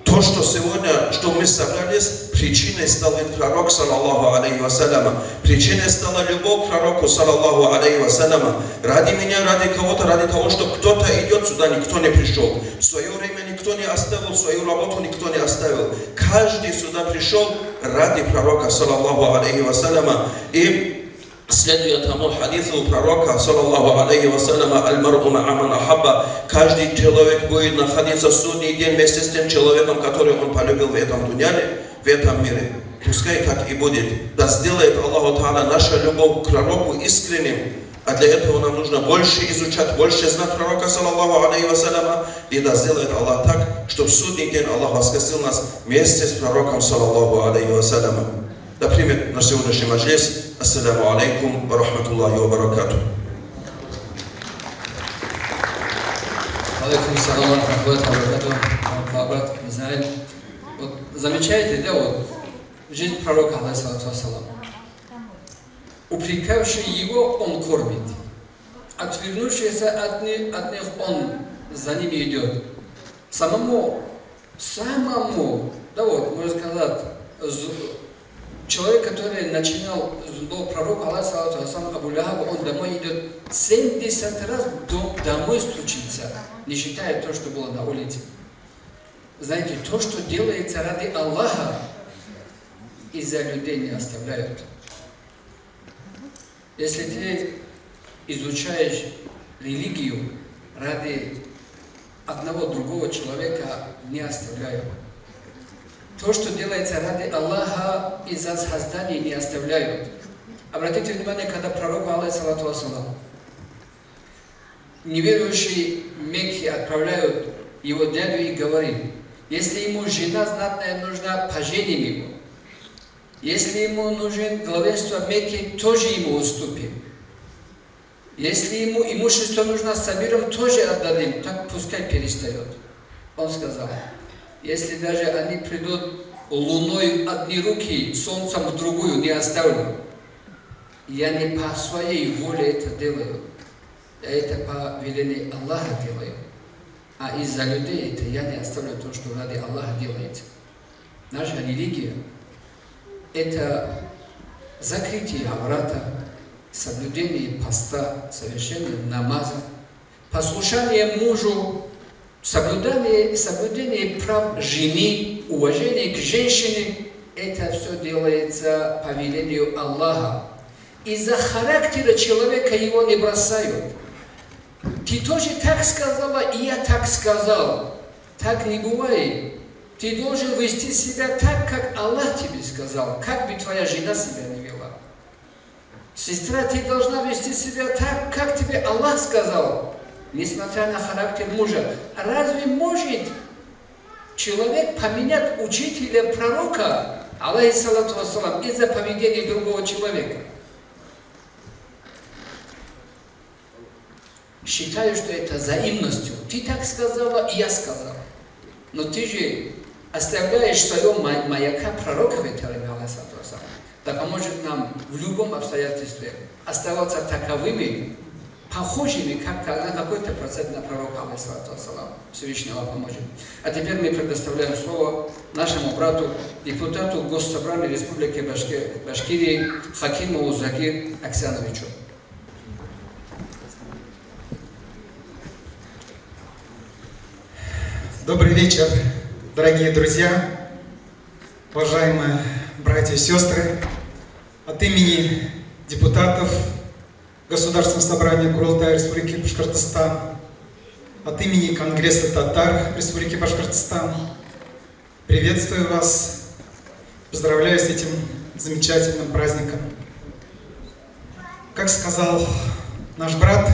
то, что сегодня, что мы собрались, причиной стал ведь пророк, саллаллаху алейхи вассалям. Причиной стала любовь к пророку, саллаллаху алейхи вассалям. Ради меня, ради кого-то, ради того, что кто-то идет сюда, никто не пришел. В свое время никто не оставил, свою работу никто не оставил. Каждый сюда пришел ради пророка, саллаллаху алейхи вассалям. И следуя тому хадису пророка, саллаллаху алейхи вассалям, аль-мар'у ма'a ман ахабба, каждый человек будет находиться в судный день вместе с тем человеком, который он полюбил в этом дуняле, в этом мире. Пускай так и будет. Да сделает Аллаху Та'аля наша любовь к пророку искренним. А для этого нам нужно больше изучать, больше знать пророка, саллаллаху алейхи вассалям. И да сделает Аллах так, чтобы в судный день Аллах воскресил нас вместе с пророком, саллаллаху алейхи вассалям. Да примет наш сегодняшний маджлис. Ассаламу алейкум ва рахматуллахи ва баракатух. Алейкум салам ва рахматуллахи ва баракатух. Израиль. Вот замечаете, да, вот жизнь пророка, алейхиссалату вассалам. Упрекавший его, он кормит. Отвернувшийся от них, он за ними идет. Самому, да вот, можно сказать, человек, который начинал до пророка, алейхиссалату вассалам, Абу Лахаба, он домой идет 70 раз домой стучится, не считая то, что было на улице. Знаете, то, что делается ради Аллаха, из-за людей не оставляют. Если ты изучаешь религию ради одного другого человека, не оставляют. То, что делается ради Аллаха, из-за создания не оставляют. Обратите внимание, когда пророку, алейхиссалату вассалам, неверующие Мекки отправляют его дядю и говорит, если ему жена знатная нужна, поженим его. Если ему нужен главенство Мекки, тоже ему уступим. Если ему имущество нужно, соберем, тоже отдадим, так пускай перестает. Он сказал, если даже они придут луной в одни руки, солнцем в другую, не оставлю. Я не по своей воле это делаю. Я это по велению Аллаха делаю. А из-за людей это я не оставлю то, что ради Аллаха делается. Наша религия – это закрытие аврата, соблюдение поста, совершение намаза, послушание мужу, соблюдение прав жены, уважение к женщине – это все делается по велению Аллаха. Из-за характера человека его не бросают. Ты тоже так сказала, и я так сказал. Так не бывает. Ты должен вести себя так, как Аллах тебе сказал, как бы твоя жена себя не вела. Сестра, ты должна вести себя так, как тебе Аллах сказал. несмотря на характер мужа. Разве может человек поменять учителя пророка, алейхиссалату вассалам, из-за поведения другого человека? Считаю, что это взаимностью. Ты так сказала, и я сказал. Но ты же оставляешь своего маяка пророка в это время, алейхиссалату вассалам. Да поможет нам в любом обстоятельстве оставаться таковыми, похожими, как на какой-то процент на пророка, алейхиссалату вассалам. Всевышний Аллах поможет. А теперь мы предоставляем слово нашему брату, депутату Госсобрания Республики Башкирии Хакимову Закир Аксяновичу. Добрый вечер, дорогие друзья, уважаемые братья и сестры. От имени депутатов Государственного собрания Курултая Республики Башкортостан, от имени Конгресса татар Республики Башкортостан приветствую вас, поздравляю с этим замечательным праздником. Как сказал наш брат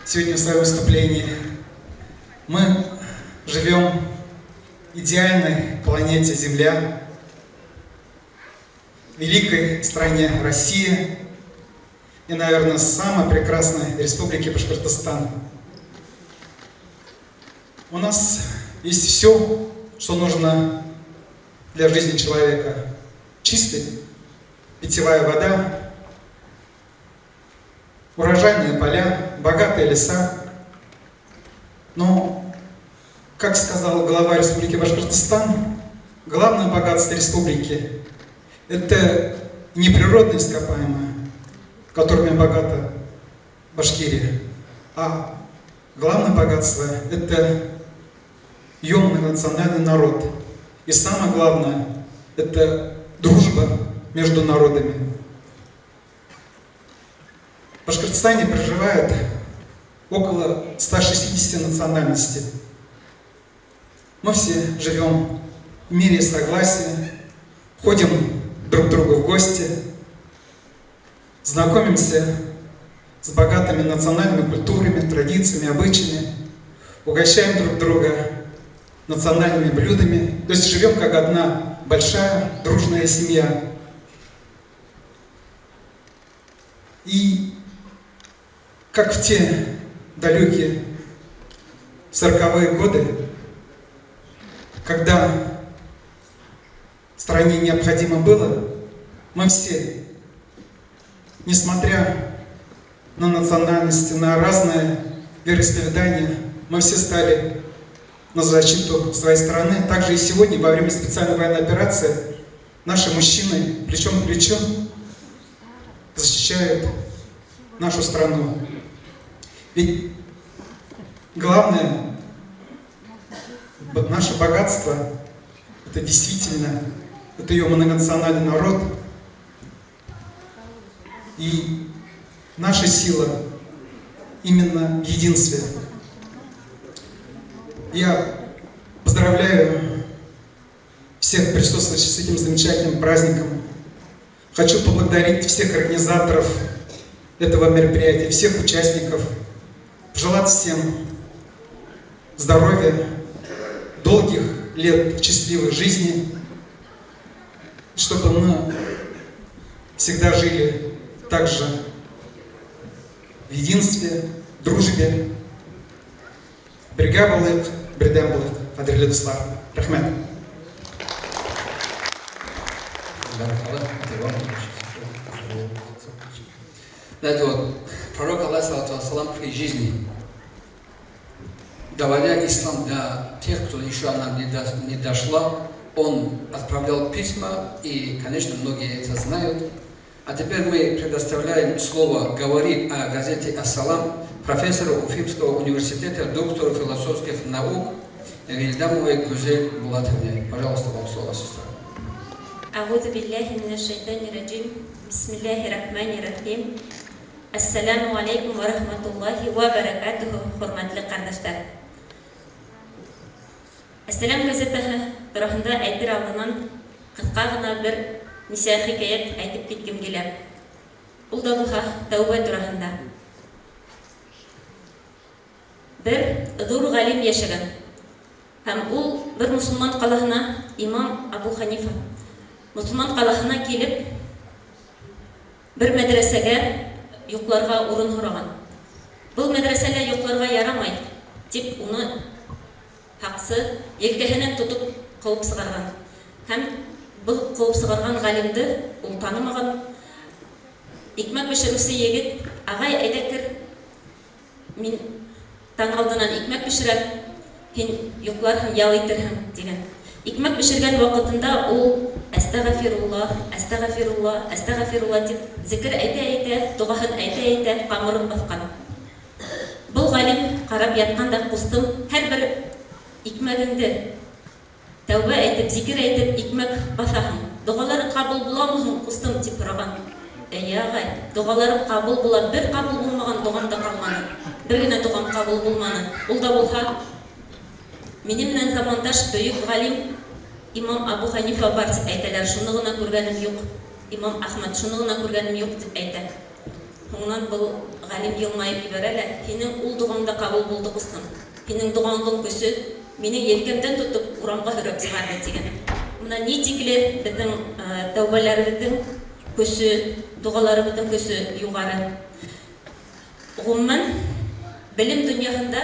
сегодня в своем выступлении, мы живем в идеальной планете Земля, великой стране Россия и, наверное, самой прекрасной республике Башкортостан. У нас есть все, что нужно для жизни человека. Чистая питьевая вода, урожайные поля, богатые леса. Но, как сказал глава Республики Башкортостан, главное богатство республики – это не природные ископаемые, которыми богата Башкирия, а главное богатство – это ее многонациональный народ. И самое главное – это дружба между народами. В Башкортостане проживает около 160 национальностей. Мы все живем в мире согласия, ходим друг к другу в гости, знакомимся с богатыми национальными культурами, традициями, обычаями, угощаем друг друга национальными блюдами, то есть живем как одна большая дружная семья. И как в те далекие 40-е годы, когда стране необходимо было, мы все, несмотря на национальности, на разные вероисповедания, мы все стали на защиту своей страны. Также и сегодня, во время специальной военной операции, наши мужчины плечом к плечу защищают нашу страну. Ведь главное, наше богатство, это действительно, это ее многонациональный народ. И наша сила именно в единстве. Я поздравляю всех присутствующих с этим замечательным праздником. Хочу поблагодарить всех организаторов этого мероприятия, всех участников. Желать всем здоровья, долгих лет счастливой жизни, чтобы мы всегда жили также в единстве, дружбе. Брига болит, бредем болит. Адрелет Слав. Рахмет. Знаете, вот пророк Аллах при жизни, доводя ислам до тех, кто еще она не дошла, он отправлял письма, и, конечно, многие это знают. А теперь мы предоставляем слово говорить о газете «Ассалам» профессору Уфимского университета, доктору философских наук Вильдамовой Гузель Булатовне. Пожалуйста, вам слово, сестра. أعوذ بالله من الشيطان الرجيم بسم الله الرحمن الرحيم السلام عليكم ورحمة الله وبركاته hurmatli qardaşlar. Ассалам газетаһы турында әйтер алдынан кыска гына бер ничә хикаят әйтеп киткем килә. Ул да була тәүбә турында. бер зур галим яшәгән. Һәм ул бер мусулман калаһына, имам Абу Ханифа, мусулман калаһына килеп, бер мәдрәсәгә йокларга урын һораган. Бұл мәдрәсәлә йокларга ярамай, дип уны хаксы елкәһенән тотып куып сыгарган. Һәм бұл куып сыгарган галимде ул танымаган. Икмәк пешерүче егет: "Агай, әйдә кер. Мин таң алдынан икмәк пешерәм. Һин йокларһың, ял итерһең", дигән. Икмәк пешергән вакытында ул "Астагфируллах, астагфируллах, астагфируллах" дип зикр әйтә, дугаһын әйтә, камырын баскан. Бұл галим карап ятканда: "Кустым, һәрбер икмәгеңде тәүбә әйтеп, зикр әйтеп икмәк басаһың. Дугаларың кабул буламы, кустым?" дип сораган. "Әйе, агай, дугаларым кабул була. Бер кабул булмаган дугам да калмады. Бер генә дугам кабул булмады. Ул да булса, минем менән замандаш бөек галим имам Абу Ханифа бар дип әйтәләр. Шуны гына күргәнем юк. Имам Ахмад, шуны гына күргәнем юк" дип әйтә. Шуннан бұл галим елмайып ебәрә: "Һинең ул дугаңда кабул булды, кустым. Һинең дугаңның көсе мине елкәмдән тотып урамга һөреп чыгарды" дигән. Менә ни тикле безнең тәүбәләребезнең көсе, дугаларыбызның көсе югары. Гомумән, белем дөньясында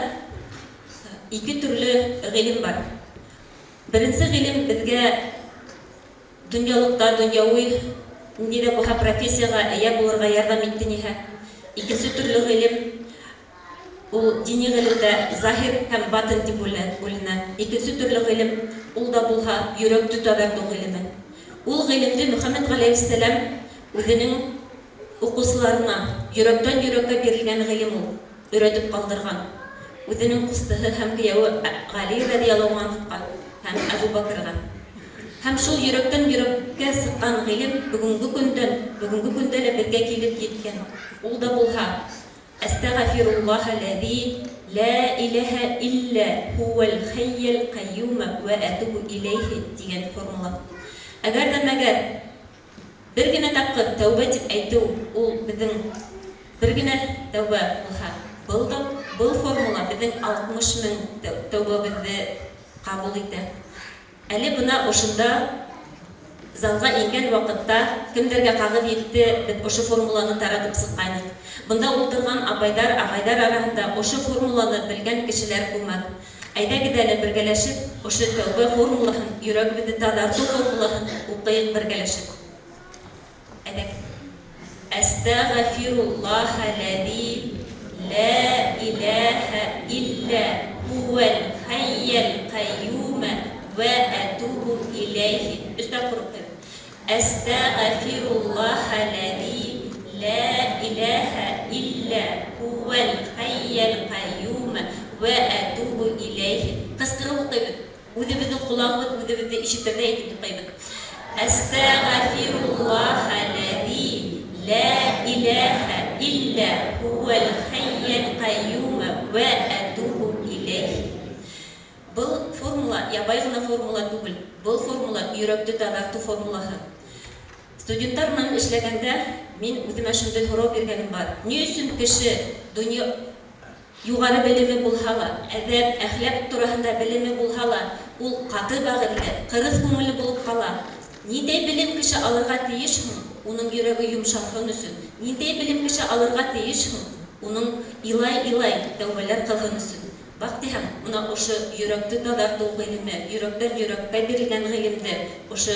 ике төрле гыйлем бар. Беренче гыйлем безгә дөньялыкта, дөньяви ниндидә булса профессиягә ия булырга ярдәм итте ниһә. Икенче төрле гыйлем ул дини гыйлемдә захир һәм батин дип бүленә. Икенче төрле гыйлем ул да булса йөрәкне тазарту гыйлеме. Ул гыйлемде Мөхәммәд галәйһиссәлам үзенең укучыларына йөрәктән йөрәккә бирелгән гыйлем ул өйрәтеп калдырган. Үзенең кустыһы һәм кияүе Гали радиллаһу анһуга һәм Абу Бакрга. Һәм шул йөрәктән йөрәккә сыккан гыйлем бүгенге көндә лә безгә килеп җиткән. Ул да булса: "Астагфируллаһ аллази ла илаһа илля хувал хаййул кайюм ва атубу илейһи" дигән формула. Әгәр дә мәгәр бер генә тапкыр тәүбә дип әйтү ул безнең бер генә тәүбә булса, бұл формула безнең 60 мең тәүбәбезне кабул итә. Әле бына ошында залга ингән вакытта кемдәргә кагып итте, без ошо формуланы таратып сыккайнык. Бында утырган апайдар, агайдар арасында ошо формуланы белгән кешеләр күмәк. Әйдәгез әле бергәләшеп ошо тәүбә формуласын, йөрәгебезне тазарту формуласын укыйк бергәләшеп. Әйдәгез. Астагфируллаһ аллази ла илаһа илля хувал хаййул кайюм ва атубу илейхи. Астагфируллаһ аллази ла илаһа илля хувал хаййул кайюм ва атубу илейхи. Кыскырып укыйбыз. Үзебезнең кулагыбыз үзебезне ишеттерде әйтеп укыйбыз. Астагфируллаһ аллази ла илаһа илля хувал хаййул кайюм ва атубу илейхи. Бұл формула ябай гына формула түгел. Бұл формула йөрәкте тазарту формулаһы. Студентлар менән эшләгәндә мин үземә шундый һорау биргәнем бар. Ни өчен кеше дөнья югары белеме булһа ла, әдәп, әхлак турында белеме булһа ла, ул каты бәгырьле, кырыс күңелле булып кала? Ниндәй белем кеше алырга тиеш һуң? Уның йөрәге йомшарган өчен. Ниндәй белем кеше алырга тиеш һуң? Уның илай тәүбәләр кылган өчен. Бак дигән, менә ошо йөрәкте тазарту гыйлеме, йөрәктән йөрәккә бирелгән гыйлемде, ошо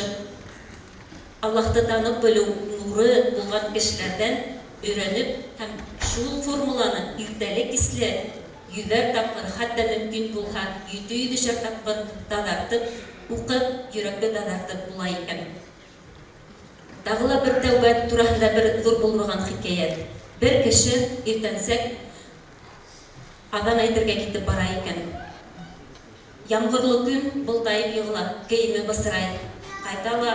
Аллаһты танып белү нуры булган кешеләрдән өйрәнеп һәм шул формуланы иртәлек исле йөҙәр тапкыр, хәтта мөмкин булһа 700 тапкыр тазартып, укып, йөрәкте тазартып була икән. Тагы ла бер тәүбә турында бер зур булмаган хикәят. Бер кеше иртәнсәк адан әйтергә китеп бара икән. Яңгырлы көн, былтайып йыгыла, кейеме бысырай. Кайта ла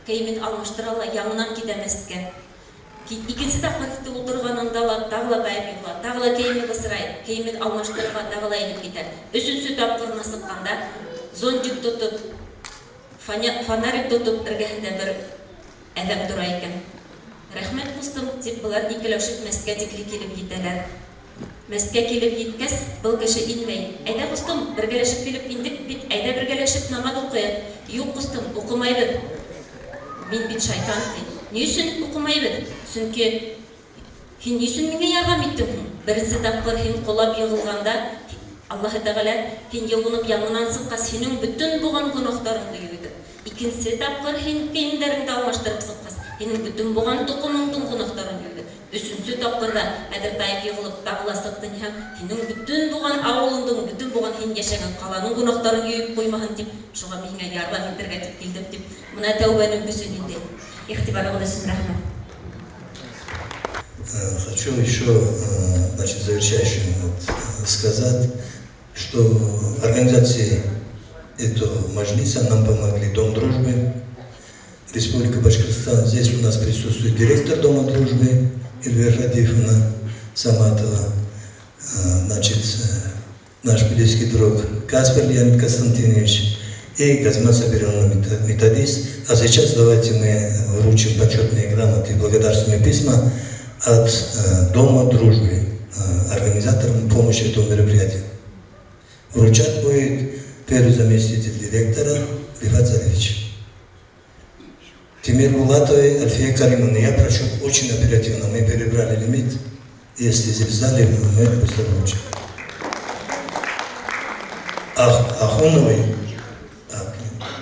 кейемен алмаштыра ла, яңынан китә мәскә. Икенче тапкыр китеп утырганында ла тагы ла байып йыгыла, тагы ла кейеме бысырай, кейемен алмаштырырга тагы ла инеп китә. Өченче тапкырына сыкканда зонтик тотып, фонарик тотып эргәһендә бер әдәм тора икән. Рәхмәт кустым, дип булар икеләшеп мәскә тикле килеп җитәләр. Мәскә килеп җиткәс, был кеше инмәй. Әйдә, кустым, бергәләшеп килеп индек бит, әйдә бергәләшеп намаз укыйк. Юк, кустым, укымайбыз. Мин бит шайтан ди. Ни өчен укымайбыз? Чөнки һин ни өчен миңа ярдәм иттең? Беренче тапкыр һин кулап егылганда, Аллаһ Тәгалә һин ягынып яңынан сыккас, һинең бүтән булган гынахтарыңны юйды. Икенче тапкыр һин киемдәреңне алмаштырып сыккас, һинең бүтән булган тукымыңның гынахтарын юйды. Өченче тапкырда әгәр тайып егылып тагыла сыктың һәм һинең бүтән булган авылыңның, бүтән булган һин яшәгән каланың гынахтарын юйып куймаһын дип, шуңа миңа ярдәм итәргә дип килдем дип. Менә тәүбәнең көсөн инде. Ихтибарыгыз өчен рәхмәт. Хочу еще, значит, завершающим сказать, что организации этого маджлиса нам помогли Дом дружбы, Республика Башкортостан. Здесь у нас присутствует директор Дома дружбы Эльвира Радифовна Саматова, значит, наш близкий друг Каспар Леонид Константинович и Газман Сабировна методист. А сейчас давайте мы вручим почетные грамоты и благодарственные письма от Дома дружбы, организаторам помощи этого мероприятия. Вручать будет первый заместитель директора Рифат Заревич. Тимир Булатовой, Альфия Каримовна. Я прошу очень оперативно, мы перебрали лимит. Если здесь в зале, мы быстро вручим.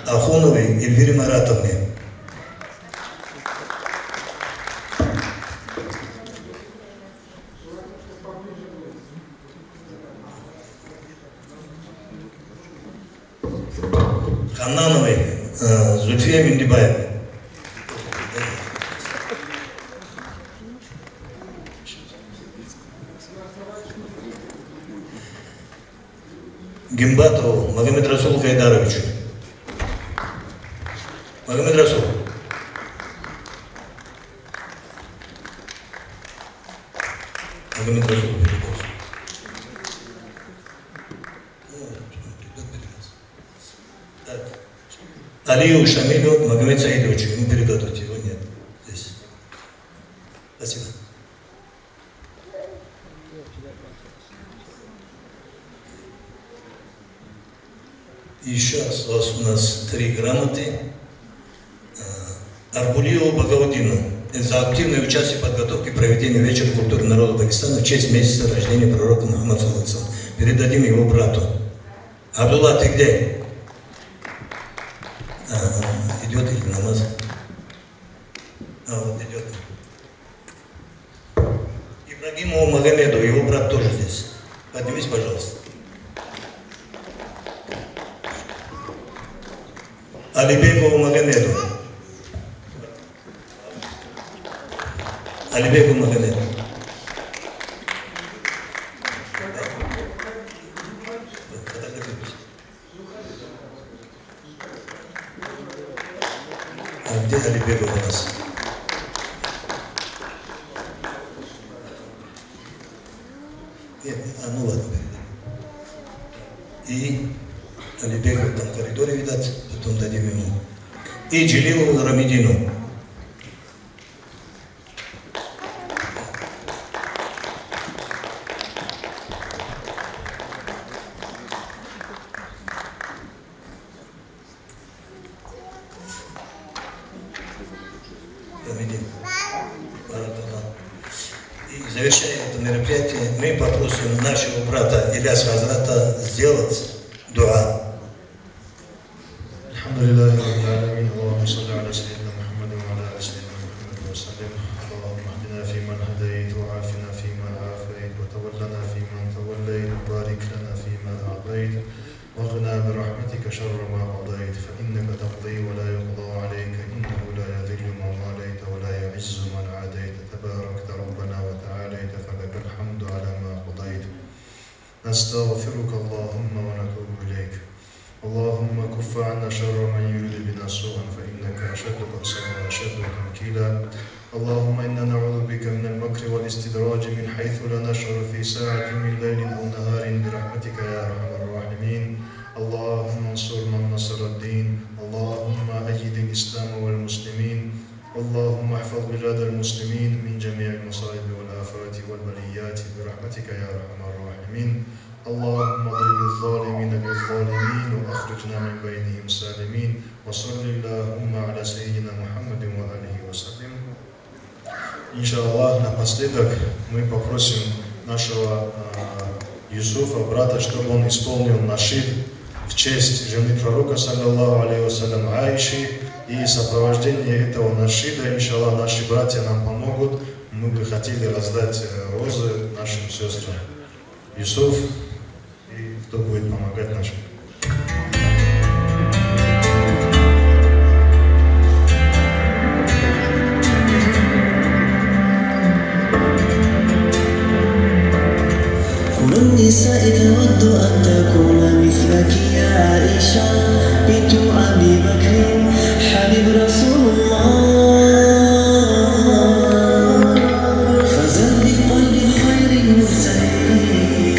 Ахуновой Эльвире Маратовне. Ханнановой Зульфия Миндибаевой. Гимбатову Магомед Расулу Гайдаровичу. Магомед Расул. Магомед Расул. Алию Шамилю Магомед Саидовичу. Ему передадут, его нет здесь. Спасибо. Еще осталось у нас 3 грамоты. Арбулиеву Багаудину за активное участие в подготовке и проведении вечера культуры народа Пакистана в честь месяца рождения пророка Мухаммада саллаллаху алейхи ва саллям. Передадим его брату. Абдулла, ты где? Идет или намаз? Вот идет. Ибрагимову Магомеду, его брат тоже здесь. Поднимись, пожалуйста. Алибекову Магомеду. Алибекову Магомеду. А где Алибеков у нас? Нет, ну ладно. И Алибеков там в коридоре, видать, потом дадим ему. И Джилилову Рамидину. И завершая это мероприятие, мы попросим нашего брата Ильяса Хазрата сделать дуа. Алхамдулиллахи раббил аламин. Аллахумма салли аля сайидина Мухаммадин ва аля али сайидина Мухаммадин ва саллим. Аллахумма ахдина фиман хадайт ва афина фиман афайт ва таваллана фиман таваллайт ва барик лана фима a'тайт ва гхина би рахматика шарра ма qadayt fa innaka taqdi wa la yuqda alayka innahu la yadhillu man walayta wa la yu'izzu man adayta tabarakta rabbana wa ta'alayta falakal hamdu ala ma qadayt. Nastaghfiruka Allahumma wa natubu ilayk. اللهم كف عنا شر من يريد بنا سوءا فإنك أشد بأسا وأشد تنكيلا. اللهم إنا نعوذ بك من المكر والاستدراج من حيث لا نشعر في ساعة من ليل أو نهار برحمتك يا أرحم الراحمين. اللهم انصر من نصر الدين. اللهم أيد الإسلام والمسلمين. اللهم احفظ بلاد المسلمين من جميع المصائب والآفات والبليات برحمتك يا سالمين وصل اللهم على سيدنا محمد وآله وسلم. Иншаллах, напоследок мы попросим нашего Юсуфа, брата, чтобы он исполнил нашид в честь жены пророка, саллаллаху алейхи вассалям, Аиши. И сопровождение этого нашида, иншаллах, наши братья нам помогут. Мы бы хотели раздать розы нашим сестрам. Юсуф, и кто будет помогать нашим? كل النساء تود أن تكون مثلك يا عائشة بنت أبي بكر حبيب رسول الله فزل بقلب خير المرسلين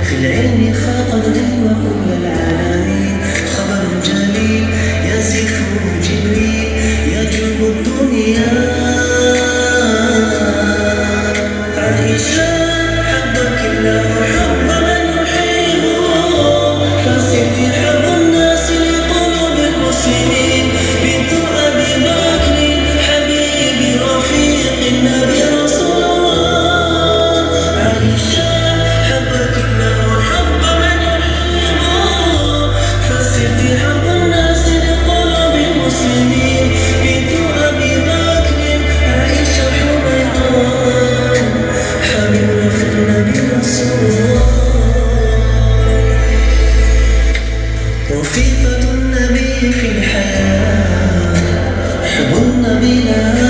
في العلم فاقد علم كل العالمين خبر جليل يزف جبريل يجلب الدنيا عائشة حبك الله حب من يحبه فسر في حب الناس لقلوب المسلمين بنت أبي بكر حبيبي رفيق النبي رسول الله عائشة حبك الله حب من يحبه فسر في حب الناس لقلوب المسلمين بنت أبي بكر عائشة حبيبان حبيبنا في النبي رسول الله رفيقة النبي في الحياة حب النبي لا